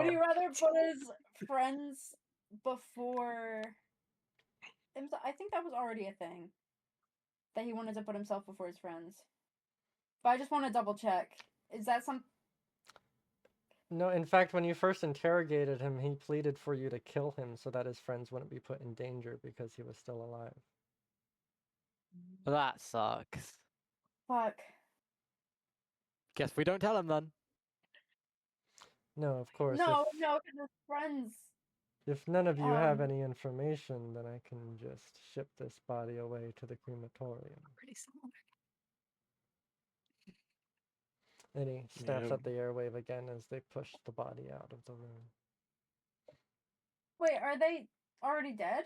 he rather put his friends before? I think that was already a thing that he wanted to put himself before his friends. But I just want to double check. Is that some? No, in fact, when you first interrogated him, he pleaded for you to kill him so that his friends wouldn't be put in danger because he was still alive. Well, that sucks. Fuck. Guess we don't tell him then. No, of course. No, because his friends. If none of you have Um, any information, then I can just ship this body away to the crematorium. Pretty similar. And he snaps Yeah. at the airwave again as they push the body out of the room. Wait, are they already dead?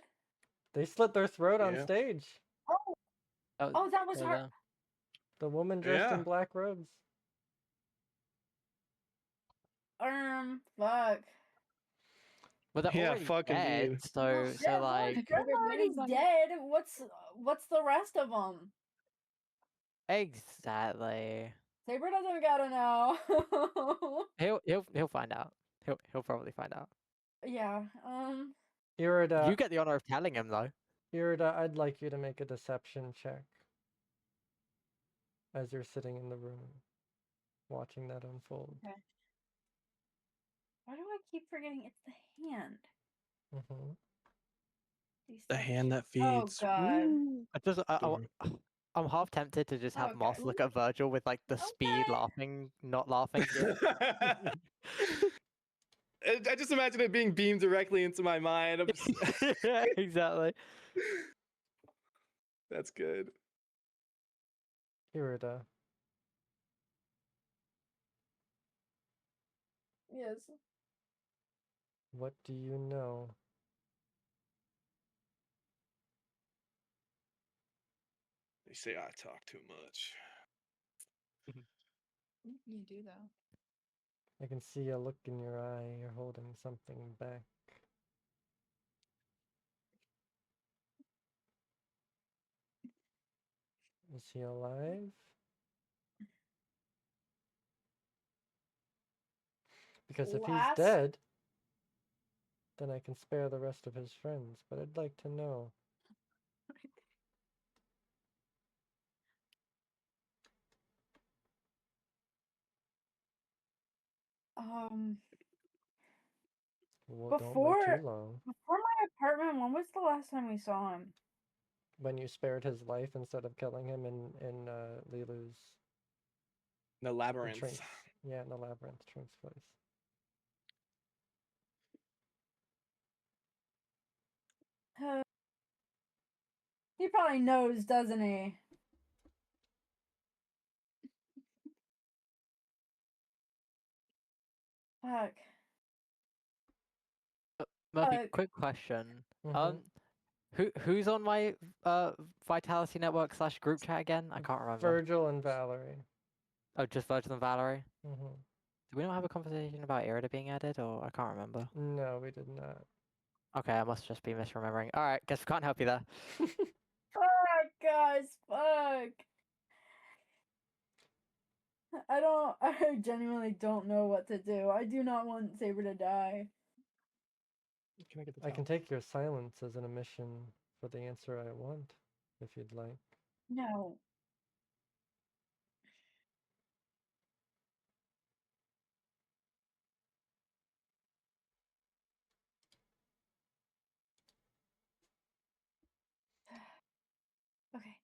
They slit their throat on Yeah. stage. Oh, oh, that was there her. we go. The woman dressed Yeah. in black robes. Fuck. Well, they're Yeah, already fucking dead, dude. so Yeah, well, like if they're already dead. What's the rest of them? exactly. Saber doesn't gotta know. He'll find out. He'll probably find out. Yeah. Irida, You get the honor of telling him though. Irida, I'd like you to make a deception check as you're sitting in the room, watching that unfold. Okay. Why do I keep forgetting it's the hand? Mm-hmm. The hand that Oh feeds. god. Woo. I'm half tempted to just have Okay. Moss look at Virgil with like the speed Okay. laughing, not laughing. gif. I just imagine it being beamed directly into my mind. I'm just... Yeah, exactly. That's good. Irida, Yes. What do you know? They say I talk too much. You do though. I can see a look in your eye. You're holding something back. Is he alive? Because if he's dead, then I can spare the rest of his friends. But I'd like to know. Well, don't wait too long. Before my apartment, when was the last time we saw him? When you spared his life instead of killing him in Lilu's The labyrinth. Trink's, yeah, in the labyrinth, Trink's place. He probably knows, doesn't he? Fuck. Murphy, quick question. Mhm. Who's on my Vitality Network / group chat again? I can't remember. Virgil and Valerie. Oh, just Virgil and Valerie. Mhm. Did we not have a conversation about Irida being added, or I can't remember? No, we did not. Okay, I must just be misremembering. All right, guess we can't help you there. Fuck, guys, fuck. I genuinely don't know what to do. I do not want Saber to die. Can I get the I can take your silence as an omission for the answer I want, if you'd like. No. Okay.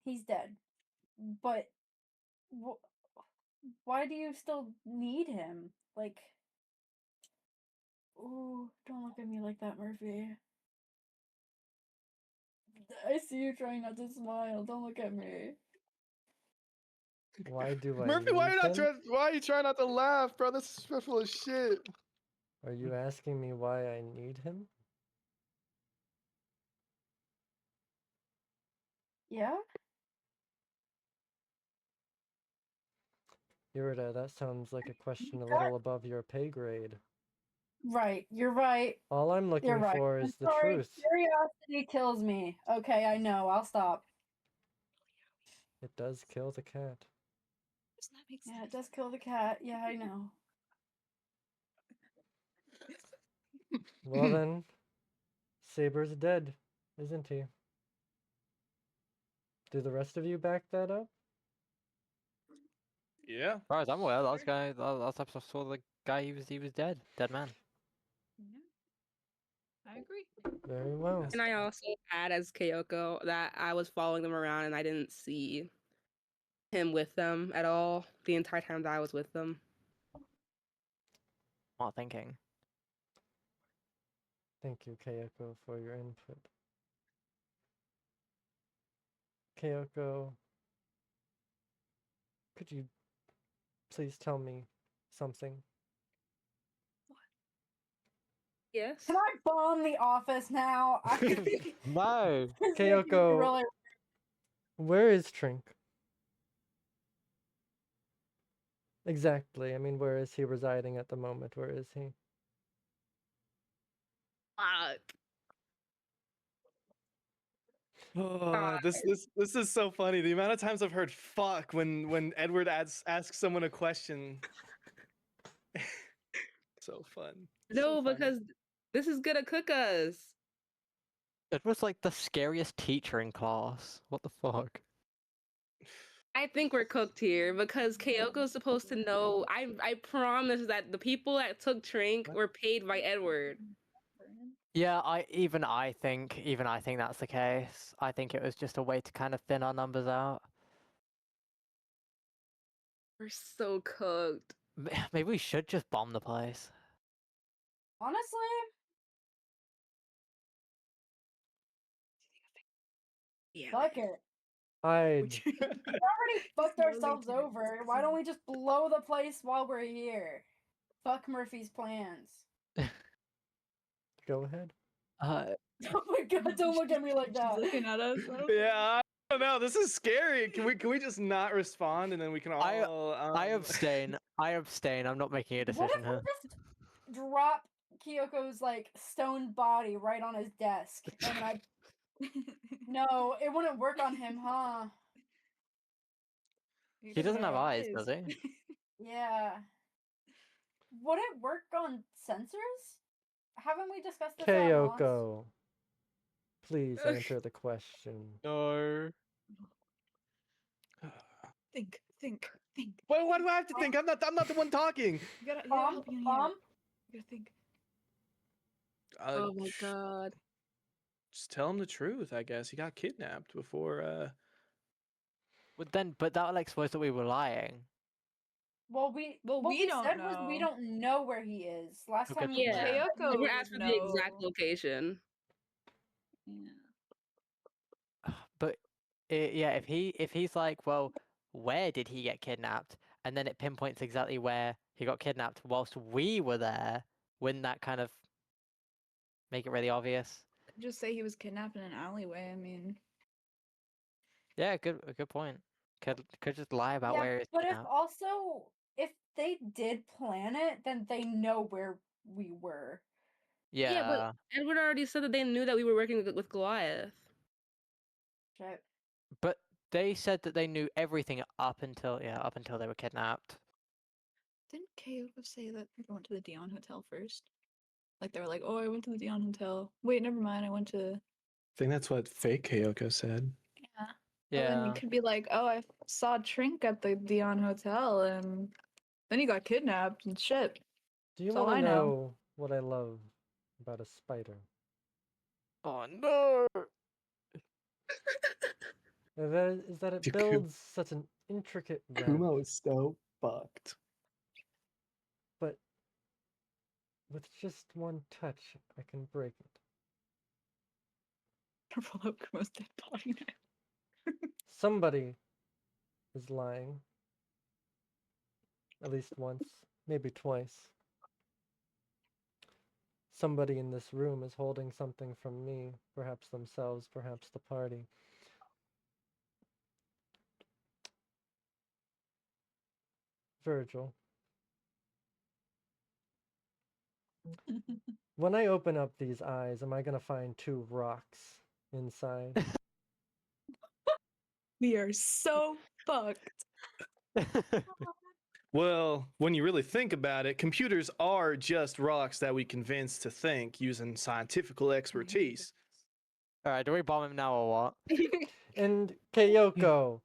He's dead. But why do you still need him? Like, ooh, don't look at me like that, Murphy. I see you trying not to smile. Don't look at me. Why do I Murphy, need why him? are you trying not to laugh, bro? This is full of shit. Are you asking me why I need him? Yeah? Irida, that sounds like a question a little above your pay grade. Right, you're right. All I'm You're looking right. for I'm is the sorry, truth. curiosity kills me. Okay, I know. I'll stop. It does kill the cat. Doesn't that make sense? Yeah, it does kill the cat. Yeah, I know. Well then, Saber's dead, isn't he? Do the rest of you back that up? Yeah. As far as I'm aware, last time I saw the guy, he was dead man. Yeah, I agree. Very well. And I also add as Kyoko that I was following them around and I didn't see him with them at all the entire time that I was with them. Not thinking. Thank you, Kyoko, for your input. Kyoko, could you please tell me something? Yes. Can I bomb the office now? No. Kyoko, Really... where is Trink? Exactly. I mean, where is he residing at the moment? Where is he? Oh, this is so funny. The amount of times I've heard "fuck" when Edward asks someone a question. So fun. No, So funny. because this is gonna cook us. It was like the scariest teacher in class. What the fuck? I think we're cooked here because Kyoko's supposed to know. I promise that the people that took Trink were paid by Edward. Yeah, I think that's the case. I think it was just a way to kind of thin our numbers out. We're so cooked. Maybe we should just bomb the place. Honestly? Yeah. Fuck it. I'd We already fucked ourselves over. Why don't we just blow the place while we're here? Fuck Murphy's plans. go ahead. Oh my god, don't look at me like She's that. looking at us. Yeah, I don't know. This is scary. Can we just not respond and then we can all? I abstain. I abstain. I'm not making a What decision if we here. just drop Kyoko's like stone body right on his desk? And then I No, it wouldn't work on him, huh? He doesn't have eyes, does he? Yeah. Would it work on sensors? Haven't we discussed this at once? Kyoko, please answer the question. No. Think. What do I have to think? I'm not the one talking. You gotta Bomb? help you in Bomb? here. You gotta think. Oh my god. Just tell him the truth. I guess he got kidnapped before. But that would expose that we were lying. Well, we don't said was we know. don't know where he is. Last Oh, time good we point. Yeah. checked, Kyoko We're asked for the exact no. location. Yeah. But if he's like, well, where did he get kidnapped? And then it pinpoints exactly where he got kidnapped whilst we were there. Wouldn't that kind of make it really obvious? Just say he was kidnapped in an alleyway. I mean, Yeah, a good point. Could just lie about yeah, where he's but kidnapped. if they did plan it, then they know where we were. Yeah. but Edward already said that they knew that we were working with Goliath. Shit. But they said that they knew everything up until they were kidnapped. didn't Kyoko say that they went to the Dion Hotel first? Like they were like, "Oh, I went to the Dion Hotel. Wait, never mind. I went to." I think that's what fake Kyoko said. Yeah. And then Yeah. you could be like, "Oh, I saw Trink at the Dion Hotel, and then he got kidnapped and shit." Do you That's all want to I know. know what I love about a spider? Oh no. Is that it Dude, builds such an intricate web, Kumo is so fucked. but with just one touch, I can break it. Roll up Kumo's dead body. Somebody is lying. At least once, maybe twice. Somebody in this room is holding something from me, perhaps themselves, perhaps the party. Virgil, when I open up these eyes, am I going to find two rocks inside? We are so fucked. Well, when you really think about it, computers are just rocks that we convince to think using scientific expertise. Alright, do we bomb him now or what? And Kyoko,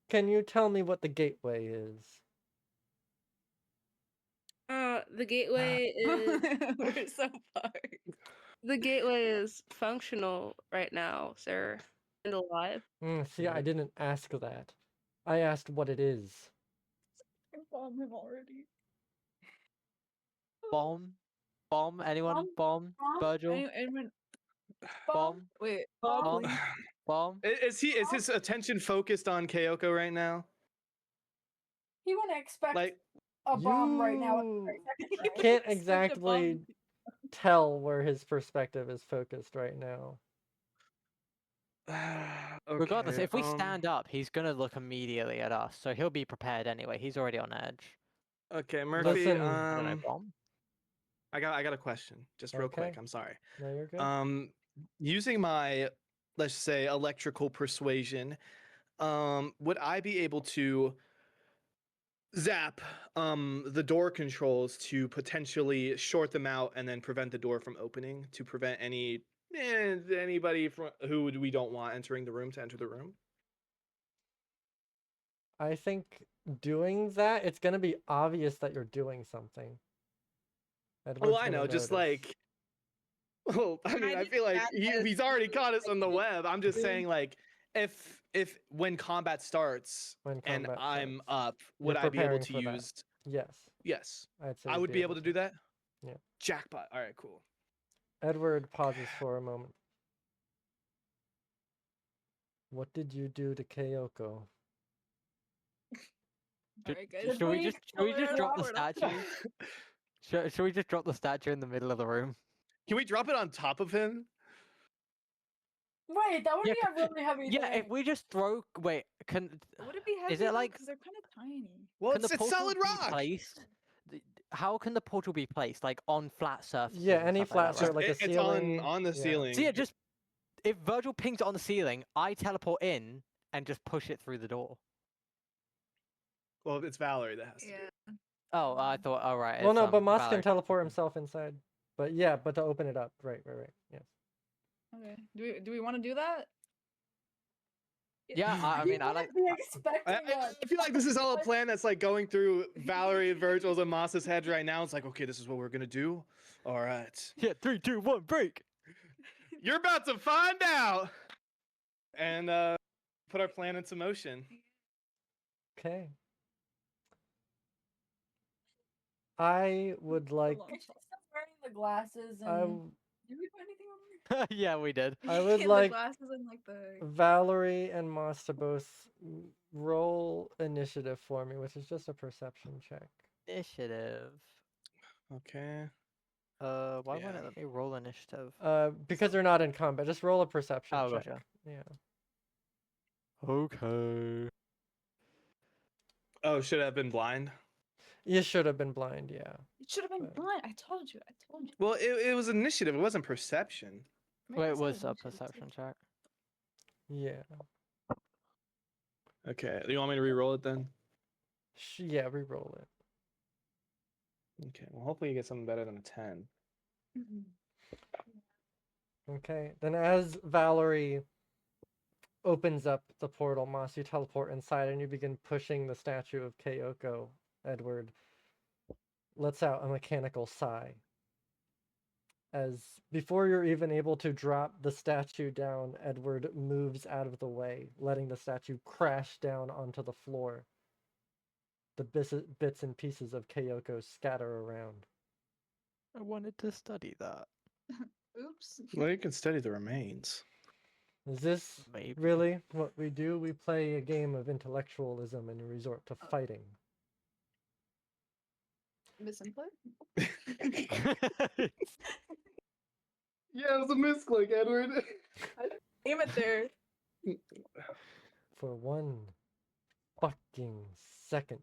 can you tell me what the gateway is? The gateway is We're so fucked. the gateway is functional right now, sir, and alive. See, I didn't ask that. I asked what it is. I bombed him already. Bomb? Anyone? Bomb? Virgil? Anyone? Bomb? Wait. Bomb? Please. Bomb? Is his attention focused on Kyoko right now? He wouldn't expect Like, a bomb right now. You Right? can't Such a exactly bomb. tell where his perspective is focused right now. Regardless, okay, if we stand up, he's gonna look immediately at us, so he'll be prepared anyway. He's already on edge. Okay, Murphy. Listen, I don't know, bomb? I got a question, just real quick. Okay. I'm sorry. No, you're good. Using my, let's say, electrical persuasion, would I be able to zap the door controls to potentially short them out and then prevent the door from opening to prevent anybody from who we don't want entering the room to enter the room? I think doing that, it's gonna be obvious that you're doing something. Edward's I gonna know, just notice. like, well, I mean, I feel like he's already caught us on the web. I'm just saying, like, if when combat starts When and combat I'm starts. up, would You're I be able preparing to for that. use? Yes, Yes, I'd say I you'd would be able to do that. Yeah. Jackpot. All right, cool. Edward pauses for a moment. What did you do to Kyoko? Alright, guys. Should we just drop the Portal. statue? Should we just drop the statue in the middle of the room? Can we drop it on top of him? Wait, that would Yeah, be a really heavy Yeah, thing. if we just throw. Wait, can Would it be heavy? Is it like- Because they're kind of tiny. Well, can the it's portal solid be rock. placed? How can the portal be placed? Like on flat surfaces? Yeah, and any stuff like flat that, surface, right? like a It's ceiling. on the yeah. ceiling. So yeah, just if Virgil pings it on the ceiling, I teleport in and just push it through the door. Well, it's Valerie that has to do Yeah. it. Oh, I thought. Oh right. Well, it's, no, but Moss Valerie. can teleport himself inside. But yeah, but to open it up. Right. Yes. Okay. Do we want to do that? Yeah, I You mean, I like. wouldn't be expecting us. I feel like this is all a plan that's like going through Valerie, Virgil's, and Moss's heads right now. It's like, okay, this is what we're gonna do. All right, Yeah, 3, 2, 1, break. you're about to find out, and put our plan into motion. Okay. I would like. Can she stop wearing the glasses and I, did we put anything on her? Yeah, we did. I would The like glasses and like the. Valerie and Moss to both roll initiative for me, which is just a perception check. Initiative. Okay. Why won't Yeah. it let me roll initiative? Because they're not in combat. Just roll a perception Oh, check. gotcha. Yeah. Okay. Oh, should I have been blind? You should have been blind. Yeah. It should have been But- blind. I told you. Well, it was initiative. It wasn't perception. Maybe Wait, I it said was a initiative, too. perception check. Yeah. Okay. Do you want me to re-roll it then? Yeah. Re-roll it. Okay. Well, hopefully you get something better than a 10. Mhm. Okay. Then as Valerie opens up the portal, Moss, you teleport inside and you begin pushing the statue of Kyoko. Edward lets out a mechanical sigh. As before you're even able to drop the statue down, Edward moves out of the way, letting the statue crash down onto the floor. The bits and pieces of Kyoko scatter around. I wanted to study that. Oops. Well, you can study the remains. Is this Maybe. really what we do? We play a game of intellectualism and resort to fighting. Misinput? Yeah, it was a misclick, Edward. Aim it there. For one fucking second,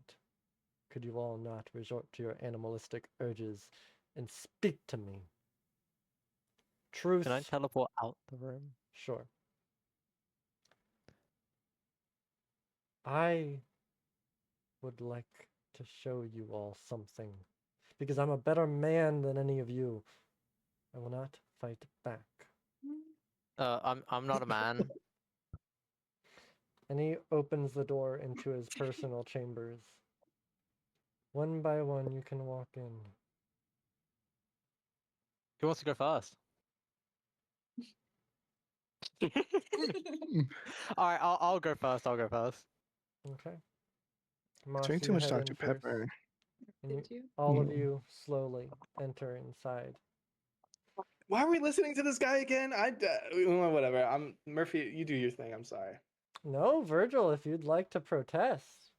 could you all not resort to your animalistic urges and speak to me? Truth. Can I teleport out the room? Sure. I would like to show you all something, because I'm a better man than any of you. I will not fight back. I'm not a man. And he opens the door into his personal chambers. One by one, you can walk in. Who wants to go first? All right, I'll go first. I'll go first. Okay. Moss, Drink too you much head in Dr. first, Pepper. and you- Did you? all of you slowly enter inside. Why are we listening to this guy again? Whatever. I'm Murphy. You do your thing. I'm sorry. No, Virgil, if you'd like to protest.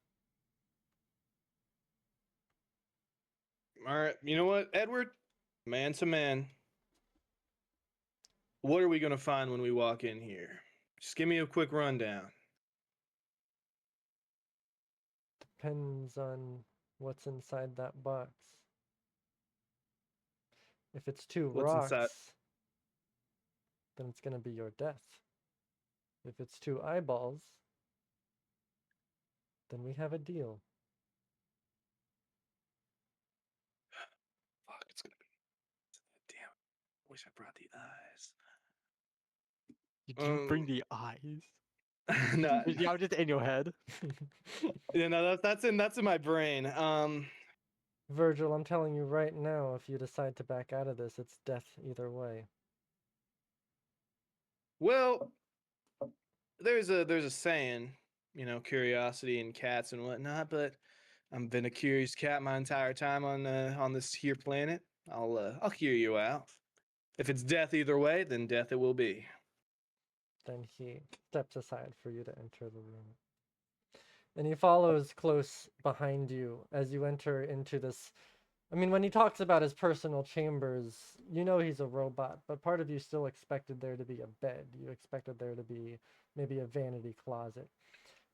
All right. You know what, Edward? Man to man. What are we gonna find when we walk in here? Just give me a quick rundown. Depends on what's inside that box. If it's two What's rocks, inside? then it's gonna be your death. If it's two eyeballs, then we have a deal. Fuck, it's gonna be. Damn. Wish I brought the eyes. You didn't bring Um, the eyes. No, Yeah, I'm just in your head. yeah, no, that's in my brain. Virgil, I'm telling you right now, if you decide to back out of this, it's death either way. Well, there's a saying, you know, curiosity and cats and whatnot, but I've been a curious cat my entire time on this here planet. I'll hear you out. If it's death either way, then death it will be. Then he steps aside for you to enter the room. And he follows close behind you as you enter into this. I mean, when he talks about his personal chambers, you know he's a robot, but part of you still expected there to be a bed. You expected there to be maybe a vanity closet.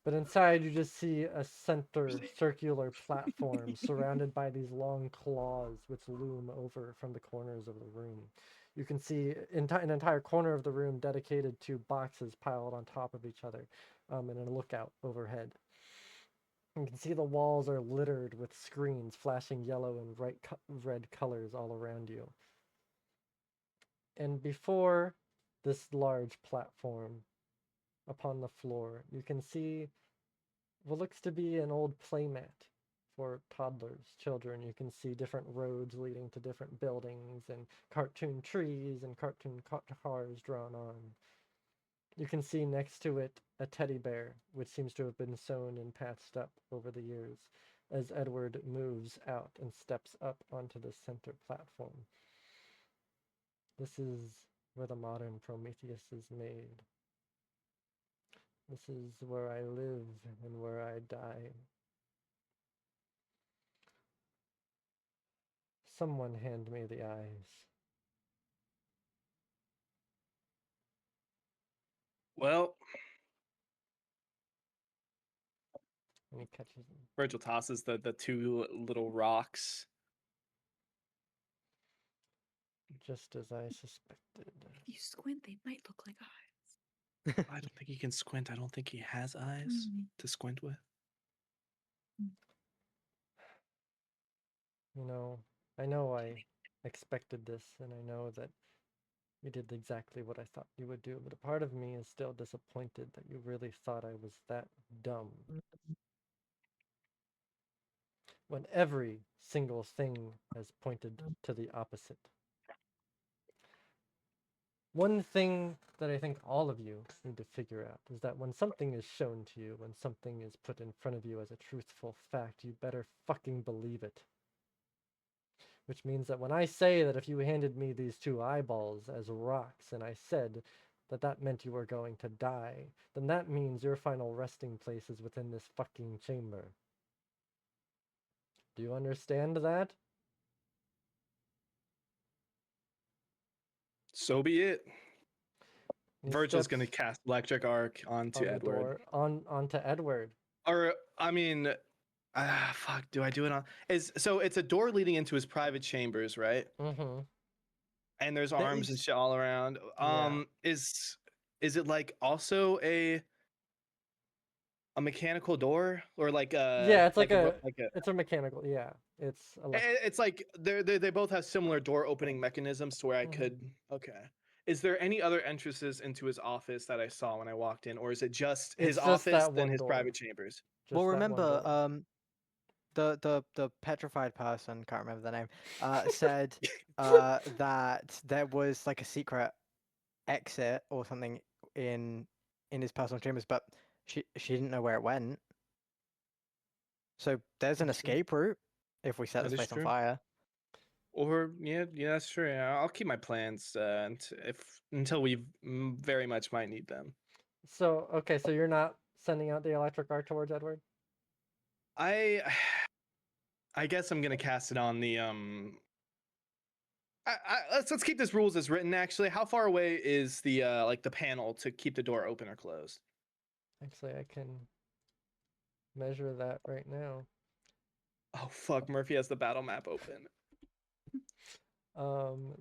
But inside, you just see a center circular platform surrounded by these long claws which loom over from the corners of the room. You can see an entire corner of the room dedicated to boxes piled on top of each other, and a lookout overhead. You can see the walls are littered with screens flashing yellow and bright red colors all around you. And before this large platform, upon the floor, you can see what looks to be an old playmat for toddlers, children. You can see different roads leading to different buildings and cartoon trees and cartoon cars drawn on. You can see next to it a teddy bear, which seems to have been sewn and patched up over the years, as Edward moves out and steps up onto the center platform. This is where the modern Prometheus is made. This is where I live and where I die. Someone hand me the eyes. Well, And he catches them. Virgil tosses the two little rocks. Just as I suspected. If you squint, they might look like eyes. I don't think he can squint. I don't think he has eyes to squint with. You know I expected this, and I know that you did exactly what I thought you would do, but a part of me is still disappointed that you really thought I was that dumb. When every single thing has pointed to the opposite. One thing that I think all of you need to figure out is that when something is shown to you, when something is put in front of you as a truthful fact, you better fucking believe it. Which means that when I say that if you handed me these two eyeballs as rocks and I said that that meant you were going to die, then that means your final resting place is within this fucking chamber. Do you understand that? So be it. He Virgil's steps gonna cast electric arc onto on the Edward. door, onto Edward. Or I mean, fuck. Do I do it on? So it's a door leading into his private chambers, right? Mm-hmm. And there's There arms and is- shit all around. Yeah. Is it like also a mechanical door or like a? Yeah, it's like a a it's a mechanical. Yeah, it's It's like they both have similar door opening mechanisms to where I Mhm. could. Okay. Is there any other entrances into his office that I saw when I walked in, or is it just his It's just office that then one his door. private chambers? just Well, that one remember, door. the petrified person, can't remember the name, said that there was like a secret exit or something in his personal chambers, but she didn't know where it went. So there's an That's true. escape route if we set That this is place on true. fire. Or yeah, that's true. Yeah, I'll keep my plans until we very much might need them. So okay, so you're not sending out the electric arc towards Edward? I guess I'm gonna cast it on the let's keep this rules as written. Actually, how far away is the like the panel to keep the door open or closed? Actually, I can measure that right now. Oh fuck, Murphy has the battle map open.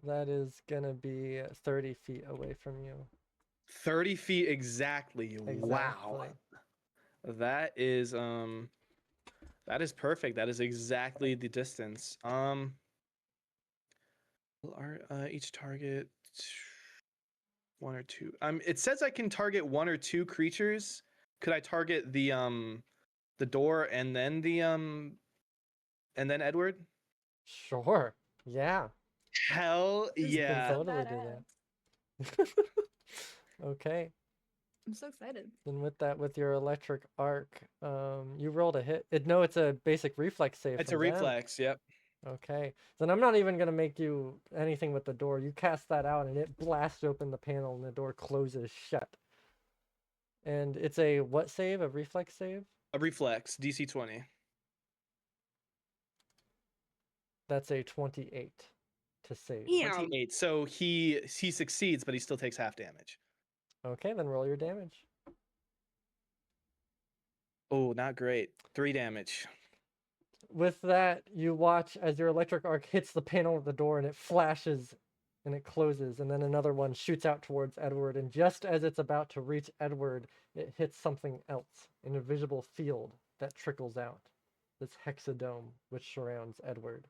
That is gonna be 30 feet away from you. 30 feet exactly. Wow. That is perfect. That is exactly the distance. Each target one or two. It says I can target one or two creatures. Could I target the door and then Edward? Sure. Yeah. Hell This is You can yeah. totally do that. Okay. I'm so excited. Then with your electric arc, you rolled a hit. No, it's a basic reflex save. It's a from them. reflex, yep. Okay. Then I'm not even gonna make you anything with the door. You cast that out and it blasts open the panel and the door closes shut. And it's a what save? A reflex save? A reflex, DC 20. That's a 28 to save. Damn. 28. So he succeeds, but he still takes half damage. Okay, then roll your damage. Oh, not great. 3 damage. With that, you watch as your electric arc hits the panel of the door and it flashes and it closes, and then another one shoots out towards Edward, and just as it's about to reach Edward, it hits something else, an invisible field that trickles out, this hexadome which surrounds Edward,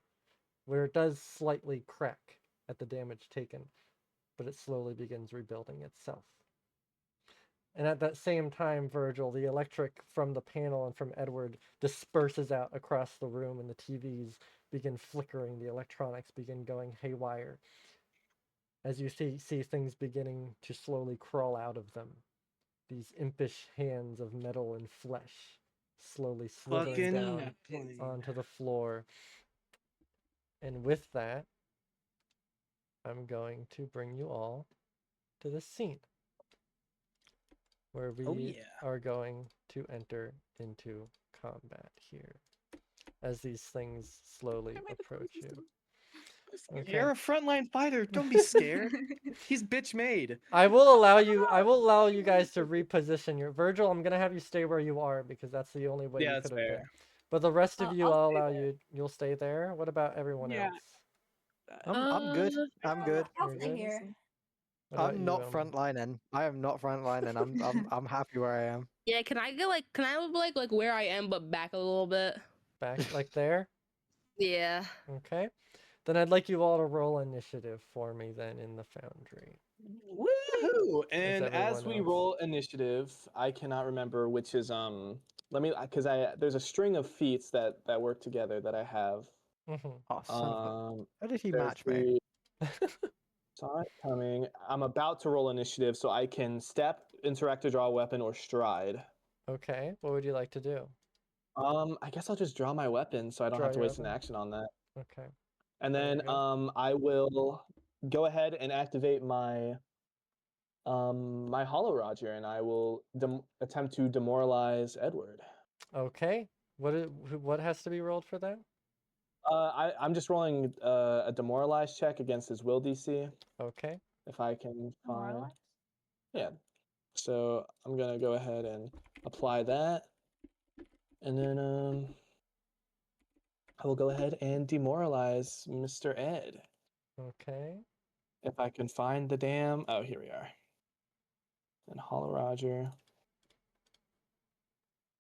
where it does slightly crack at the damage taken, but it slowly begins rebuilding itself. And at that same time, Virgil, the electric from the panel and from Edward disperses out across the room, and the TVs begin flickering, the electronics begin going haywire, as you see things beginning to slowly crawl out of them. These impish hands of metal and flesh slowly slithering down onto the floor. And with that, I'm going to bring you all to this scene, where we are going to enter into combat here, as these things slowly approach you. Okay. You're a frontline fighter. Don't be scared. He's bitch made. I will allow you guys to reposition your Virgil. I'm gonna have you stay where you are because that's the only way you that's could have been. fair. But the rest of you, I'll I'll stay allow there. you. You'll stay there. What about everyone Yeah. else? I'm good. I'm good. I'll You're stay good? here. What about I'm you, not Elmo? frontlining. I am not frontlining. I'm happy where I am. Yeah, can I live like where I am but back a little bit? Back like there? Yeah. Okay. Then I'd like you all to roll initiative for me then in the foundry. Woohoo! And as everyone we else. roll initiative, I cannot remember which is let me because there's a string of feats that work together that I have. Mm-hmm. Oh, son of a... How did he There's match me? Saw it coming. I'm about to roll initiative, so I can step, interact to draw a weapon, or stride. Okay. What would you like to do? I guess I'll just draw my weapon, so I don't Draw have to your waste an weapon. action on that. Okay. And Very then good. I will go ahead and activate my my Hollow Roger, and I will attempt to demoralize Edward. Okay. What has to be rolled for that? I'm just rolling a demoralize check against his will DC. Okay. If I can find. Demoralize? Yeah. So I'm gonna go ahead and apply that, and then I will go ahead and demoralize Mr. Ed. Okay. If I can find the damn. Oh, here we are. And Hollow Roger.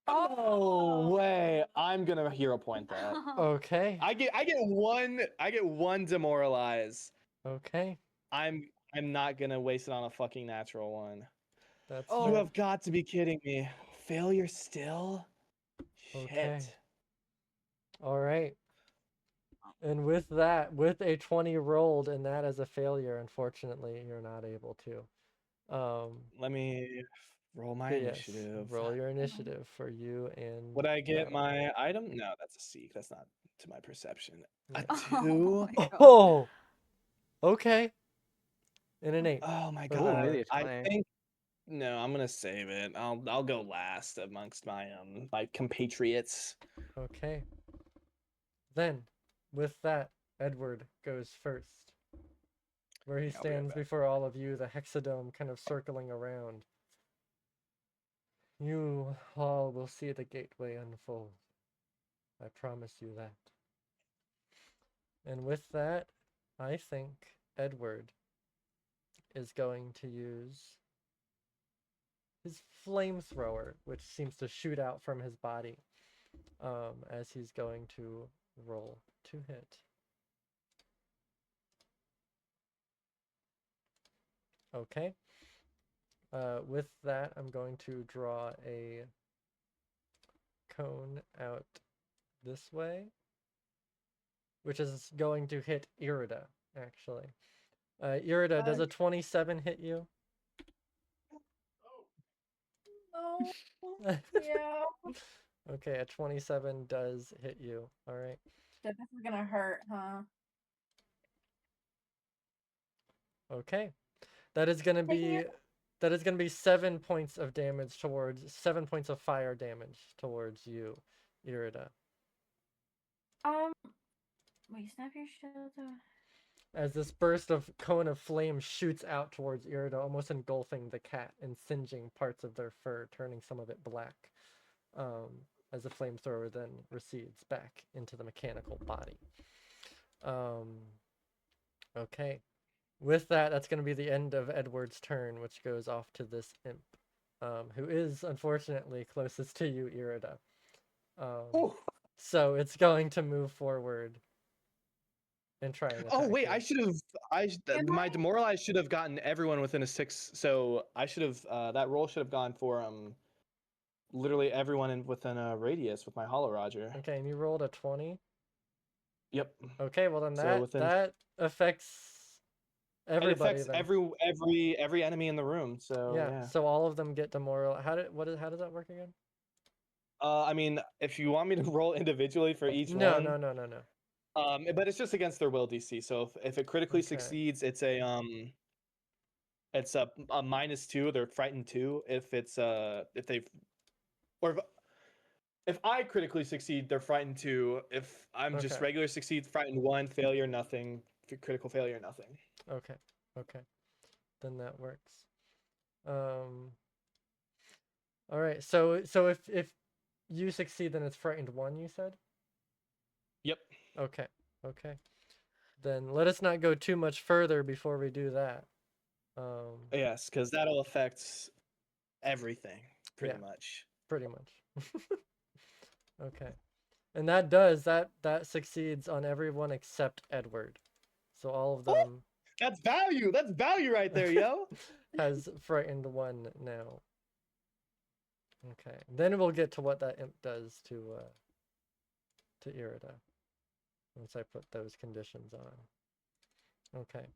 Oh way! I'm gonna hero point that. Okay. I get one demoralize. Okay. I'm not gonna waste it on a fucking natural one. That's You fair. have got to be kidding me. Failure still? Okay. Shit. All right. And with that, with a 20 rolled and that as a failure, unfortunately, you're not able to. Let me roll my but yes, initiative. roll your initiative for you and. Would I get Valerie. my item? No, that's a seek. That's not to my perception. A Yeah. 2? Oh. Okay. And an 8. Oh my for Ooh, god. nearly a I 20. think no, I'm gonna save it. I'll go last amongst my my compatriots. Okay. Then, with that, Edward goes first. Where he I'll be right stands back. before all of you, the hexadome kind of circling around. You all will see the gateway unfold. I promise you that. And with that, I think Edward is going to use his flamethrower, which seems to shoot out from his body, as he's going to roll to hit. Okay. With that, I'm going to draw a cone out this way, which is going to hit Irida, actually. Irida, does a 27 hit you? No. Yeah. Okay, a 27 does hit you. All right. Shit, this is gonna hurt, huh? Okay. That is going to Taking be it That is going to be 7 points of damage towards 7 points of fire damage towards you, Irida. Wait, snap your shield. As this burst of cone of flame shoots out towards Irida, almost engulfing the cat and singeing parts of their fur, turning some of it black. As the flamethrower then recedes back into the mechanical body. Okay. With that, that's going to be the end of Edward's turn, which goes off to this imp, who is unfortunately closest to you, Irida. So it's going to move forward and try and attack Oh wait, you. I should have. My demoralize should have gotten everyone within a 6. So I should have. That roll should have gone for literally everyone within a radius with my Hollow Roger. Okay, and you rolled a 20. Yep. Okay, well then So within that affects everybody. It affects then. every enemy in the room. So yeah. So all of them get demoralized. How does that work again? I mean, if you want me to roll individually for each one. No. But it's just against their will DC. So if it critically Okay. succeeds, it's a -2. They're frightened 2. If it's if I critically succeed, they're frightened 2. If I'm just Okay. regular succeed, frightened 1, failure nothing, critical failure nothing. Okay. Then that works. All right. So if you succeed, then it's frightened 1. You said. Yep. Okay. Then let us not go too much further before we do that. Yes, because that'll affect everything pretty much. Pretty much. Okay. And that succeeds on everyone except Edward. So all of them. That's value. That's value right there, yo. Has frightened 1 now. Okay. Then we'll get to what that imp does to Irida. Once I put those conditions on. Okay.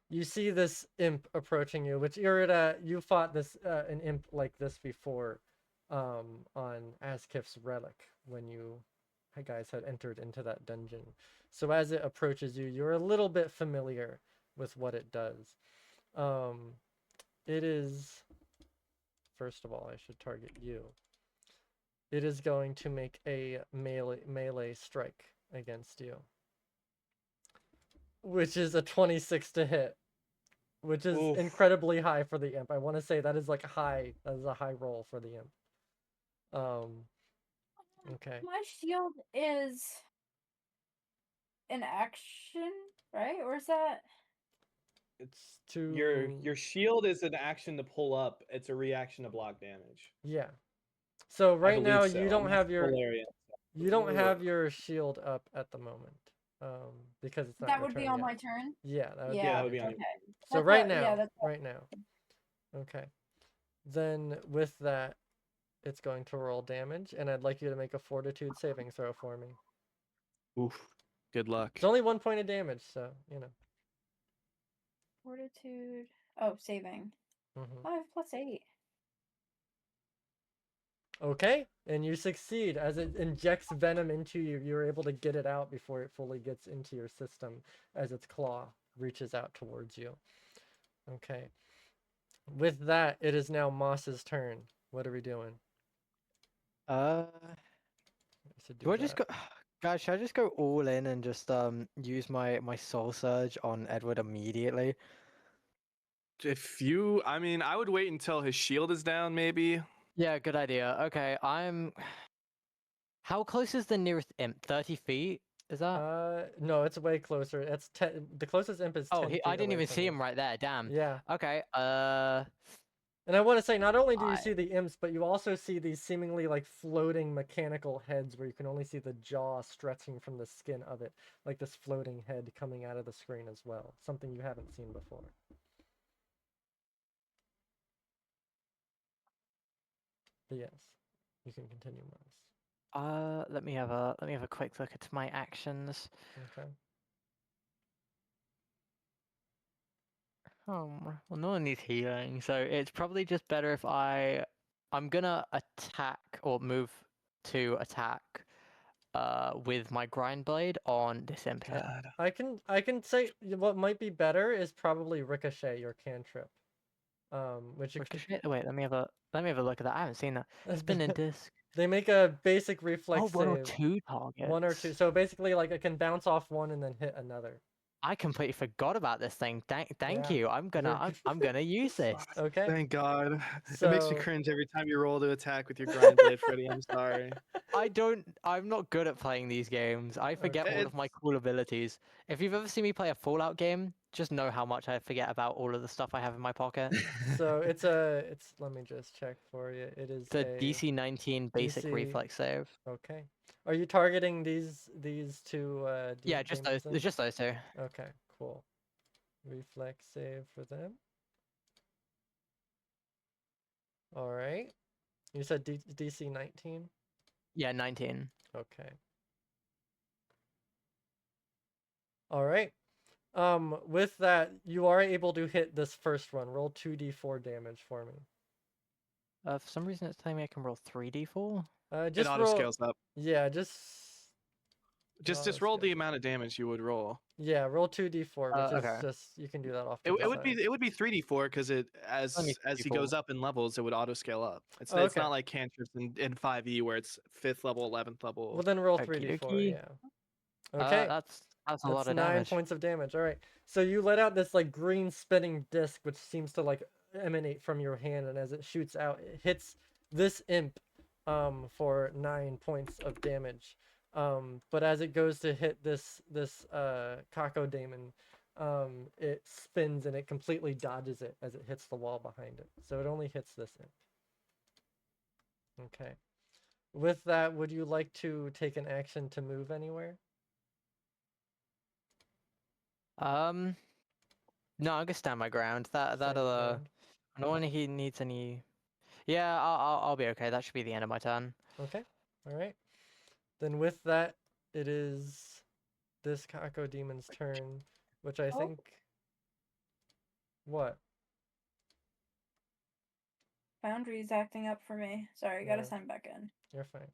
You see this imp approaching you, which Irida, you fought an imp like this before on Azkif's relic when you guys had entered into that dungeon. So as it approaches you, you're a little bit familiar with what it does. It is, first of all, I should target you. It is going to make a melee strike against you, which is a 26 to hit, which is incredibly high for the imp. I want to say that is like high. That is a high roll for the imp. Okay. My shield is an action, right? Or is that? It's to your shield is an action to pull up. It's a reaction to block damage. Yeah. So right now so. you don't have your Solarian. you don't have your shield up at the moment. Because it's not That your would be turn on yet. my turn. Yeah, that would be on your turn. Okay. So That's right what- now, yeah, that's what- right now. Okay. Then with that, it's going to roll damage, and I'd like you to make a fortitude saving throw for me. Oof. Good luck. It's only 1 point of damage, so you know. Fortitude. Oh, saving. 5 + 8. Okay, and you succeed. As it injects venom into you, you're able to get it out before it fully gets into your system as its claw reaches out towards you. Okay. With that, it is now Moss's turn. What are we doing? Do I just go, guys? Should I just go all in and just use my soul surge on Edward immediately? I mean, I would wait until his shield is down, maybe. Yeah, good idea. Okay, How close is the nearest imp? 30 feet? Is that? No, it's way closer. It's the closest imp is 10 Oh, feet I didn't away even from see you. him right there. Damn. Yeah. Okay. And I want to say, not only do you see the imps, but you also see these seemingly like floating mechanical heads where you can only see the jaw stretching from the skin of it, like this floating head coming out of the screen as well. Something you haven't seen before. But yes, you can continue, Miles. Let me have a quick look at my actions. Okay. Well, no one needs healing, so it's probably just better if I'm gonna attack or move to attack with my grind blade on this imp here. I can say what might be better is probably ricochet your cantrip. Which it could, Ricochet. Wait, let me have a look at that. I haven't seen that. Spin and disc. they make a basic reflex Oh, one or save. two targets. One or two. So basically, like it can bounce off one and then hit another. I completely forgot about this thing. Thank Yeah. you. I'm gonna use this. Okay. Thank God. It makes me So- cringe every time you roll to attack with your grind blade, Freddy. I'm sorry. I'm not good at playing these games. I forget all of my cool abilities. If you've ever seen me play a Fallout game, just know how much I forget about all of the stuff I have in my pocket. So it's let me just check for you. It is It's a DC 19 basic DC reflex save. Okay. Are you targeting these two Yeah, just demons those. then? It's just those two. Okay, cool. Reflex save for them. All right. You said DC 19? Yeah, 19. Okay. All right. With that, you are able to hit this first one. Roll 2d4 damage for me. For some reason, it's telling me I can roll 3d4. Just It auto roll. scales up. Yeah, just Just roll the amount of damage you would roll. Yeah, roll 2d4, which is okay. just you can do that off. It would be 3d4 because as Let me he 3d4. goes up in levels, it would auto scale up. It's Oh, it's okay. not like cantrips in 5e where it's 5th level, 11th level. Well, then roll Okie 3d4. dokie. Yeah. Okay. That's a lot of 9 damage. points of damage. All right. So you let out this like green spinning disc, which seems to like emanate from your hand, and as it shoots out, it hits this imp, for 9 points of damage. But as it goes to hit this cacodemon, it spins and it completely dodges it as it hits the wall behind it. So it only hits this imp. Okay. With that, would you like to take an action to move anywhere? No, I'm gonna stand my ground. Stand your ground? I don't want he needs any. Yeah, I'll be okay. That should be the end of my turn. Okay. All right. Then with that, it is this cacodemon's turn, which I think. What? Foundry's acting up for me. Sorry, gotta Yeah. sign back in. You're fine.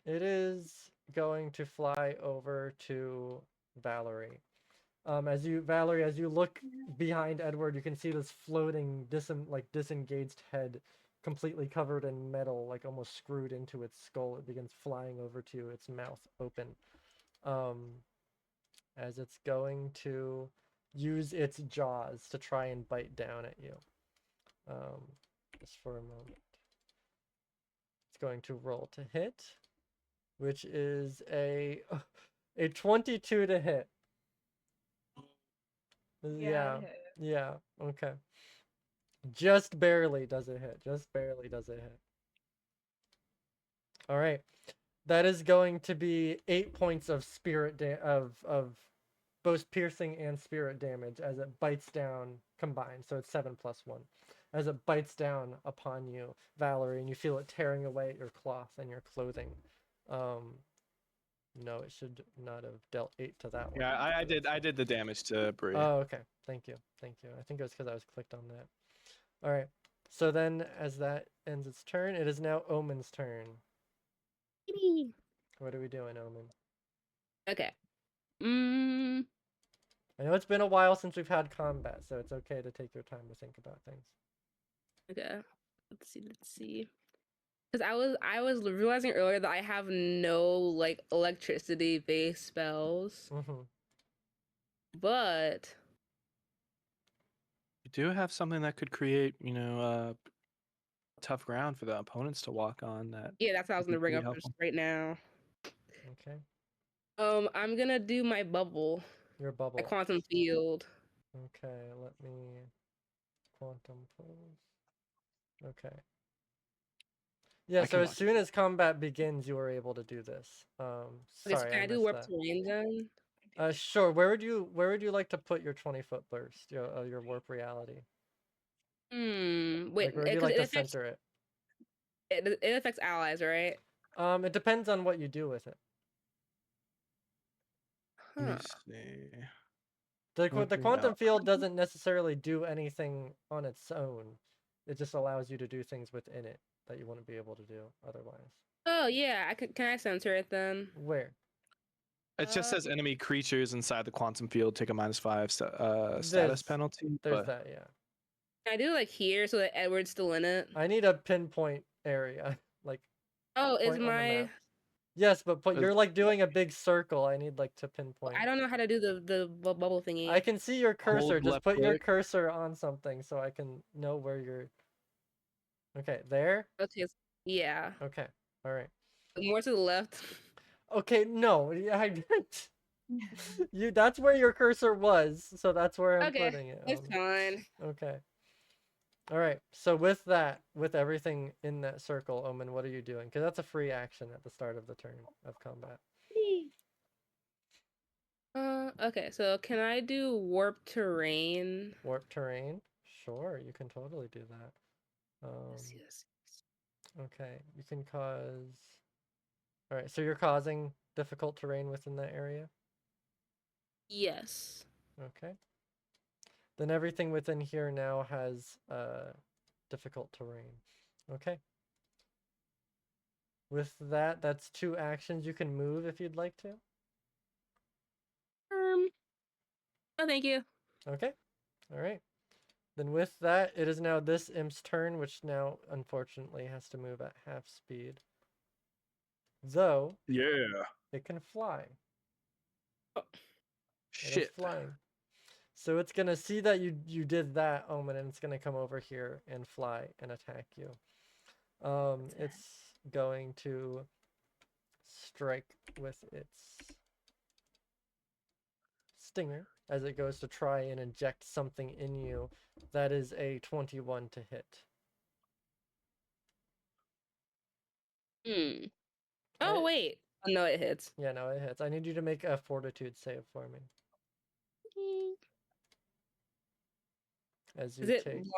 It is going to fly over to Valerie. Valerie, as you look behind Edward, you can see this floating, disengaged head, completely covered in metal, like almost screwed into its skull. It begins flying over to you, its mouth open, as it's going to use its jaws to try and bite down at you. Just for a moment. It's going to roll to hit, which is a 22 to hit. Yeah, okay. Just barely does it hit. Just barely does it hit. All right. That is going to be 8 points of spirit of both piercing and spirit damage as it bites down combined. So it's 7 + 1. As it bites down upon you, Valerie, and you feel it tearing away at your cloth and your clothing. No, it should not have dealt 8 to that one. Yeah, I did the damage to Bree. Oh, okay. Thank you. I think it was because I was clicked on that. All right. So then, as that ends its turn, it is now Omen's turn. What are we doing, Omen? Okay. I know it's been a while since we've had combat, so it's okay to take your time to think about things. Okay. Let's see. Because I was realizing earlier that I have no like electricity based spells. Mm-hmm. But You do have something that could create, tough ground for the opponents to walk on. yeah, that's what I was would be gonna bring pretty up helpful. right now. Okay. I'm gonna do my bubble, Your bubble. my quantum field. Okay, let me quantum pose. Okay. Yeah, I so can as watch soon as combat begins, you are able to do this. Okay, so Sorry, can I do missed warp that. terrain then? Sure. Where would you like to put your 20-foot burst? Your warp reality. Wait, Like, where would you like to center it? It affects allies, right? It depends on what you do with it. Let me Huh. see. The quantum field doesn't necessarily do anything on its own. It just allows you to do things within it that you wouldn't be able to do otherwise. Oh yeah, can I censor it then? Where? It just says enemy creatures inside the quantum field take a -5 status There's- penalty. There's but that, yeah. Can I do like here so that Edward's still in it? I need a pinpoint area, like Oh, is point on the my map. Yes, but Is- you're like doing a big circle. I need like to pinpoint. I don't know how to do the bubble thingy. I can see your cursor. Hold Just left put your click. cursor on something so I can know where you're. Okay, there. Okay, yeah, Okay, all right. more to the left. Okay, no, I didn't. You. That's where your cursor was, so that's where I'm Okay, putting it. it's fine. Okay. All right. So with that, with everything in that circle, Omen, what are you doing? Because that's a free action at the start of the turn of combat. Okay, so can I do warp terrain? Warp terrain? Sure, you can totally do that. Yes. Okay, you can cause. All right, so you're causing difficult terrain within that area? Yes. Okay. Then everything within here now has difficult terrain. Okay. With that, that's 2 actions. You can move if you'd like to. Oh, thank you. Okay. All right. Then with that, it is now this imp's turn, which now unfortunately has to move at half speed. Though Yeah. it can fly. Oh. It is Shit. flying. So it's gonna see that you did that, Omen, and it's gonna come over here and fly and attack you. It's going to strike with its stinger as it goes to try and inject something in you. That is a 21 to hit. Oh, wait. Oh, no, it hits. Yeah, no, it hits. I need you to make a fortitude save for me. As you Is it take 2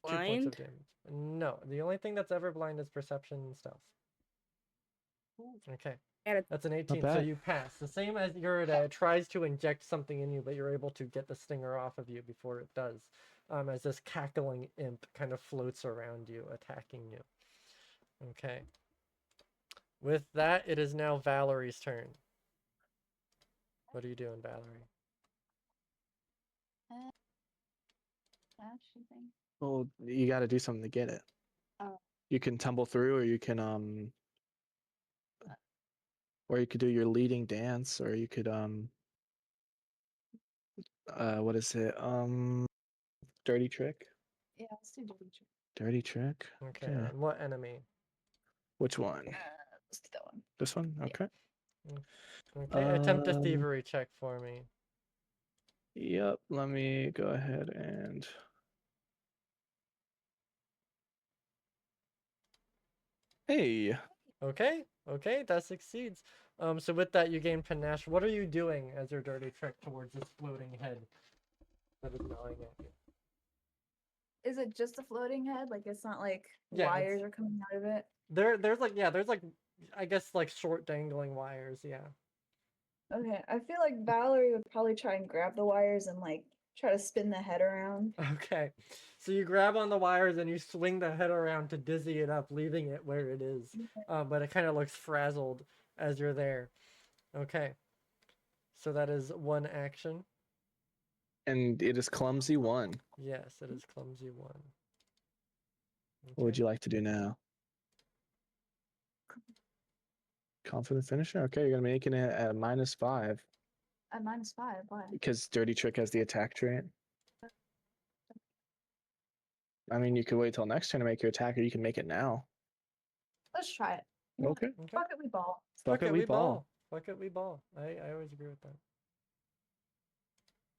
points blind? of damage. No, the only thing that's ever blind is perception and stealth. Okay. That's an 18, so bad. you pass. The same as Irida, it tries to inject something in you, but you're able to get the stinger off of you before it does. As this cackling imp kind of floats around you, attacking you. Okay. With that, it is now Valerie's turn. What are you doing, Valerie? Well, you got to do something to get it. Oh. You can tumble through, or you could do your leading dance, or you could what is it? Dirty trick. Yeah, let's do dirty trick. Dirty trick. Okay, on what enemy? Which one? Let's do that one. This one. Okay. Okay, attempt a thievery check for me. Yep. Let me go ahead and. Hey. Okay, that succeeds. So with that, you gain panache. What are you doing as your dirty trick towards this floating head that is gnawing at you? Is it just a floating head? Like it's not like Yeah, wires are coming out of it? There's like I guess like short dangling wires. Yeah. Okay, I feel like Valerie would probably try and grab the wires and like try to spin the head around. Okay, so you grab on the wires and you swing the head around to dizzy it up, leaving it where it is. But it kind of looks frazzled as you're there. Okay, so that is 1 action. And it is clumsy 1. Yes, it is clumsy 1. What would you like to do now? Confident finisher? Okay, you're gonna make it at -5 At -5, why? because dirty trick has the attack trait. I mean, you could wait till next turn to make your attack, or you can make it now. Let's try it. Okay. Fuck it, we ball. Fuck it, we ball. Fuck it, we ball. I always agree with that.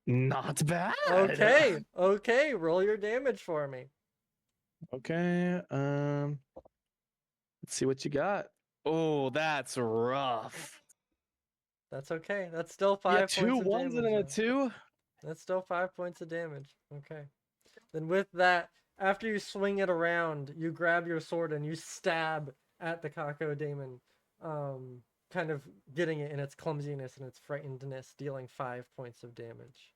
Not bad. Okay, roll your damage for me. Okay. Let's see what you got. Oh, that's rough. That's okay. That's still 5 Yeah, points 2 of 1s and damage. a 2. That's still 5 points of damage. Okay. Then with that, after you swing it around, you grab your sword and you stab at the Cacodemon, kind of getting it in its clumsiness and its frightenedness, dealing 5 points of damage.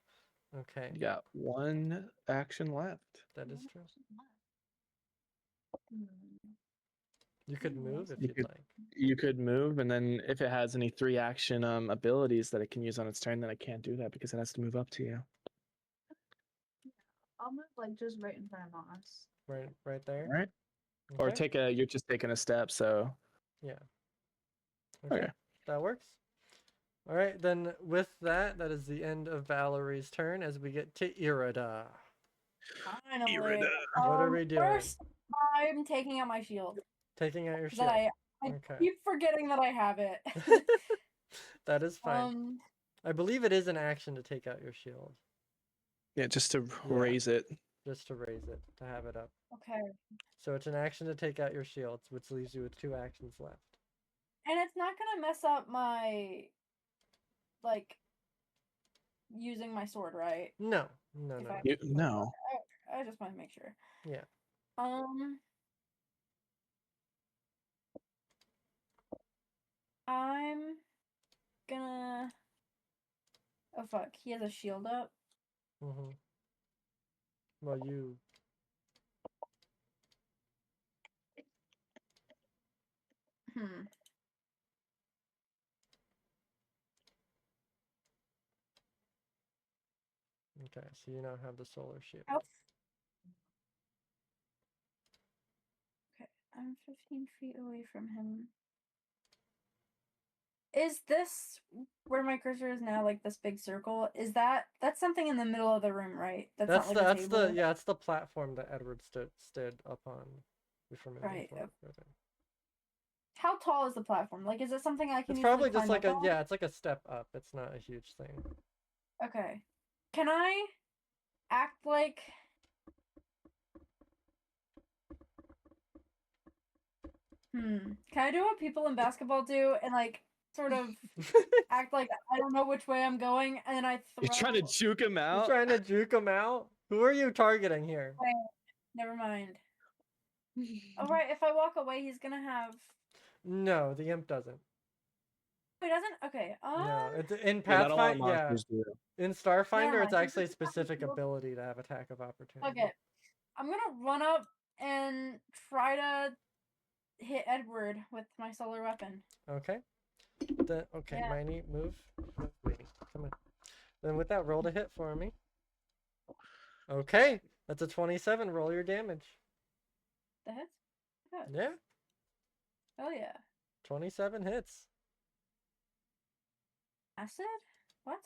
Okay. You got 1 action left. That is true. You could move if you'd like. You could move, and then if it has any 3 action abilities that it can use on its turn, then it can't do that because it has to move up to you. I'll move like just right in front of us. Right there. All right. Or Okay. you're just taking a step, so Yeah. Okay. Okay. That works. All right, then with that, that is the end of Valerie's turn as we get to Irida. Finally. Irida. What are we doing? First, I'm taking out my shield. Taking out your 'cause shield. I Okay. keep forgetting that I have it. That is fine. I believe it is an action to take out your shield. Yeah, just to Yeah. raise it. Just to raise it, to have it up. Okay. So it's an action to take out your shields, which leaves you with 2 actions left. And it's not gonna mess up my like using my sword, right? No. No, If no. I- No. I just want to make sure. Yeah. I'm gonna. Oh fuck! He has a shield up. Mm-hmm. Well, you... Okay, so you now have the solar shield. How Okay, I'm 15 feet away from him. Is this where my cursor is now, like this big circle? Is that's something in the middle of the room, right? That's not like a table. Yeah, it's the platform that Edward stood up on before moving Right. forward. How tall is the platform? Like, is it something I can? It's easily probably just climb like up on? it's like a step up. It's not a huge thing. Okay. Can I act like? Can I do what people in basketball do and like sort of act like I don't know which way I'm going, and then I throw... You're trying to juke him You're out? trying to juke him out? Who are you targeting here? Wait, never mind. All right, if I walk away, he's gonna have... No, the imp doesn't. He doesn't? Okay. No, it's in Yeah, that a lot of Pathfinder. monsters do. In Starfinder, Never it's mind. actually a specific ability to have attack of opportunity. Okay. I'm gonna run up and try to hit Edward with my solar weapon. Okay. Okay, Yeah. Miney, move. Waiting. Come on. Then with that, roll to hit for me. Okay, that's a 27. Roll your damage. The hits? Good. Yeah, Oh yeah. 27 hits. Acid? What?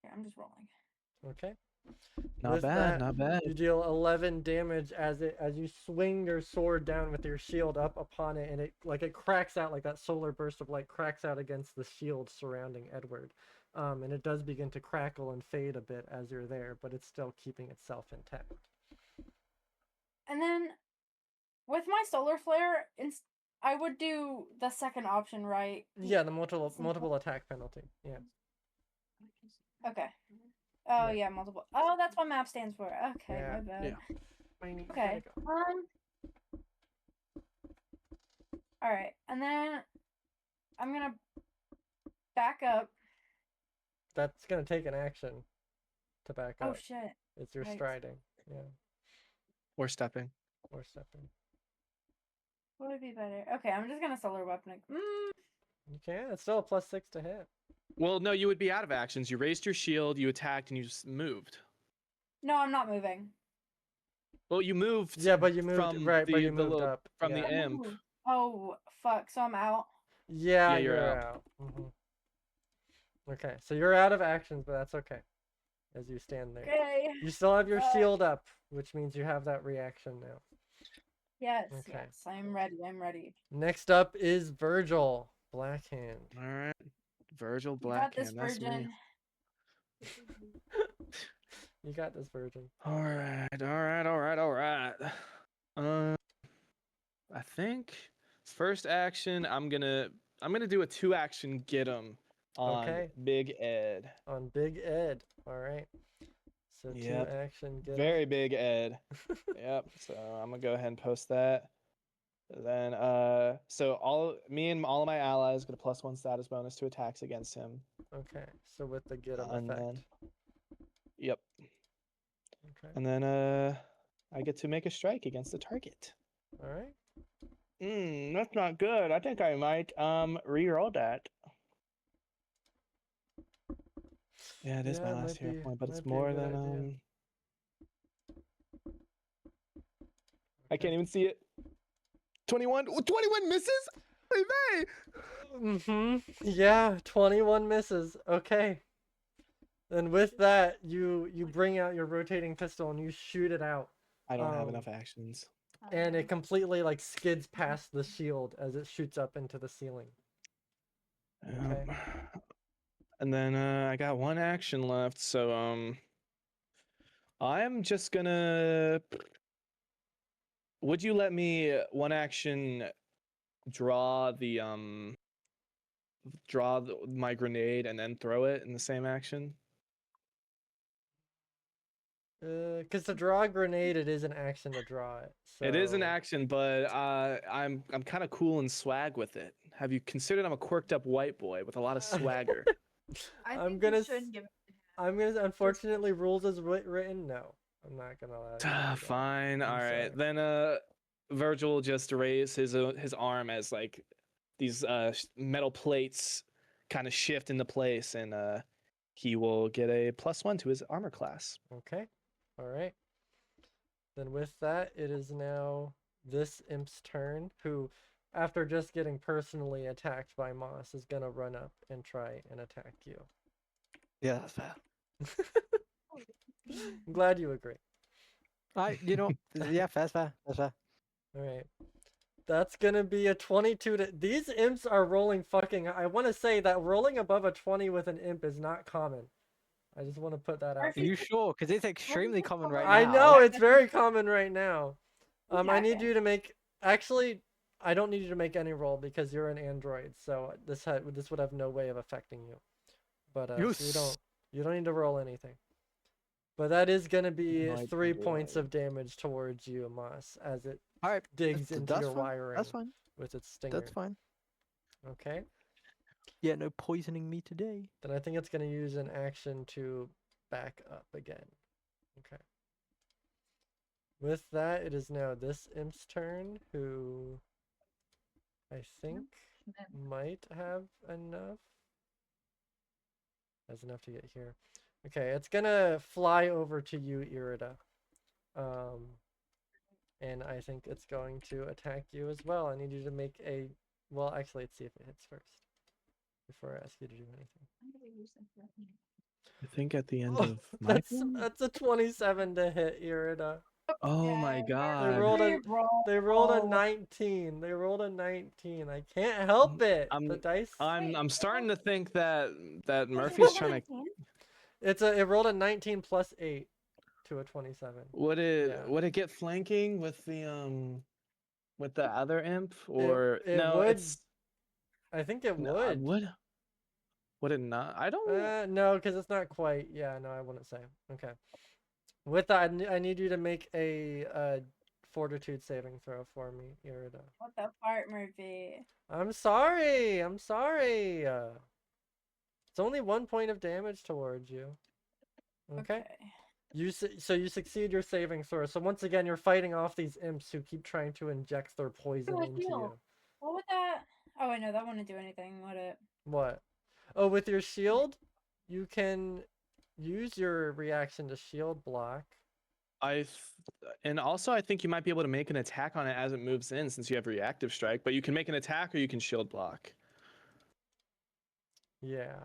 Yeah, I'm just rolling. Okay. Not With bad, that, not bad. You deal 11 damage as you swing your sword down with your shield up upon it, and it cracks out, like that solar burst of light cracks out against the shield surrounding Edward. And it does begin to crackle and fade a bit as you're there, but it's still keeping itself intact. And then with my solar flare, I would do the second option, right? Yeah, the multiple attack penalty. Yeah. Okay. Oh Yeah. yeah, multiple. Oh, that's what MAP stands for. Okay, Yeah, my bad. yeah. Okay. All right, and then I'm gonna back up. That's gonna take an action to back up. Oh shit. It's your Right. striding. Yeah. Or stepping. Or stepping. What would be better? Okay, I'm just gonna solar weapon it. You can. It's still a +6 to hit. Well, no, you would be out of actions. You raised your shield, you attacked, and you just moved. No, I'm not moving. Well, you moved. Yeah, but you moved from right. the, But you the moved little- up from yeah. the imp. Ooh. Oh fuck! So I'm out. Yeah, Yeah, you're you're out. out. Okay, so you're out of actions, but that's okay. As you stand there, Okay. you still have your shield up, which means you have that reaction now. Yes. Okay. Yes. I'm ready. I'm ready. Next up is Virgil, Blackhand. All right. Virgil You got this, Blackhand. That's me. Virgin. You got this, Virgin. All right. I think first action I'm gonna do a 2-action get him on Okay. Big Ed. On Big Ed. All right. So Yep. 2-action get. Very Big Ed. Yep. So I'm gonna go ahead and post that. Then so all of my allies get a +1 status bonus to attacks against him. Okay. So with the get him And effect. then, yep. Okay. And then I get to make a strike against the target. All right. That's not good. I think I might re-roll that. Yeah, it is my Yeah, it last might hero be point, but it's might be a more good than idea. I can't even see it. 21. Ooh, 21 misses. Hey, Yeah, 21 misses. Okay. And with that, you bring out your rotating pistol and you shoot it out. I don't have Um, enough actions. And it completely like skids past the shield as it shoots up into the ceiling. Okay. And then I got one action left, so I'm just gonna. Would you let me one action draw my grenade and then throw it in the same action? Because to draw a grenade, it is an action to draw it. So... It is an action, but I'm kind of cool and swag with it. Have you considered I'm a quirked up white boy with a lot of swagger? I'm gonna. Unfortunately, rules is written. No, I'm not gonna allow. You to do Fine. that. All I'm right. sorry. Then Virgil just raised his arm as like these metal plates kind of shift into place, and he will get a +1 to his armor class. Okay. All right. Then with that, it is now this imp's turn, who, after just getting personally attacked by Moss, is gonna run up and try and attack you. Yeah, that's fair. I'm glad you agree. Yeah, fair. That's fair. All right. That's gonna be a 22 to... These imps are rolling fucking... I want to say that rolling above a 20 with an imp is not common. I just want to put that out. Are you sure? Because it's extremely common right now. I know, it's very common right now. I need Okay. you to make... Actually, I don't need you to make any roll because you're an android, so this would have no way of affecting you. But so you don't need to roll anything. But that is gonna be No, I 3 don't points roll. of damage towards you, Moss, as it All right, digs into that's your fine. wiring That's fine. with its stinger. That's fine. Okay. Yeah, no poisoning me today. Then I think it's gonna use an action to back up again. Okay. With that, it is now this imp's turn, who I think might have enough. Has enough to get here. Okay, it's gonna fly over to you, Irida. And I think it's going to attack you as well. I need you to make a... Well, actually, let's see if it hits first. Before I ask you to do anything. I think at the end of my that's a 27 to hit, Irida. Oh my god. They rolled a 19. They rolled a 19. I can't help it. The dice. I'm starting to think that Murphy's trying to. It rolled a 19 plus 8 to a 27. Would it get flanking with the other imp, or it no? would. It's I think it no, would. Would it not? I don't. No, because it's not quite. Yeah, no, I wouldn't say. Okay. With that, I need you to make a fortitude saving throw for me, Irida. What the fart, Murphy? I'm sorry. I'm sorry. It's only 1 point of damage towards you. Okay. You succeed your saving throw. So once again, you're fighting off these imps who keep trying to inject their poison into you. What would that? Oh wait, no, that wouldn't do anything, would it? What? Oh, with your shield, you can use your reaction to shield block. And also I think you might be able to make an attack on it as it moves in, since you have reactive strike. But you can make an attack or you can shield block. Yeah.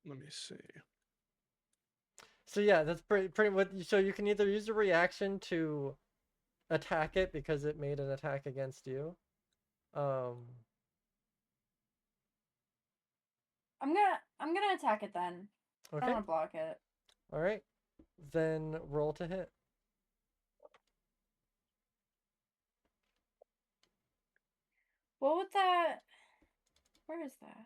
Let me see. So yeah, that's pretty what. So you can either use a reaction to attack it because it made an attack against you. I'm gonna attack it then. Okay. I don't wanna block it. All right. Then roll to hit. What would that? Where is that?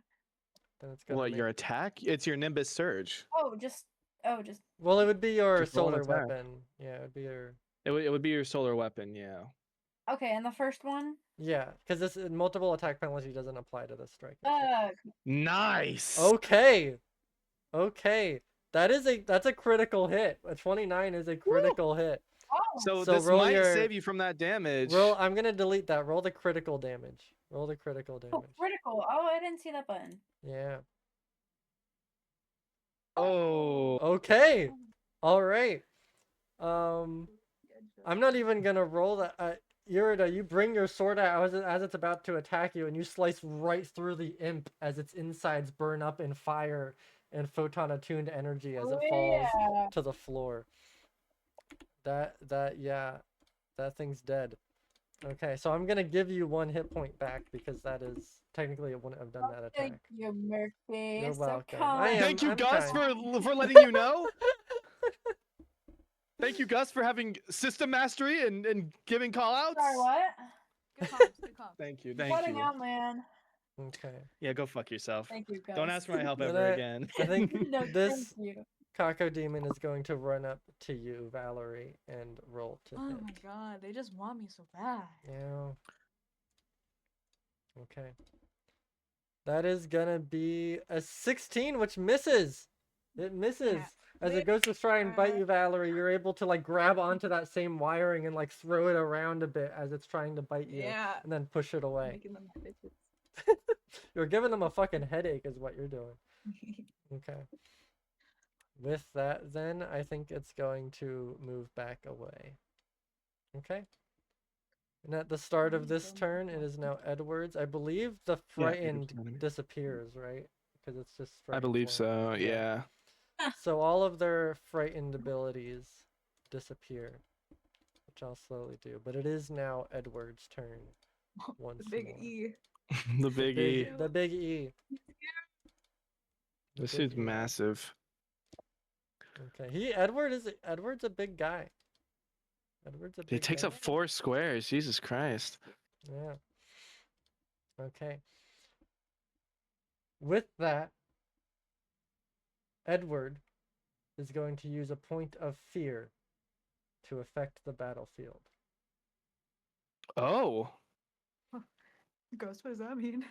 Then it's gonna What, your attack? It's your Nimbus Surge. Just. Well, it would be your Just roll an solar attack. weapon. Yeah, it would be your. It would be your solar weapon, yeah. Okay, and the first one. Yeah, because this multiple attack penalty doesn't apply to this strike. Nice. Okay. Okay. That's a critical hit. A 29 is a critical hit. So, So this roll might your- save you from that damage. Roll. I'm gonna delete that. Roll the critical damage. Roll the critical Oh, damage. critical. Oh, I didn't see that button. Yeah. Oh. Okay. All right. I'm not even gonna roll that. Irida, you bring your sword out as it's about to attack you, and you slice right through the imp as its insides burn up in fire and photon-attuned energy as it falls Yeah. to the floor. Yeah, that thing's dead. Okay, so I'm gonna give you 1 hit point back because that is technically it wouldn't have done that attack. Thank you, Murphy. You're So welcome. kind. Thank you, I'm Gus, kind. for letting you know. Thank you, Gus, for having system mastery and giving call outs. Sorry, what? Good comps, good comps. Thank you. You're Thank butting you. out, man. Okay. Yeah, go fuck yourself. Thank you, guys. Don't ask for my help Then ever again. I think No, this thank you. Kako Demon is going to run up to you, Valerie, and roll to Oh hit. my god, they just want me so bad. Yeah. Okay. That is gonna be a 16, which misses. It misses. Yeah. As it goes to try and bite you, Valerie, you're able to like grab onto that same wiring and like throw it around a bit as it's trying to bite you, Yeah. and then push it away. Making them bitches. You're giving them a fucking headache, is what you're doing. Okay. With that, then I think it's going to move back away. Okay. And at the start of this turn, it is now Edward's. I believe the frightened disappears, right? Because it's just. I believe frightened form. so. Yeah. So all of their frightened abilities disappear, which I'll slowly do. But it is now Edward's turn. Once The big more. E. The big E. The big E. The This big is E. massive. Okay. Edward's a big guy. Edward's a big It takes guy. up 4 squares. Jesus Christ. Yeah. Okay. With that, Edward is going to use a point of fear to affect the battlefield. Oh. Ghost, what does that mean?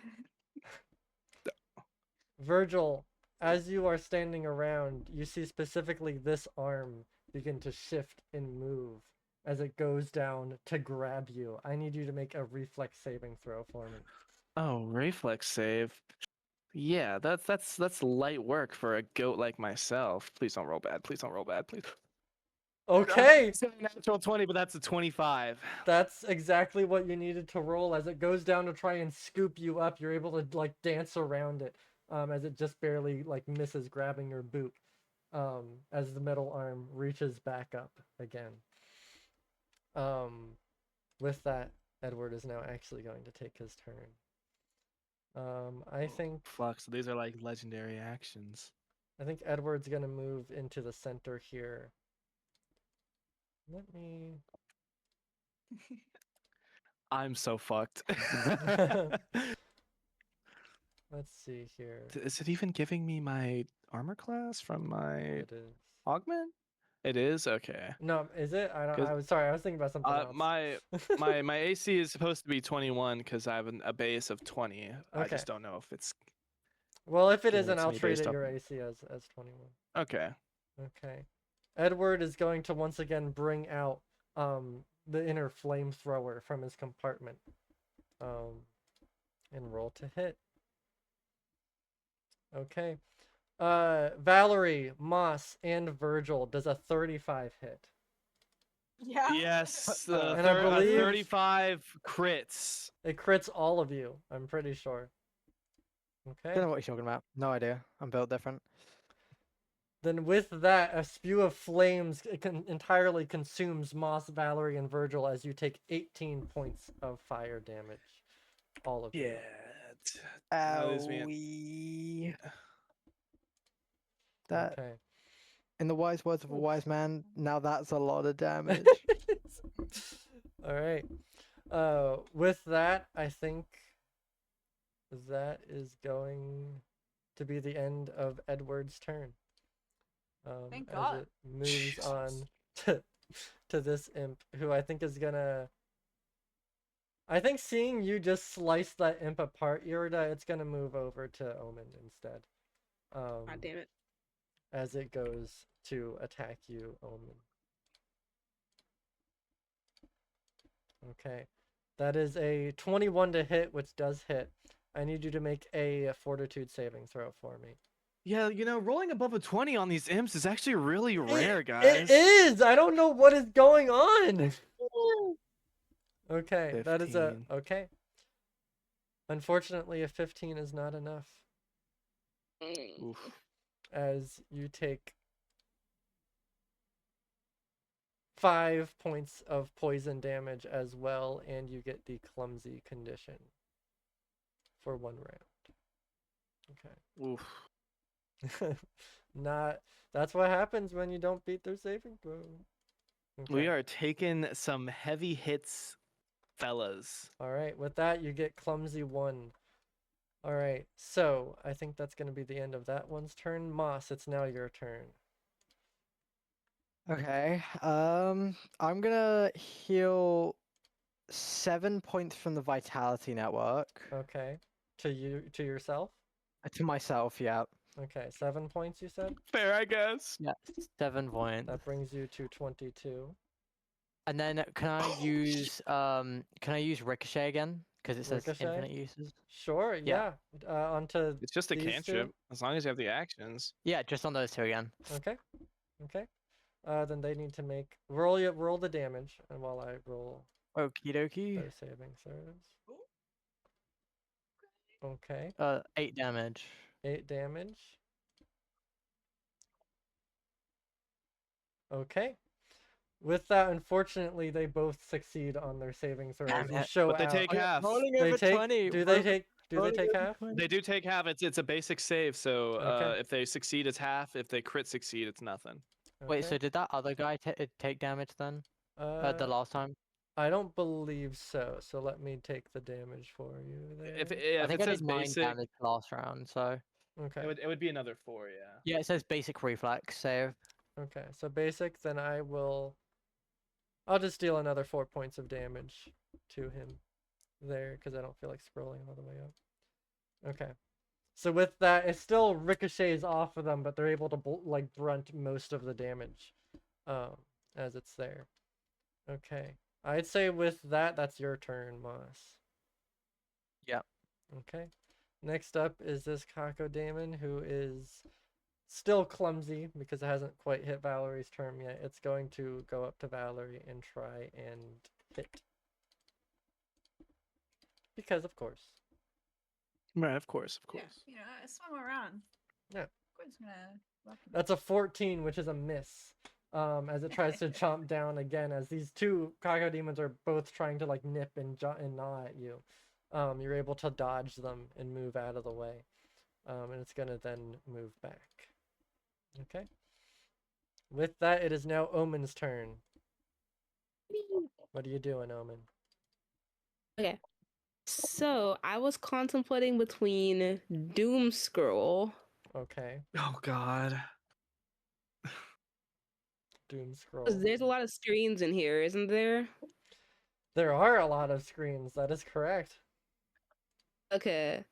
Virgil, as you are standing around, you see specifically this arm begin to shift and move as it goes down to grab you. I need you to make a reflex saving throw for me. Oh, reflex save. Yeah, that's light work for a goat like myself. Please don't roll bad. Please don't roll bad. Please. Okay, It's a natural 20, but that's a 25. that's exactly what you needed to roll. As it goes down to try and scoop you up, you're able to like dance around it, as it just barely like misses grabbing your boot, as the metal arm reaches back up again. With that, Edward is now actually going to take his turn. I think Fuck, so these are like legendary actions. Edward's gonna move into the center here. Let me. I'm so fucked. Let's see here. Is it even giving me my armor class from my It is. augment? It is? Okay. No, is it? I don't. 'Cause, I was sorry. I was thinking about something else. My AC is supposed to be 21 because I have a base of 20. I Okay. just don't know if it's Well, if it giving isn't, to I'll me treat based it off- your AC as 21. okay. Okay. Edward is going to once again bring out the inner flamethrower from his compartment. And roll to hit. Okay. Valerie, Moss, and Virgil does a 35 hit. Yeah. Yes, And I believe- 35 crits. It crits all of you, I'm pretty sure. Okay. Don't know what you're talking about. No idea. I'm built different. Then with that, a spew of flames entirely consumes Moss, Valerie, and Virgil as you take 18 points of fire damage. All of you. That is me. That, Okay. in the wise words of a wise man, now that's a lot of damage. All right. With that, I think that is going to be the end of Edward's turn. Thank as God. it moves on to this imp, who I think is gonna. I think seeing you just slice that imp apart, Irida, it's gonna move over to Omen instead. God damn it. As it goes to attack you, Omen. Okay. That is a 21 to hit, which does hit. I need you to make a fortitude saving throw for me. Yeah, rolling above a 20 on these imps is actually really rare, It guys. is! I don't know what is going on! Okay, that is a... 15. Okay. Unfortunately, a 15 is not enough. Oof. As you take 5 points of poison damage as well, and you get the clumsy condition for 1 round. Oof. Okay. That's what happens when you don't beat their saving throw. We Okay. are taking some heavy hits, fellas. All right, with that, you get clumsy 1. All right, so I think that's going to be the end of that one's turn. Moss, it's now your turn. Okay. I'm gonna heal 7 points from the Vitality Network Okay. To yourself? to myself. Yeah. Okay, 7 points you said? Fair, I guess. Yeah. 7 points. That brings you to 22. And then can I use Ricochet again? Because it says Ricochet? infinite uses. Sure, yeah. Onto It's just a these cantrip, two? as long as you have the actions. Yeah, just on those 2 again. Okay. Okay. Then they need to make roll the damage, and while I roll Okie dokie. their saving throws. Okay. 8 damage. 8 damage. Okay. With that, unfortunately, they both succeed on their saving throws. Damn You it. show But they out. take half. Rolling They over take. 20. Do they take half? They do take half. It's a basic save, so Okay. if they succeed, it's half. If they crit succeed, it's nothing. Wait, so Okay. did that other guy take damage then? The last time? I don't believe so. So let me take the damage for you there. If I think it I says did 9 basic, damage last round, so... Okay. it would be another 4, yeah. Yeah, it says basic reflex save. Okay. So basic, then I'll just deal another 4 points of damage to him there because I don't feel like scrolling all the way up. Okay. So with that, it still ricochets off of them, but they're able to brunt most of the damage as it's there. Okay. I'd say with that, that's your turn, Moss. Yep. Okay. Next up is this Cacodemon, who is still clumsy because it hasn't quite hit Valerie's turn yet. It's going to go up to Valerie and try and hit. Because of course. Right, of course. Yeah, I swim around. Yeah. Of course, I'm gonna. That's a 14, which is a miss. As it tries to chomp down again, as these two Cacodemons are both trying to nip and gnaw at you. You're able to dodge them and move out of the way. And it's gonna then move back. Okay. With that, it is now Omen's turn. What are you doing, Omen? Okay. So I was contemplating between Doom Scroll. Okay. Oh God. Doom Scroll. 'Cause there's a lot of screens in here, isn't there? There are a lot of screens. That is correct. Okay.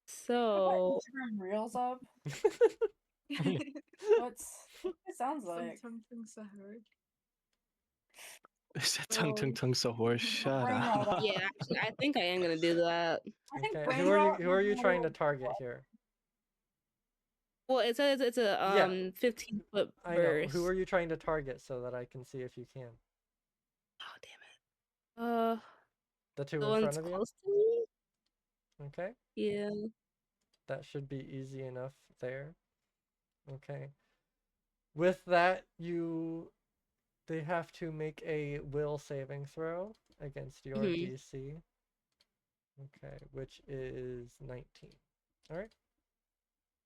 Put So Instagram Reels up. What's it sounds like? Is that tung so horse? Shut brain up. rot. yeah, actually, I think I am gonna do that. I think Okay. brain Who rot are you is trying to real. target here? Well, it says it's a Yeah. 15-foot I know. burst. Who are you trying to target so that I can see if you can? Oh damn it. The two The in one's front of you? close to me. Okay. Yeah. That should be easy enough there. Okay. With that, they have to make a will saving throw against your Mhm. DC. Okay, which is 19. All right.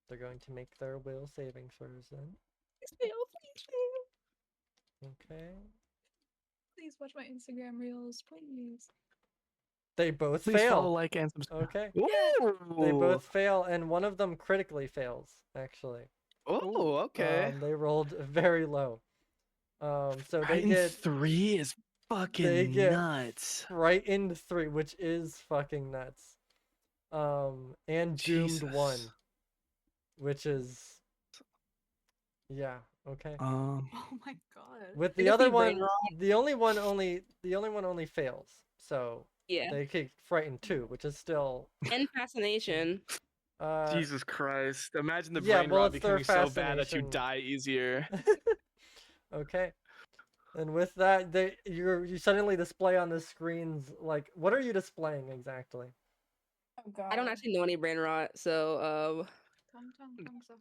They're going to make their will saving throws then. Please fail, please fail. Okay. Please watch my Instagram Reels, please. They both Please follow, fail. like, and subscribe. Okay. Ooh. They both fail, and one of them critically fails, actually. Oh, okay. They rolled very low. So they Frightened get 3 is they fucking get nuts. frightened 3, which is fucking nuts. And doomed 1, Jesus. which is yeah. Okay. Oh my god. With I the just other see brain one, rot. the only one only fails. So Yeah. they kick frightened 2, which is still And fascination. Jesus Christ! Imagine the yeah, brain well, rot it's their becoming so bad that you fascination. die easier. Okay. And with that, you suddenly display on the screens, like, what are you displaying exactly? Oh god. I don't actually know any brain rot, so Tongue suck.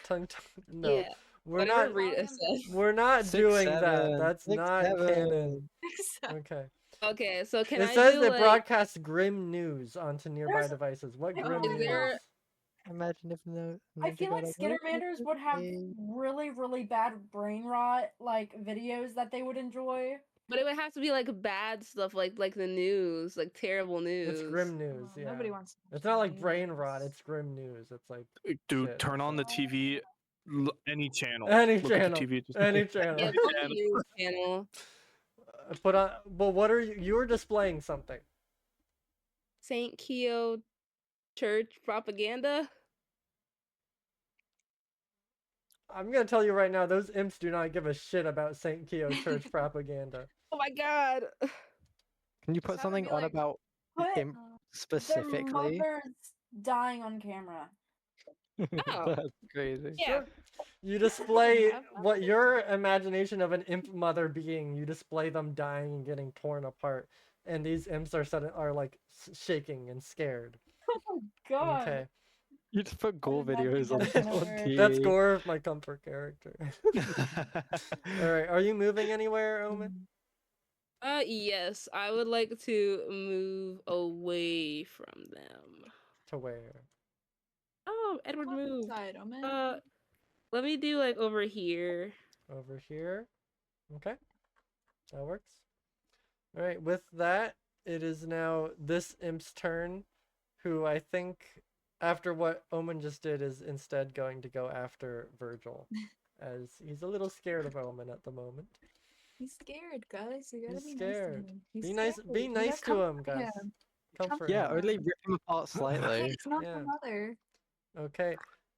Tongue, no, yeah. we're Whatever not. Rita says. We're not 6, doing that. 7, That's 6, not 7. canon. Okay. Okay, so can It I says do it like? broadcasts grim news onto nearby There's- devices. What Is grim Is news? there? Imagine if no. I feel like Skittermanders would have really, really bad brain rot, like videos that they would enjoy. But it would have to be like bad stuff, like the news, like terrible news. It's grim news. Yeah. Nobody wants to watch It's not like news. brain rot. It's grim news. It's like Dude, shit, turn on the so- TV, any channel. Any Look at channel. the TV. Just Any channel. Yeah, it's on the news channel. Put on. But what are you? You were displaying something. Saint Keo Church propaganda. I'm gonna tell you right now, those imps do not give a shit about Saint Keo Church propaganda. Oh my god. Can you So put that would something be on like- about Put imp their specifically? mothers dying on camera. Oh. That's crazy. Yeah. Sure. You display have what your imagination of an imp mother being. You display them dying and getting torn apart, and these imps are like shaking and scared. Oh my god. Okay, You just put gore did not think videos on, that was gonna on work. TV. that's Gore, my comfort character. All right, are you moving anywhere, Omen? Yes, I would like to move away from them. To where? Oh, Edward Come moved. inside, Omen. Let me do like over here. Over here. Okay, that works. All right, with that, it is now this imp's turn, who I think, after what Omen just did, is instead going to go after Virgil, as he's a little scared of Omen at the moment. He's scared, guys. You gotta He's be scared. nice to him. He's Be nice. scared. Be You nice gotta to him, comfort guys. him. Comfort Yeah, him. only rip him apart slightly. It's not Yeah. the mother. Okay.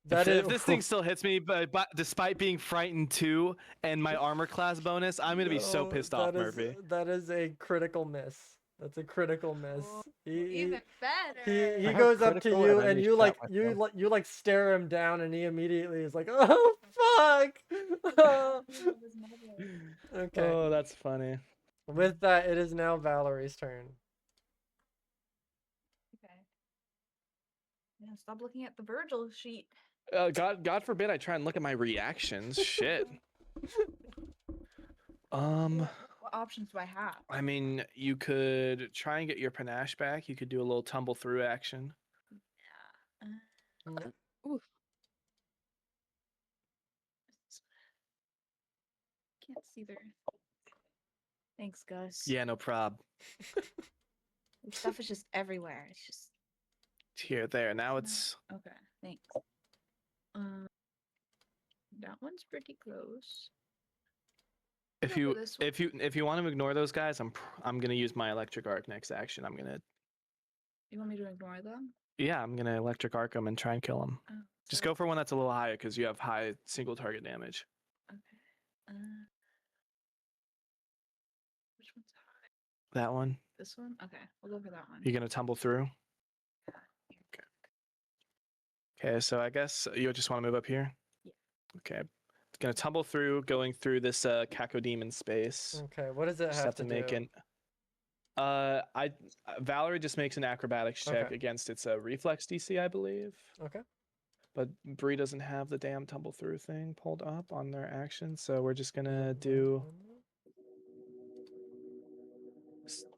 If, That is. if this thing still hits me, but despite being frightened 2 and my armor class bonus, I'm gonna be so No, pissed off, that is- Murphy. That is a critical miss. That's a critical miss. Even better. He I have goes up to critical you and I and just you shout like myself. you like stare him down and he immediately is like, oh fuck. Okay. Oh, that's funny. With that, it is now Valerie's turn. Okay. Yeah, stop looking at the Virgil sheet. God forbid I try and look at my reactions. Shit. What options do I have? I mean, you could try and get your panache back. You could do a little tumble through action. Oof. Can't see their. Thanks, Gus. Yeah, no prob. Their stuff is just everywhere. It's just Here, there. Now it's okay. Thanks. That one's pretty close. if Go you for this one. if you want to ignore those guys, I'm gonna use my electric arc next action. I'm gonna You want me to ignore them? I'm gonna electric arc them and try and kill them. Oh, Just so- go for one that's a little higher because you have high single target damage. Okay. Which one's high? That one. This one? Okay, we'll go for that one. You're gonna tumble through. Okay, so I guess you just want to move up here. Yeah. Okay, it's gonna tumble through, going through this cacodemon space. Okay, what does it Just have to make do? an. Valerie just makes an acrobatics check Okay. against its reflex DC, I believe. Okay. But Bree doesn't have the damn tumble through thing pulled up on their action, so we're just gonna do.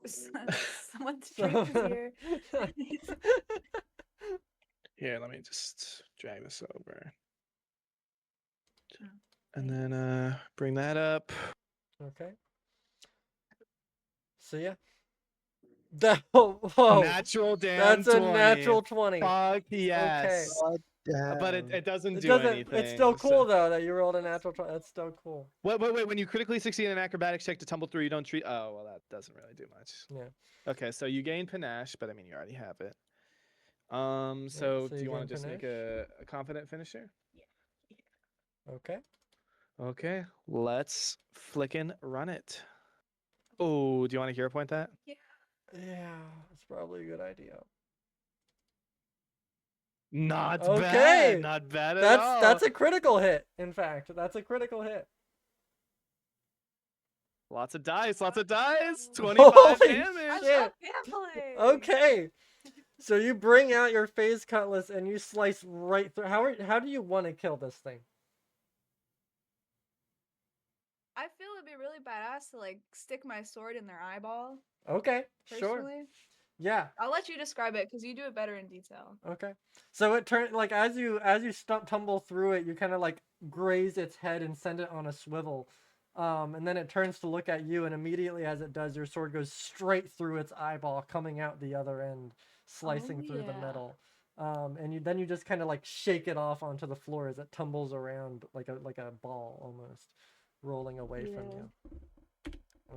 Someone's drink is here. Here, let me just drag this over. Oh, And then bring that up. Okay. So yeah. That, whoa. Natural damn That's a 20. natural 20. Fuck yes. God But damn. it doesn't It do doesn't. anything. It's still so- cool though that you rolled a natural 20. That's still cool. Wait. When you critically succeed in an acrobatics check to tumble through, you don't treat. Oh, well, that doesn't really do much. Yeah. Okay, so you gain panache, but I mean, you already have it. so So do you you want gain to just make panache? a confident finisher? Okay. Okay, let's flickin' run it. Oh, do you want to hero point that? Yeah, it's probably a good idea. Not Okay. bad. Not bad at all. That's a critical hit. In fact, that's a critical hit. Lots of dice. Lots of dice. 25 Holy damage. I shit. love gambling. Okay. So you bring out your phase cutlass and you slice right through. How do you want to kill this thing? I feel it'd be really badass to like stick my sword in their eyeball. Okay, sure. Personally, Yeah. I'll let you describe it because you do it better in detail. Okay. So it turns like as you tumble through it, you kind of like graze its head and send it on a swivel. And then it turns to look at you, and immediately as it does, your sword goes straight through its eyeball, coming out the other end, slicing through the yeah. middle. And you just kind of like shake it off onto the floor as it tumbles around like a ball almost, rolling away from you.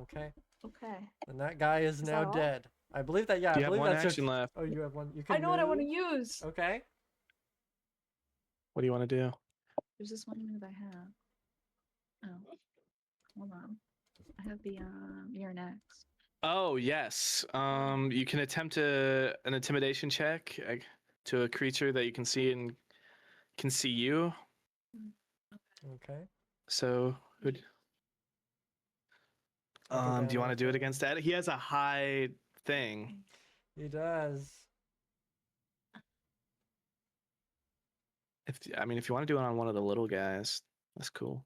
Okay. Okay. And that guy is now that all? dead. I believe that. Yeah, You I have believe one that's action your... left. Oh, you have one. You can. I know what I want to move. use. Okay. What do you want to do? There's this one move I have. Oh, hold on. I have the you're next. Oh yes. You can attempt an intimidation check to a creature that you can see and can see you. Okay. So who? I'll Do you want to do it down. against that? He has a high thing. He does. If you want to do it on one of the little guys, that's cool.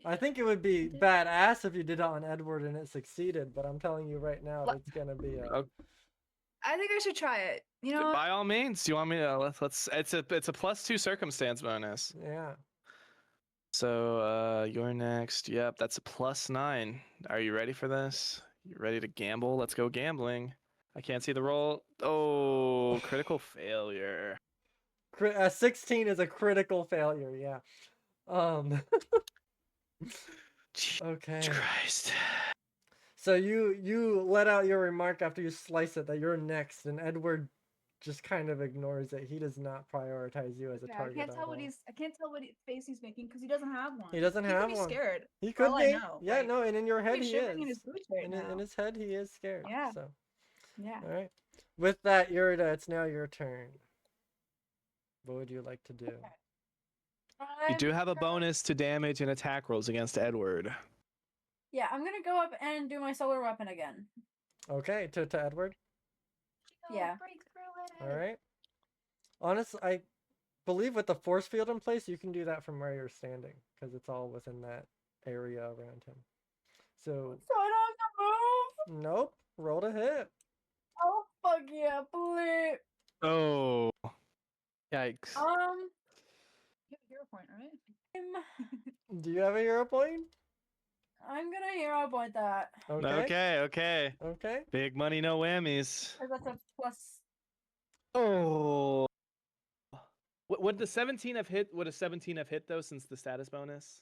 I think it would be badass if you did it on Edward and it succeeded, but I'm telling you right now, What? it's gonna be a. Okay. I think I should try it. You know, By all means, do you want me to let's it's a +2 circumstance bonus. Yeah. So you're next. Yep, that's a +9. Are you ready for this? You ready to gamble? Let's go gambling. I can't see the roll. Oh, critical failure. 16 is a critical failure. Yeah. Okay. Jesus Christ. So you let out your remark after you slice it that you're next, and Edward just kind of ignores it. He does not prioritize you as a yeah, target. I can't tell what face he's making because he doesn't have one. He doesn't have could one. be scared. He for could all be. I know. Yeah, Like, no, and in your head he's he shivering is. in his boots right now. In his head he is scared. Yeah. So. Yeah. All right. With that, Irida, it's now your turn. What would you like to do? You do have a bonus to damage and attack rolls against Edward. Yeah, I'm gonna go up and do my solar weapon again. Okay, to Edward. Yeah. All right. Honestly, I believe with the force field in place, you can do that from where you're standing because it's all within that area around him. So. So I don't have to move. Nope. Roll to hit. Oh fuck yeah, please. Oh. Yikes. You have a hero point, right? Do you have a hero point? I'm gonna hero point that. Okay. Okay. Big money, no whammies. Cause that's a plus. Oh. Would the 17 have hit? Would a 17 have hit though, since the status bonus?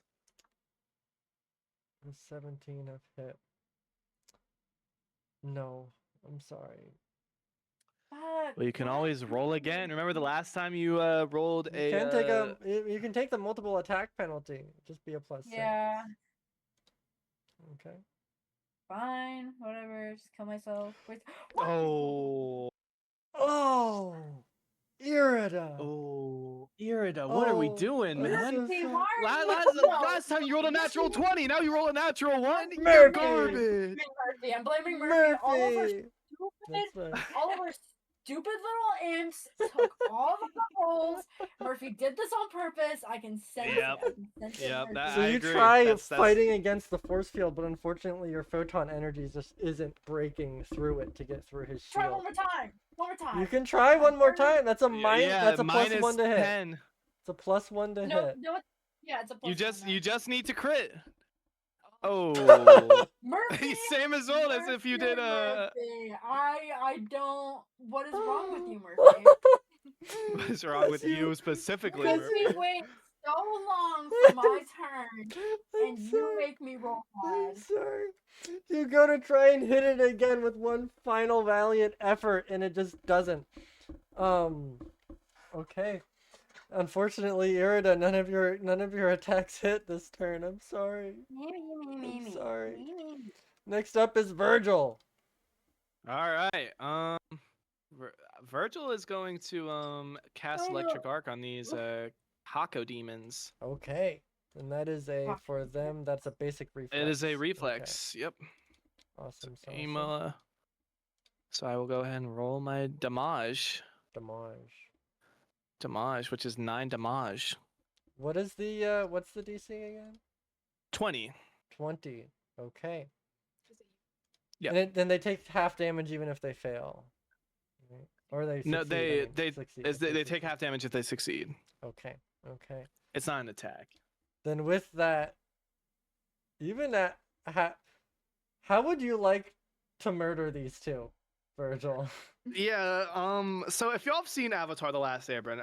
The 17 have hit. No, I'm sorry. Well, you can always roll again. Remember the last time you rolled You can take you can take the multiple attack penalty. Just be a +6. Yeah. Okay. Fine. Whatever. Just kill myself. Wait. Oh. Oh. Irida. Oh. Irida, what are we Oh, doing, I'm man? so Hey, sorry. Last time you rolled a natural 20. Now you roll a natural 1. You're Murphy. garbage. Murphy. I'm blaming Murphy. All of our Murphy. That's stupid, fine. all of our stupid little imps took all of the rolls. Murphy did this on purpose. I can sense Yep. it. I can sense it, Yep, Murphy. that- So I you agree. try That's- fighting against the force field, but unfortunately your photon energy just isn't breaking through it to get through his Try one shield. more time. One more time. You can try one more time. That's a that's a minus +1 to hit. 10. It's a +1 to No, hit. no. Yeah, it's a plus. You just need to crit. Oh. Murphy. Same as well as if you did Murphy. I don't. What is wrong with you, Murphy? What's wrong with you specifically? Because Murphy? we wait so long for my turn, I'm and you sorry. make me roll I'm bad. sorry. You go to try and hit it again with one final valiant effort, and it just doesn't. Okay. Unfortunately, Irida, none of your attacks hit this turn. I'm sorry. I'm sorry. Next up is Virgil. All right. Virgil is going to cast Oh, no. electric arc on these Hako demons. Okay. And that is a, for them, that's a basic reflex. It is a Okay. reflex. Yep. Awesome. Aim, Awesome. so I will go ahead and roll my damage. Damage, which is 9 damage. What is the, what's the DC again? 20. 20. Okay. Yeah. And then they take half damage even if they fail. Right? Or they succeed. No, I they mean, they succeed is if they, they succeed. take half damage if they succeed. Okay. Okay. It's not an attack. Then with that, even at how would you like to murder these two, Virgil? Yeah. So if y'all have seen Avatar: The Last Airbender,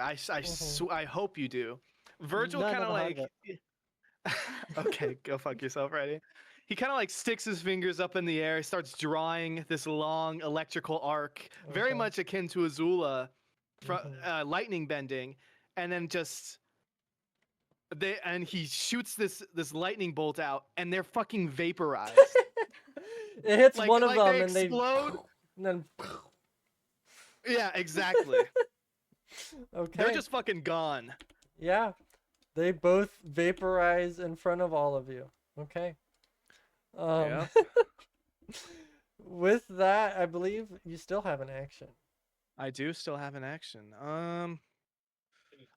I hope you do. Virgil No, kind of never heard like. of Okay, go fuck yourself, ready? He kind of like sticks his fingers up in the air, starts drawing this long electrical arc, very Okay. much akin to Azula, lightning bending, and then just he shoots this lightning bolt out, and they're fucking vaporized. It hits Like- one of like them they and they explode. and then Yeah, exactly. okay. They're just fucking gone. Yeah. They both vaporize in front of all of you. Okay. Yeah. With that, I believe you still have an action. I do still have an action.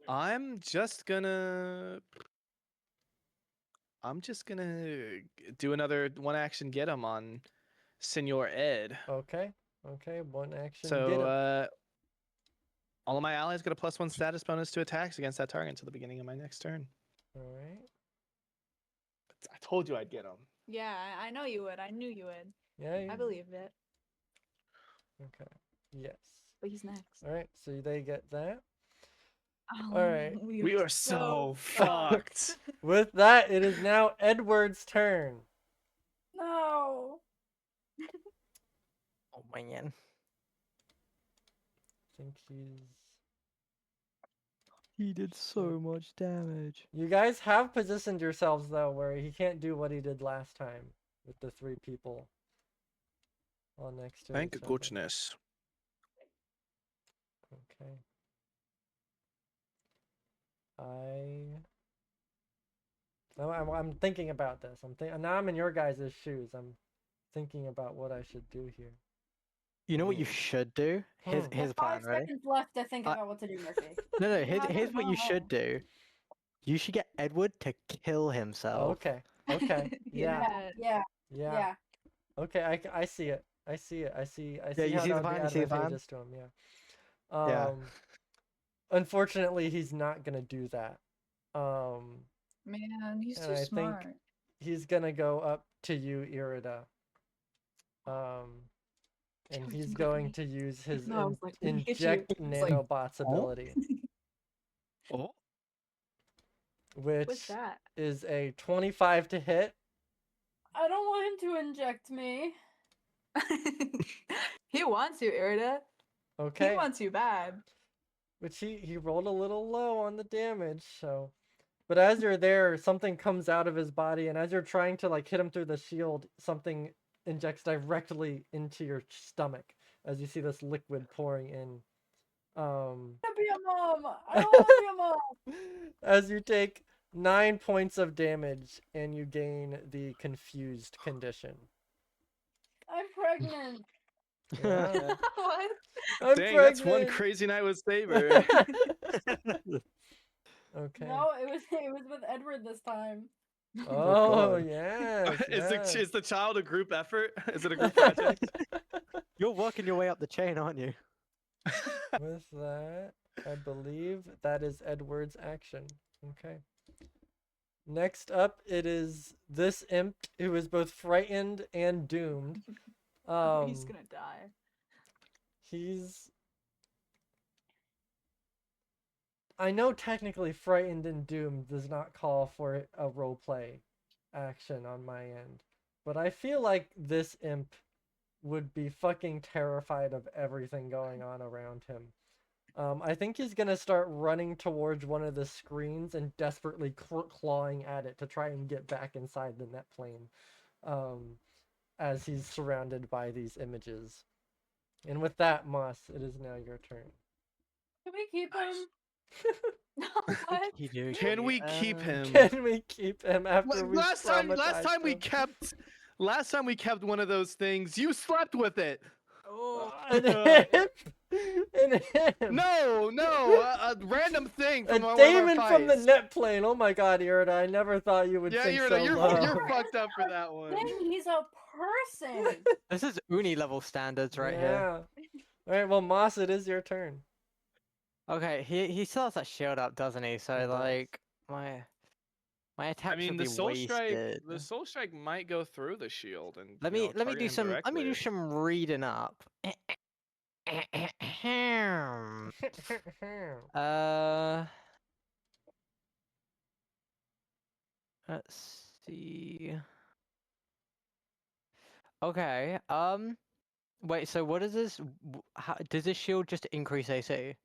I'm just gonna do another one action get him on Senor Ed. Okay. Okay. One action. So Get him. all of my allies get a +1 status bonus to attacks against that target until the beginning of my next turn. All right. I told you I'd get him. Yeah, I know you would. I knew you would. Yeah. I believed it. Okay. Yes. But he's next. All right. So they get that. Oh, All right. We are so fucked. With that, it is now Edward's turn. No. Oh man. I think he's. He did so much damage. You guys have positioned yourselves though, where he can't do what he did last time with the 3 people all next to Thank each other. goodness. Okay. I'm thinking about this. Now I'm in your guys' shoes. I'm thinking about what I should do here. You know what you should do? Here's Hmm. here's a There's 5 plan, ready? seconds left to think about what to do, Murphy. No, You here's haven't what you gone should home. do. You should get Edward to kill himself. Okay. Okay. Yeah. Yeah. Yeah. Yeah. Okay. I see it. I see it. I see Yeah, you how see the that would plan? be You see the plan? advantageous to him. Yeah. Yeah. Unfortunately, he's not gonna do that. Man, he's And too I think smart. he's gonna go up to you, Irida. And Dude, he's look at going me. to use his No, I was like, when he hit you, inject it's like, nanobots ability, Oh. which What's that? is a 25 to hit. I don't want him to inject me. He wants you, Irida. Okay. He wants you bad. Which he rolled a little low on the damage, so. But as you're there, something comes out of his body, and as you're trying to like hit him through the shield, something injects directly into your stomach as you see this liquid pouring in. I want to be a mom. I don't want to be a mom. As you take 9 points of damage and you gain the confused condition. I'm pregnant. Yeah. What? I'm Dang, that's one pregnant. crazy night with Saber. Okay. No, it was with Edward this time. Oh God. yes. Is the child a group effort? Is it a group project? You're working your way up the chain, aren't you? With that, I believe that is Edward's action. Okay. Next up, it is this imp who is both frightened and doomed. He's gonna die. I know technically frightened and doomed does not call for a roleplay action on my end, but I feel like this imp would be fucking terrified of everything going on around him. I think he's gonna start running towards one of the screens and desperately clawing at it to try and get back inside the net plane, as he's surrounded by these images. And with that, Moss, it is now your turn. Can we keep him? What? Can we keep him? Can we keep him after we Last time we him? kept one of those things. You slept with it. Oh, and him? And him? No, a random thing A from one of our demon from the fights. net plane. Oh my god, Irida, I never thought you would Yeah, think you're so low. you're fucked up for that one. Dang, he's a person. This is Uni level standards right here. Yeah. Alright, well, Moss, it is your turn. Okay, he still has that shield up, doesn't he? So He does. like my attack I mean, should the be soul strike. wasted. The soul strike might go through the shield and Let you me know, let me target do him some let me do directly. some reading up. Let's see. Okay. Wait. So what is this? How, does this shield just increase AC?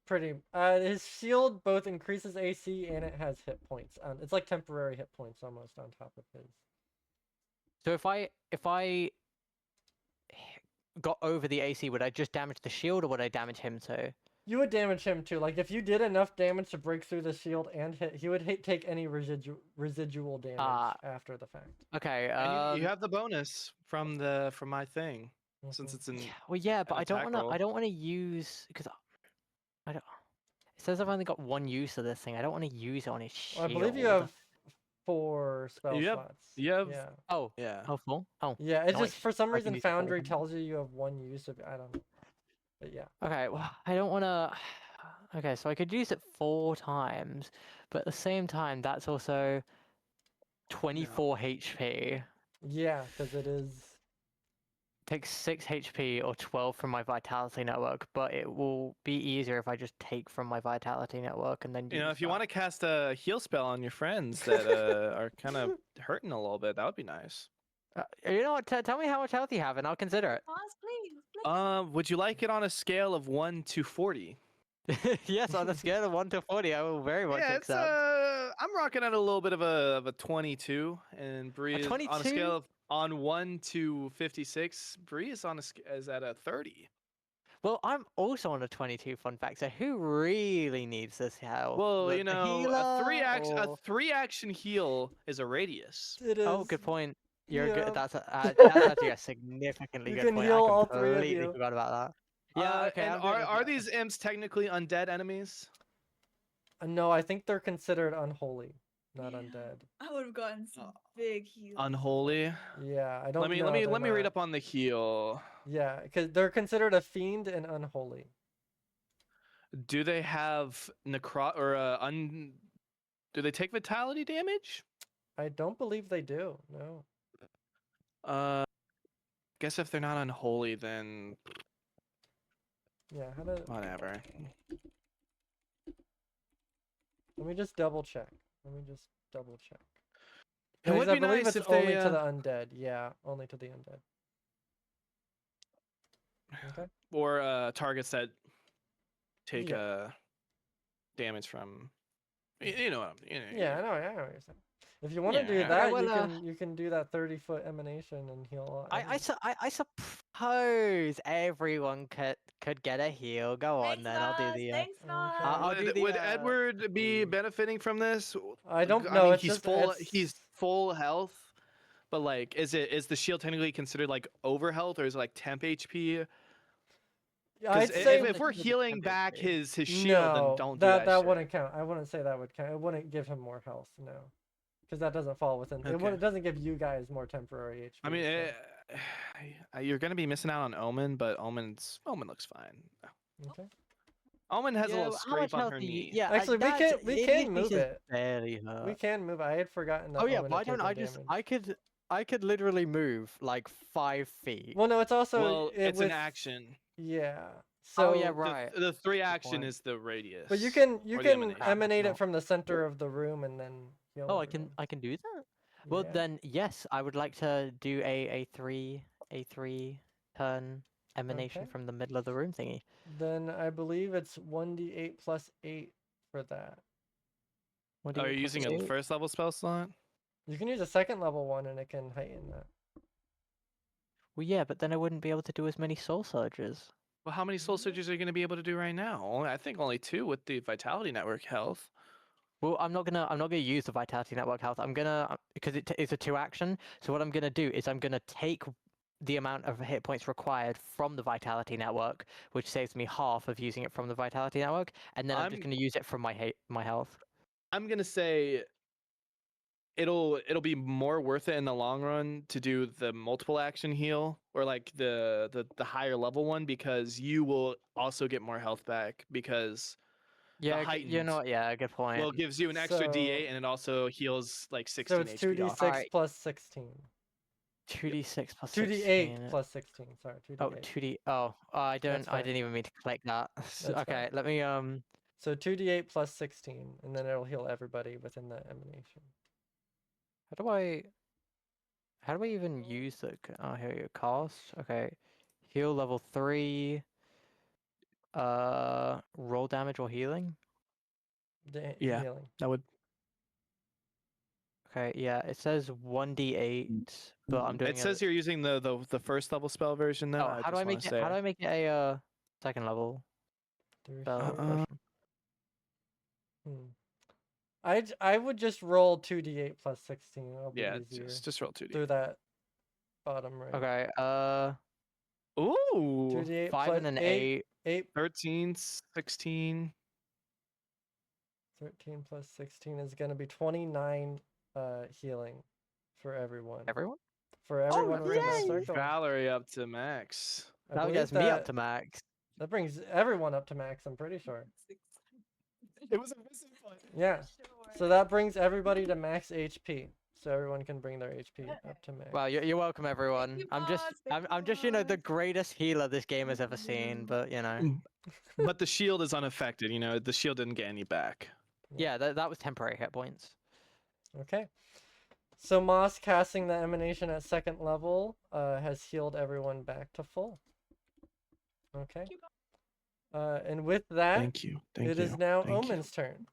Pretty. His shield both increases AC and it has hit points. It's like temporary hit points almost on top of his. So if I got over the AC, would I just damage the shield, or would I damage him too? You would damage him too. Like if you did enough damage to break through the shield and hit, he would take any residual damage after the fact. Okay. And you have the bonus from my thing, since it's in. Yeah, well, yeah, but an I don't attack want to. roll. I don't want to use because I don't. It says I've only got one use of this thing. I don't want to use it on his Well, shield. I believe you have 4 spell You have- slots. you have- Yeah. Oh, Yeah. oh, full. Oh, Yeah. It no, just for some I can reason use the full Foundry one. tells you have 1 use of. I don't know. But yeah. Okay. Well, I don't want to. Okay, so I could use it 4 times, but at the same time, that's also 24 HP. Yeah, because it is. Takes 6 HP or 12 from my vitality network, but it will be easier if I just take from my vitality network and then You know, use if you that. want to cast a heal spell on your friends that are kind of hurting a little bit, that would be nice. You know what? Tell me how much health you have, and I'll consider it. Pause, please. Would you like it on a scale of 1 to 40? Yes, on a scale of 1 to 40, I will very much Yeah, it's accept. I'm rocking at a little bit of a 22, and Bree is on a 22? scale of 1 to 56. Bree is is at a 30. Well, I'm also on a 22. Fun fact. So who really needs this health? Well, The you know, healer a or- 3-action heal is a radius. It is. Oh, good point. You're Yeah. good. That's actually a significantly You good can point. heal I all 3 of completely you. forgot about that. Yeah. Okay. And I'm good with are that. these imps technically undead enemies? No, I think they're considered unholy, not undead. I would have gotten some big heals. Unholy. Yeah, I don't Let me know. let me read not. up on the heal. Yeah, because they're considered a fiend and unholy. Do they have do they take vitality damage? I don't believe they do. No. Guess if they're not unholy, then Yeah. How to? whatever. Let me just double check. Let me just double check. It would Because I be believe nice it's if they, only to the undead. Yeah, only to the undead. Okay. Or targets that take Yeah. damage from. You know what you know. Yeah, I know what you're saying. If you want to do Yeah. that, well, you can do that 30-foot emanation and heal. I suppose everyone could get a heal. Go on Thanks, then. I'll do Nas. the. Thanks, Nas. I'll do the. Would Edward be benefiting from this? I don't I know. mean, It's he's just full. it's- He's full health, but like, is the shield technically considered like over health, or is it like temp HP? I'd Because say if we're It's healing temp back HP. his shield, no, then don't do that. that shit. wouldn't count. I wouldn't say that would count. It wouldn't give him more health. No, because that doesn't fall within. Okay. It doesn't give you guys more temporary HP. I mean, so- you're gonna be missing out on Omen, but Omen looks fine. okay. Omen has a Yeah, little well, how much scrape on health her do you- knee. Yeah, Actually, we can move it. Barely hurt. We can move. I had forgotten that. Oh yeah, Omen why had don't I taken just? damage. I could literally move like 5 feet. Well, no, it's also. Well, it's an with- action. Yeah. So. Oh yeah, right. The 3 action point. is the radius. But you can or the can emanation. emanate No. it from the center of the room and then heal. Oh, everyone. I can do that. Well Yeah. then, yes, I would like to do a 3 turn emanation Okay. from the middle of the room thingy. Then I believe it's 1d8 plus 8 for that. What do Are you you plus using a eight? first level spell slot? You can use a second level one and it can heighten that. Well, yeah, but then I wouldn't be able to do as many soul surges. Well, how many soul surges are you going to be able to do right now? I think only 2 with the Vitality Network health. Well, I'm not gonna use the Vitality Network health. I'm gonna because it's a 2 action. So what I'm gonna do is I'm gonna take the amount of hit points required from the Vitality Network, which saves me half of using it from the Vitality Network, and then I'm just I'm- gonna use it from my health. I'm going to say it'll be more worth it in the long run to do the multiple action heal or like the higher level one because you will also get more health back because Yeah, you heightened know what? Yeah, good point. well, it gives you an extra So- D8 and it also heals like 16 So it's HP off. 2d6 Alright. plus 16. 2d6 plus 2d8 16. plus 16. Sorry, 2d8. Oh, 2d. Oh, I That's fine. didn't even mean to click that. That's Okay, fine. let me So 2d8 plus 16, and then it'll heal everybody within that emanation. How do I even use the? Oh, here you go. Cost. Okay, heal level 3. Roll damage or healing. Yeah. Healing. That would Okay, yeah, it says 1d8, but I'm doing it says you're using the first level spell version though. Oh, how do I make it? How do I make it a second level spell Thirsty. version? I would just roll 2d8 plus 16. It'll be yeah, easier just roll 2D. through that bottom right. Okay, Ooh. 2d8 5 plus and an 8. 8. 8. 13, 16. 13 plus 16 is going to be 29 healing for everyone. Everyone? For everyone within that yay! circle. Valerie up to max. I That believe gets me up to max. That brings everyone up to max, I'm pretty sure. It was a missing point. Yeah. So that brings everybody to max HP. So everyone can bring their HP up to max. Well, you're welcome, everyone. you, I'm boss. Thank just, you, the boss. greatest healer this game has ever seen. But But the shield is unaffected. The shield didn't get any back. yeah, that was temporary hit points. Okay. So Moss casting the emanation at second level has healed everyone back to full. Okay. And with that, Thank you. Thank it you. is now Thank you. Omen's turn.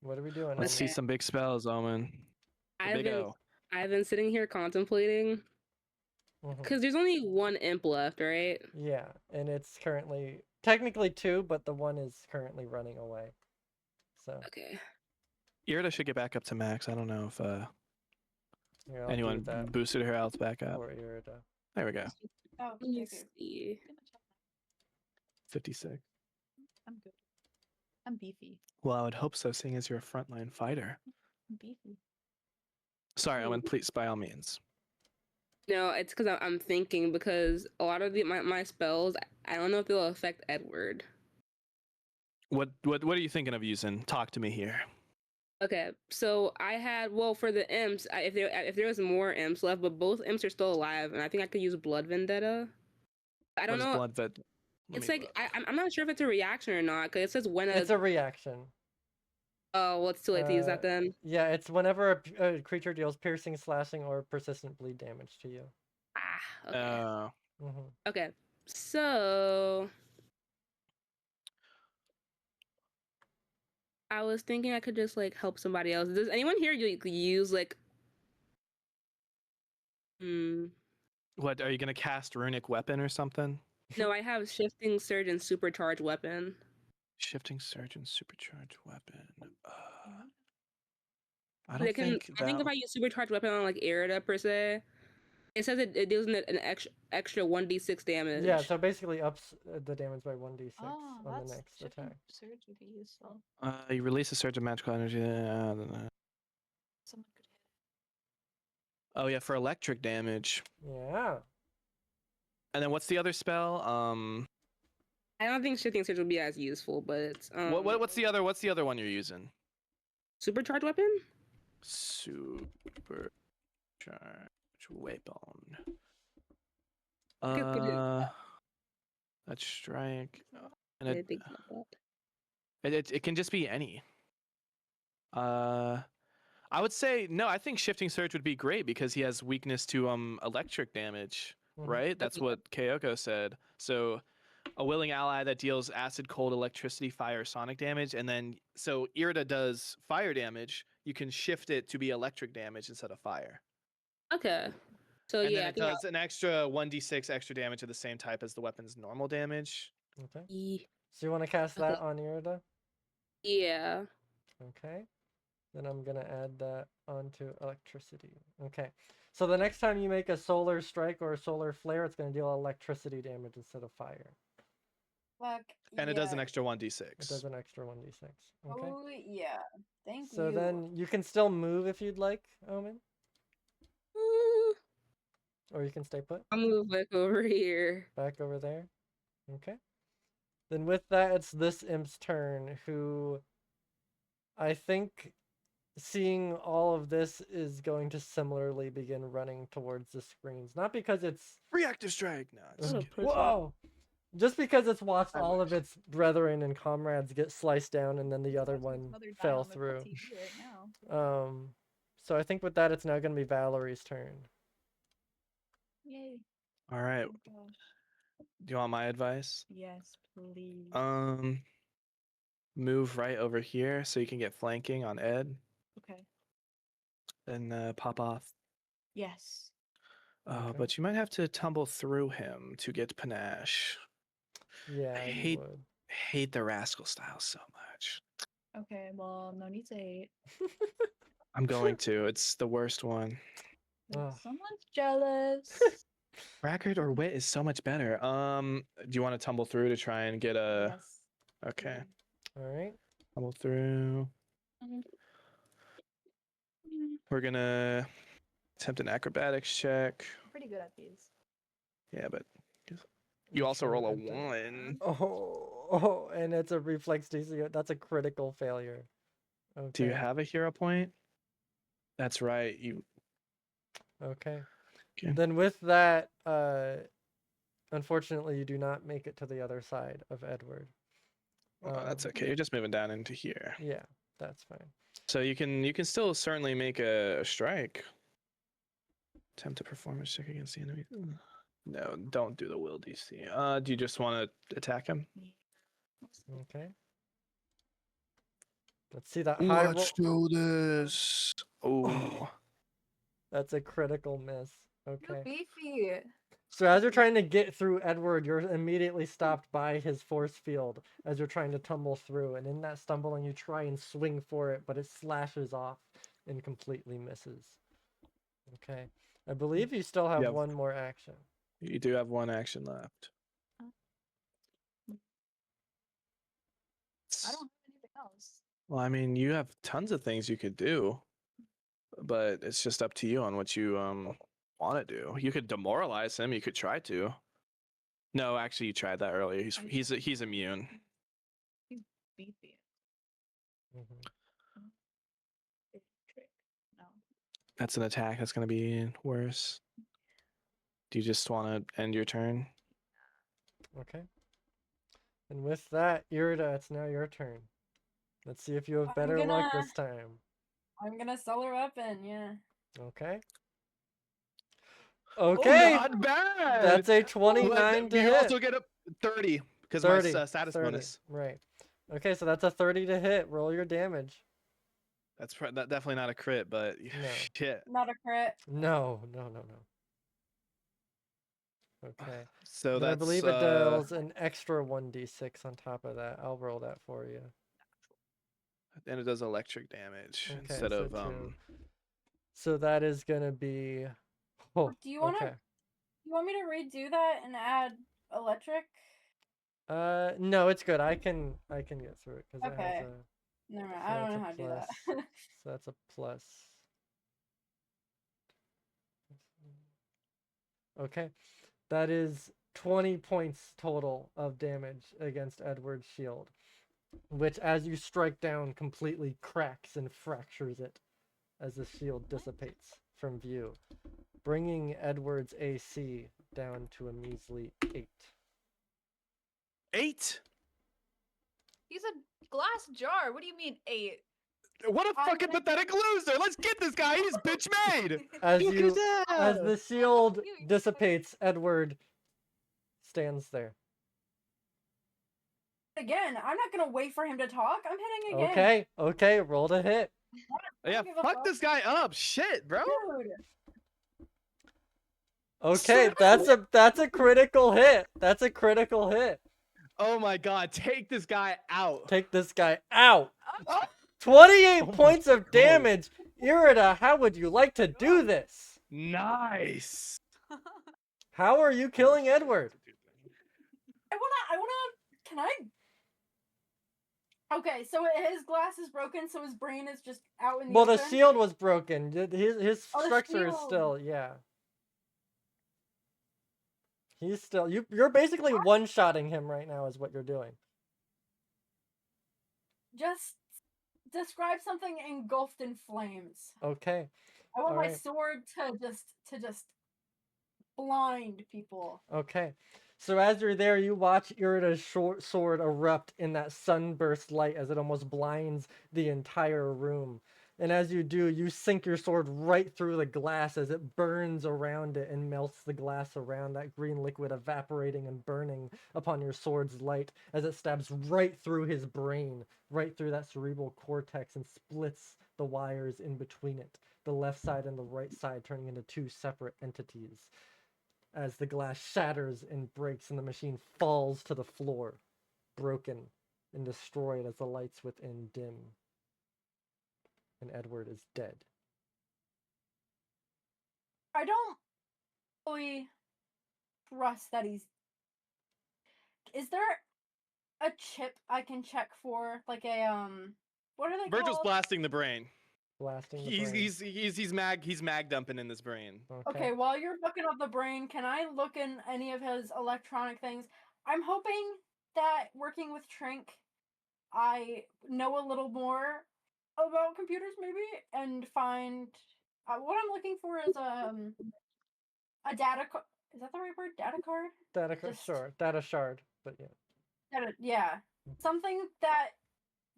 What are we doing? Let's see Okay. some big spells, Omen. The big O. I've been sitting here contemplating Mhm. because there's only one imp left, right? Yeah, and it's currently technically 2, but the one is currently running away. So Okay. Irida should get back up to max. I don't know if here, I'll do anyone that boosted her health back up. for Irida. There we go. Oh, Let me thank you. see. 56. I'm good. I'm beefy. Well, I would hope so, seeing as you're a frontline fighter. I'm beefy. Sorry, Owen, please, by all means. No, it's because I'm thinking because a lot of my spells, I don't know if they'll affect Edward. What are you thinking of using? Talk to me here. Okay, so I had for the imps, if there was more imps left, but both imps are still alive, and I think I could use Blood Vendetta. I don't What is know. blood vet? Let It's me like look. I'm not sure if it's a reaction or not because it says when It's a reaction. Oh, well, it's too late to use that then. Yeah, it's whenever a creature deals piercing, slashing, or persistent bleed damage to you. Ah, okay. hmm Okay, so I was thinking I could just like help somebody else. Does anyone here use like? What are you gonna cast runic weapon or something? No, I have Shifting Surge and Supercharged Weapon. Shifting surge and supercharged weapon. I I don't think think if I use Supercharged Weapon on like Irida per se, it says it deals an extra 1d6 damage. Yeah, so basically ups the damage by 1d6 Oh, on that's the next shifting attack. surge would be useful. you release a surge of magical energy. Someone could hit. Oh yeah, for electric damage. Yeah. And then what's the other spell? I don't think Shifting Surge would be as useful, but it's what's the other one you're using? Supercharged Weapon? Supercharged weapon. That's strike. And I think about that. it can just be any. I would say no. I think shifting surge would be great because he has weakness to electric damage right? That's what Kyoko said. So a willing ally that deals acid, cold, electricity, fire, sonic damage, and then so Irida does fire damage. You can shift it to be electric damage instead of fire. Okay. So And yeah, then I it think does an extra 1d6 extra damage of the same type as the weapon's normal damage. Okay. I'll- So you want to cast that on Irida? yeah. Okay. Then I'm gonna add that onto electricity. Okay. So the next time you make a solar strike or a solar flare, it's gonna deal electricity damage instead of fire. Fuck. And it does an yeah. extra It 1d6. does an extra 1d6. Okay. Oh yeah. Thank So you. then you can still move if you'd like, Omen, Mm, or you can stay put I'll move back over here. back over there. Okay. Then with that, it's this imp's turn, who I think, seeing all of this, is going to similarly begin running towards the screens. Not because it's Reactive strike. No, just What a kidding. pussy. whoa, just because it's watched I all of wish. its brethren and comrades get sliced down, and then the other Watching his one mother die fell on the through. TV right now. So I think with that, it's now going to be Valerie's turn. Yay. All right. Oh gosh. Do you want my advice? Yes, please. Move right over here so you can get flanking on Ed, Okay. and pop off. Yes. Okay. But you might have to tumble through him to get panache. Yeah, I you would. hate the rascal style so much. Okay, well, no need to hate. I'm going to. It's the worst one. Ugh. Someone's jealous. Record or wit is so much better. Do you want to tumble through to try and get a? Yes. Okay, please. All right. tumble through. Mhm. We're gonna attempt an acrobatics check. I'm pretty good at these. Yeah, but you also Sure, roll a enter. 1. Oh, and it's a reflex DC. That's a critical failure. Okay. Do you have a hero point? That's right. You. Okay. Okay. Then with that, unfortunately, you do not make it to the other side of Edward. Oh, that's okay. You're just moving down into here. Yeah, that's fine. So you can still certainly make a strike. Attempt to perform a check against the enemy. No, don't do the will DC. Do you just want to attack him? Okay. Let's see that high roll. do this. Oh, That's a critical miss. You're Okay. beefy. So as you're trying to get through Edward, you're immediately stopped by his force field as you're trying to tumble through. And in that stumbling, you try and swing for it, but it slashes off and completely misses. Okay. I believe you still have Yep. one more action. you do have one action left. I don't have anything else. Well, I mean, you have tons of things you could do, but it's just up to you on what you want to do. You could demoralize him. You could try to. No, actually, you tried that earlier. He's immune. He's beefy. Mhm. Big trick. No. That's an attack. That's going to be worse. Do you just want to end your turn? Okay. And with that, Irida, it's now your turn. Let's see if you have I'm better luck gonna- this time. I'm gonna sell her weapon, yeah. Okay. Oh, Okay. not bad. That's a But 29 to you hit. also get a 30 because my 30, status 30. bonus. Right. Okay, so that's a 30 to hit. Roll your damage. That's definitely not a crit, but No. shit. Not a crit. No. Okay. So Then that's I believe it deals an extra 1d6 on top of that. I'll roll that for you. and it does electric damage Okay, instead so of two. So that is gonna be. Oh, Do you wanna okay. you want me to redo that and add electric? No, it's good. I can get through it because it Okay. has a. Never mind. So I don't that's know a how to do that. So that's a plus. Okay. That is 20 points total of damage against Edward's shield, which, as you strike down, completely cracks and fractures it as the shield dissipates from view, bringing Edward's AC down to a measly 8. 8. He's a glass jar. What do you mean 8? What a I'm fucking gonna- pathetic loser! Let's get this guy. He's bitch made. As Look you, at as that! the shield dissipates, Edward stands there. Again, I'm not gonna wait for him to talk. I'm hitting again. Okay, okay, roll to hit. I Yeah, don't give a fuck this guy up. Shit, bro. Dude, Okay, that's a critical hit. That's a critical hit. Oh my god, take this guy out. Take this guy out. Oh, 28 Oh my points of God. damage. Irida, how would you like to do this? nice. How are you killing Edward? I wanna, can I? Okay, so his glass is broken, so his brain is just out in the Well, the open? shield was broken. His Oh, the structure is shield. still, yeah. He's still, you're basically one-shotting him right now is what you're doing. Just describe something engulfed in flames. Okay. I want my Alright. sword to just blind people. Okay. So as you're there, you watch Irida's sword erupt in that sunburst light as it almost blinds the entire room. And as you do, you sink your sword right through the glass as it burns around it and melts the glass around, that green liquid evaporating and burning upon your sword's light as it stabs right through his brain, right through that cerebral cortex, and splits the wires in between it, the left side and the right side turning into two separate entities. As the glass shatters and breaks and the machine falls to the floor, broken and destroyed as the lights within dim. And Edward is dead. I don't really trust that he's. Is there a chip I can check for, like a what are they Virgil's called? blasting the brain. Blasting the He's brain. he's mag dumping in this brain. Okay, while you're looking up the brain, can I look in any of his electronic things? I'm hoping that working with Trink, I know a little more about computers, maybe, and find what I'm looking for is a data card. Is that the right word? Data card? Data card, Just- sure. Data shard, but yeah. Yeah, something that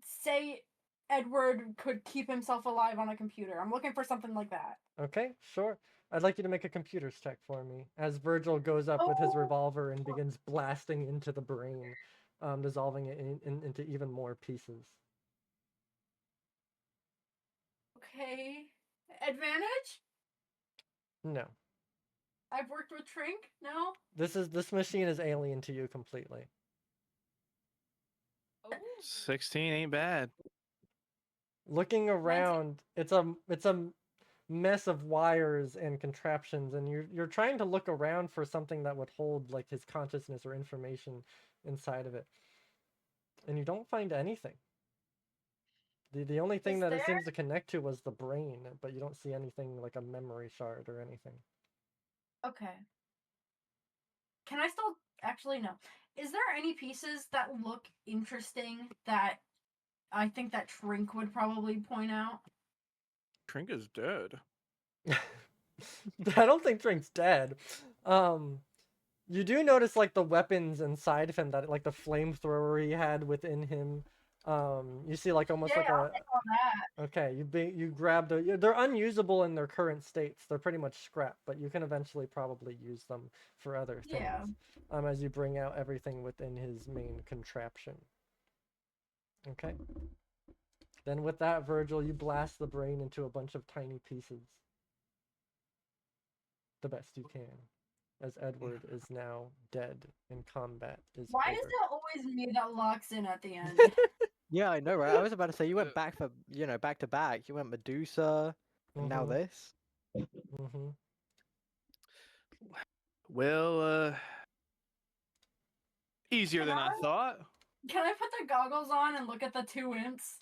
say Edward could keep himself alive on a computer. I'm looking for something like that. Okay, sure. I'd like you to make a computer's check for me. As Virgil goes up with his Oh. revolver and begins blasting into the brain, dissolving it into even more pieces. Okay, advantage. No. I've worked with Trink. No. This machine is alien to you completely. 16 ain't bad. Looking around, it's a mess of wires and contraptions, and you're trying to look around for something that would hold like his consciousness or information inside of it, and you don't find anything. The only thing Is that it there- seems to connect to was the brain, but you don't see anything like a memory shard or anything. Okay. Can I still actually no? Is there any pieces that look interesting that I think that Trink would probably point out? Trink is dead. I don't think Trink's dead. You do notice like the weapons inside of him, that like the flamethrower he had within him. You see like almost like I'll a take all that. okay. You grabbed a. They're unusable in their current states. They're pretty much scrap, but you can eventually probably use them for other things. Yeah. As you bring out everything within his main contraption. Okay. Then with that, Virgil, you blast the brain into a bunch of tiny pieces. The best you can, as Edward is now dead and combat is Why over. is it always me that locks in at the end? Yeah, I know, right? I was about to say you went back for back to back. You went Medusa, and now Mhm. this. Mm-hmm. Well, easier than I Can I- thought. Can I put the goggles on and look at the two imps?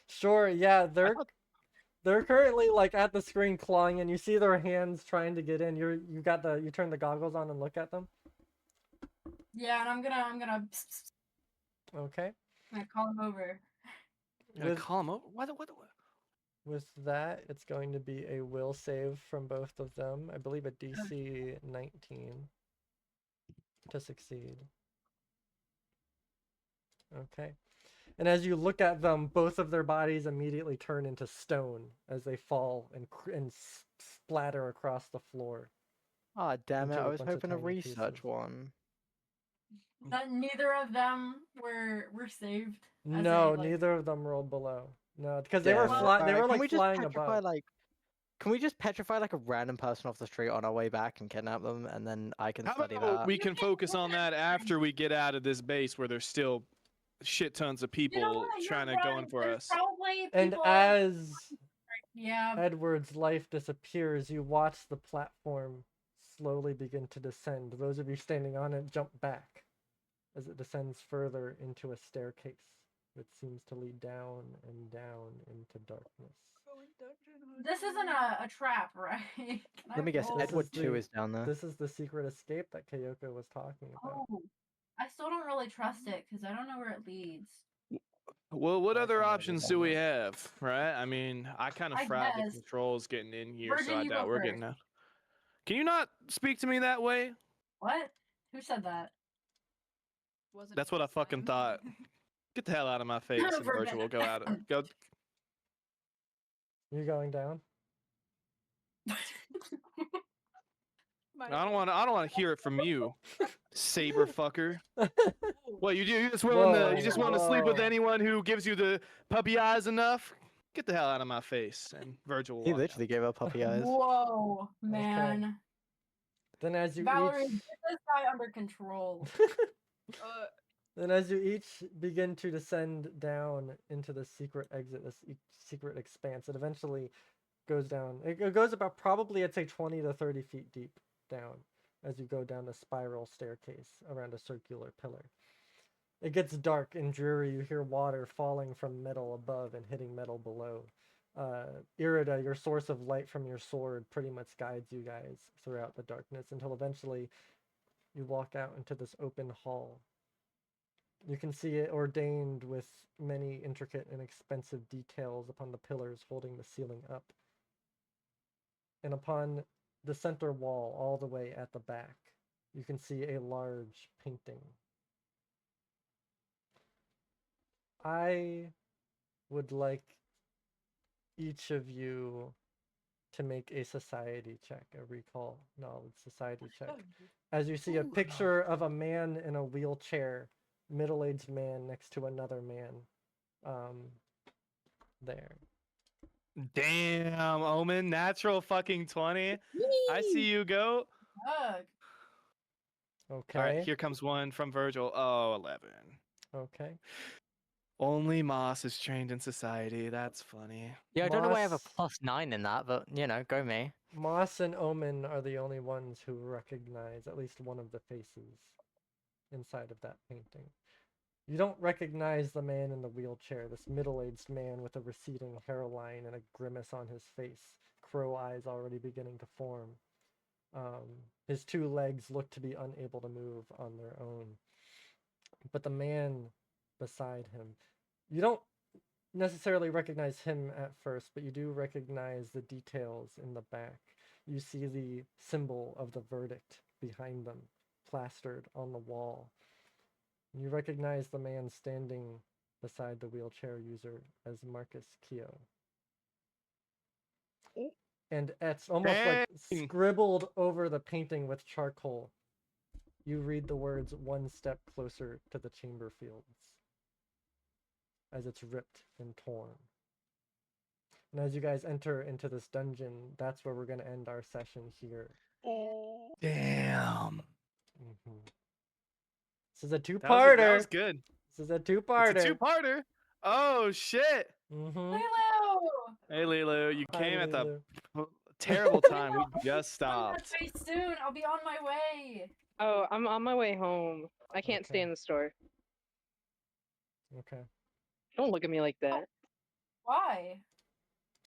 Sure, yeah, thought- they're currently like at the screen clawing, and you see their hands trying to get in. You turn the goggles on and look at them. Yeah, and I'm gonna Okay. call him over. Gonna call him over. What? With that, it's going to be a will save from both of them. I believe a DC 19 to succeed. Okay. And as you look at them, both of their bodies immediately turn into stone as they fall and splatter across the floor. Oh, damn it. Into I a was bunch of hoping to tiny research pieces. one. That neither of them were saved. as No, a, like- neither of them rolled below. No, because they were Damn it. they were Alright, like flying above. Can we just petrify like a random person off the street on our way back and kidnap them, and then I can How study about that? we can focus on that after we get out of this base where there's still shit tons of people You know what? You're trying to right. go in for There's us. Probably And people as yeah. Edward's life disappears, you watch the platform slowly begin to descend. Those of you standing on it jump back as it descends further into a staircase, which seems to lead down and down into darkness. This isn't a trap, right? Can I Let me guess, roll? This Edward is 2 the- is down there. This is the secret escape that Kyoko was talking about. Oh, I still don't really trust it because I don't know where it leads. Well, what I other can options edit do that we one. have, right? I mean, I kind of I fried the guess. controls getting in here, so Virgil, I you doubt go we're getting first. out. Can you not speak to me that way? What? Who said that? Wasn't That's me what I this fucking time. thought. Get the hell out of my face, and Virgil. Virgil will go out. Go. You going down? My I don't bad. want to hear it from you, saber fucker. What you do? You just Whoa, want to sleep with whoa. anyone who gives you the puppy eyes enough? Get the hell out of my face, and Virgil will He walk out. literally gave up puppy eyes. Whoa, man. Then as you Valerie, each get this guy under control. Then as you each begin to descend down into the secret exit, this secret expanse, it eventually goes down. It goes about probably, I'd say, 20 to 30 feet deep down as you go down the spiral staircase around a circular pillar. It gets dark and dreary. You hear water falling from metal above and hitting metal below. Irida, your source of light from your sword, pretty much guides you guys throughout the darkness until eventually you walk out into this open hall. You can see it ordained with many intricate and expensive details upon the pillars holding the ceiling up. And upon the center wall, all the way at the back, you can see a large painting. I would like each of you to make a society check, a recall knowledge society check. As you see a picture of a man in a wheelchair, middle-aged man next to another man there. Damn, Omen, natural fucking 20. I see you go. Ugh. Okay. All right, here comes one from Virgil. Oh, 11. Okay. Only Moss is trained in society. That's funny. Yeah, I don't know why I have a Moss- +9 in that, but you know, go me. Moss and Omen are the only ones who recognize at least one of the faces inside of that painting. You don't recognize the man in the wheelchair, this middle-aged man with a receding hairline and a grimace on his face, crow eyes already beginning to form. His two legs look to be unable to move on their own. But the man beside him, you don't necessarily recognize him at first, but you do recognize the details in the back. You see the symbol of the verdict behind them, plastered on the wall. You recognize the man standing beside the wheelchair user as Marcus Keogh. And it's almost like Dang. scribbled over the painting with charcoal. You read the words, "One step closer to the chamber fields," as it's ripped and torn. And as you guys enter into this dungeon, that's where we're going to end our session here. Damn. This is a That two-parter. was good. This is a two-parter. It's a two-parter. Oh, shit. Lilo! Hey, Lilo, you Hi, came at Lulu. the terrible time. We just I'm gonna stopped. pay soon. I'll be on my way. Oh, I'm on my way home. I can't stay Okay. in the store. Okay. Don't look at me like that. Why?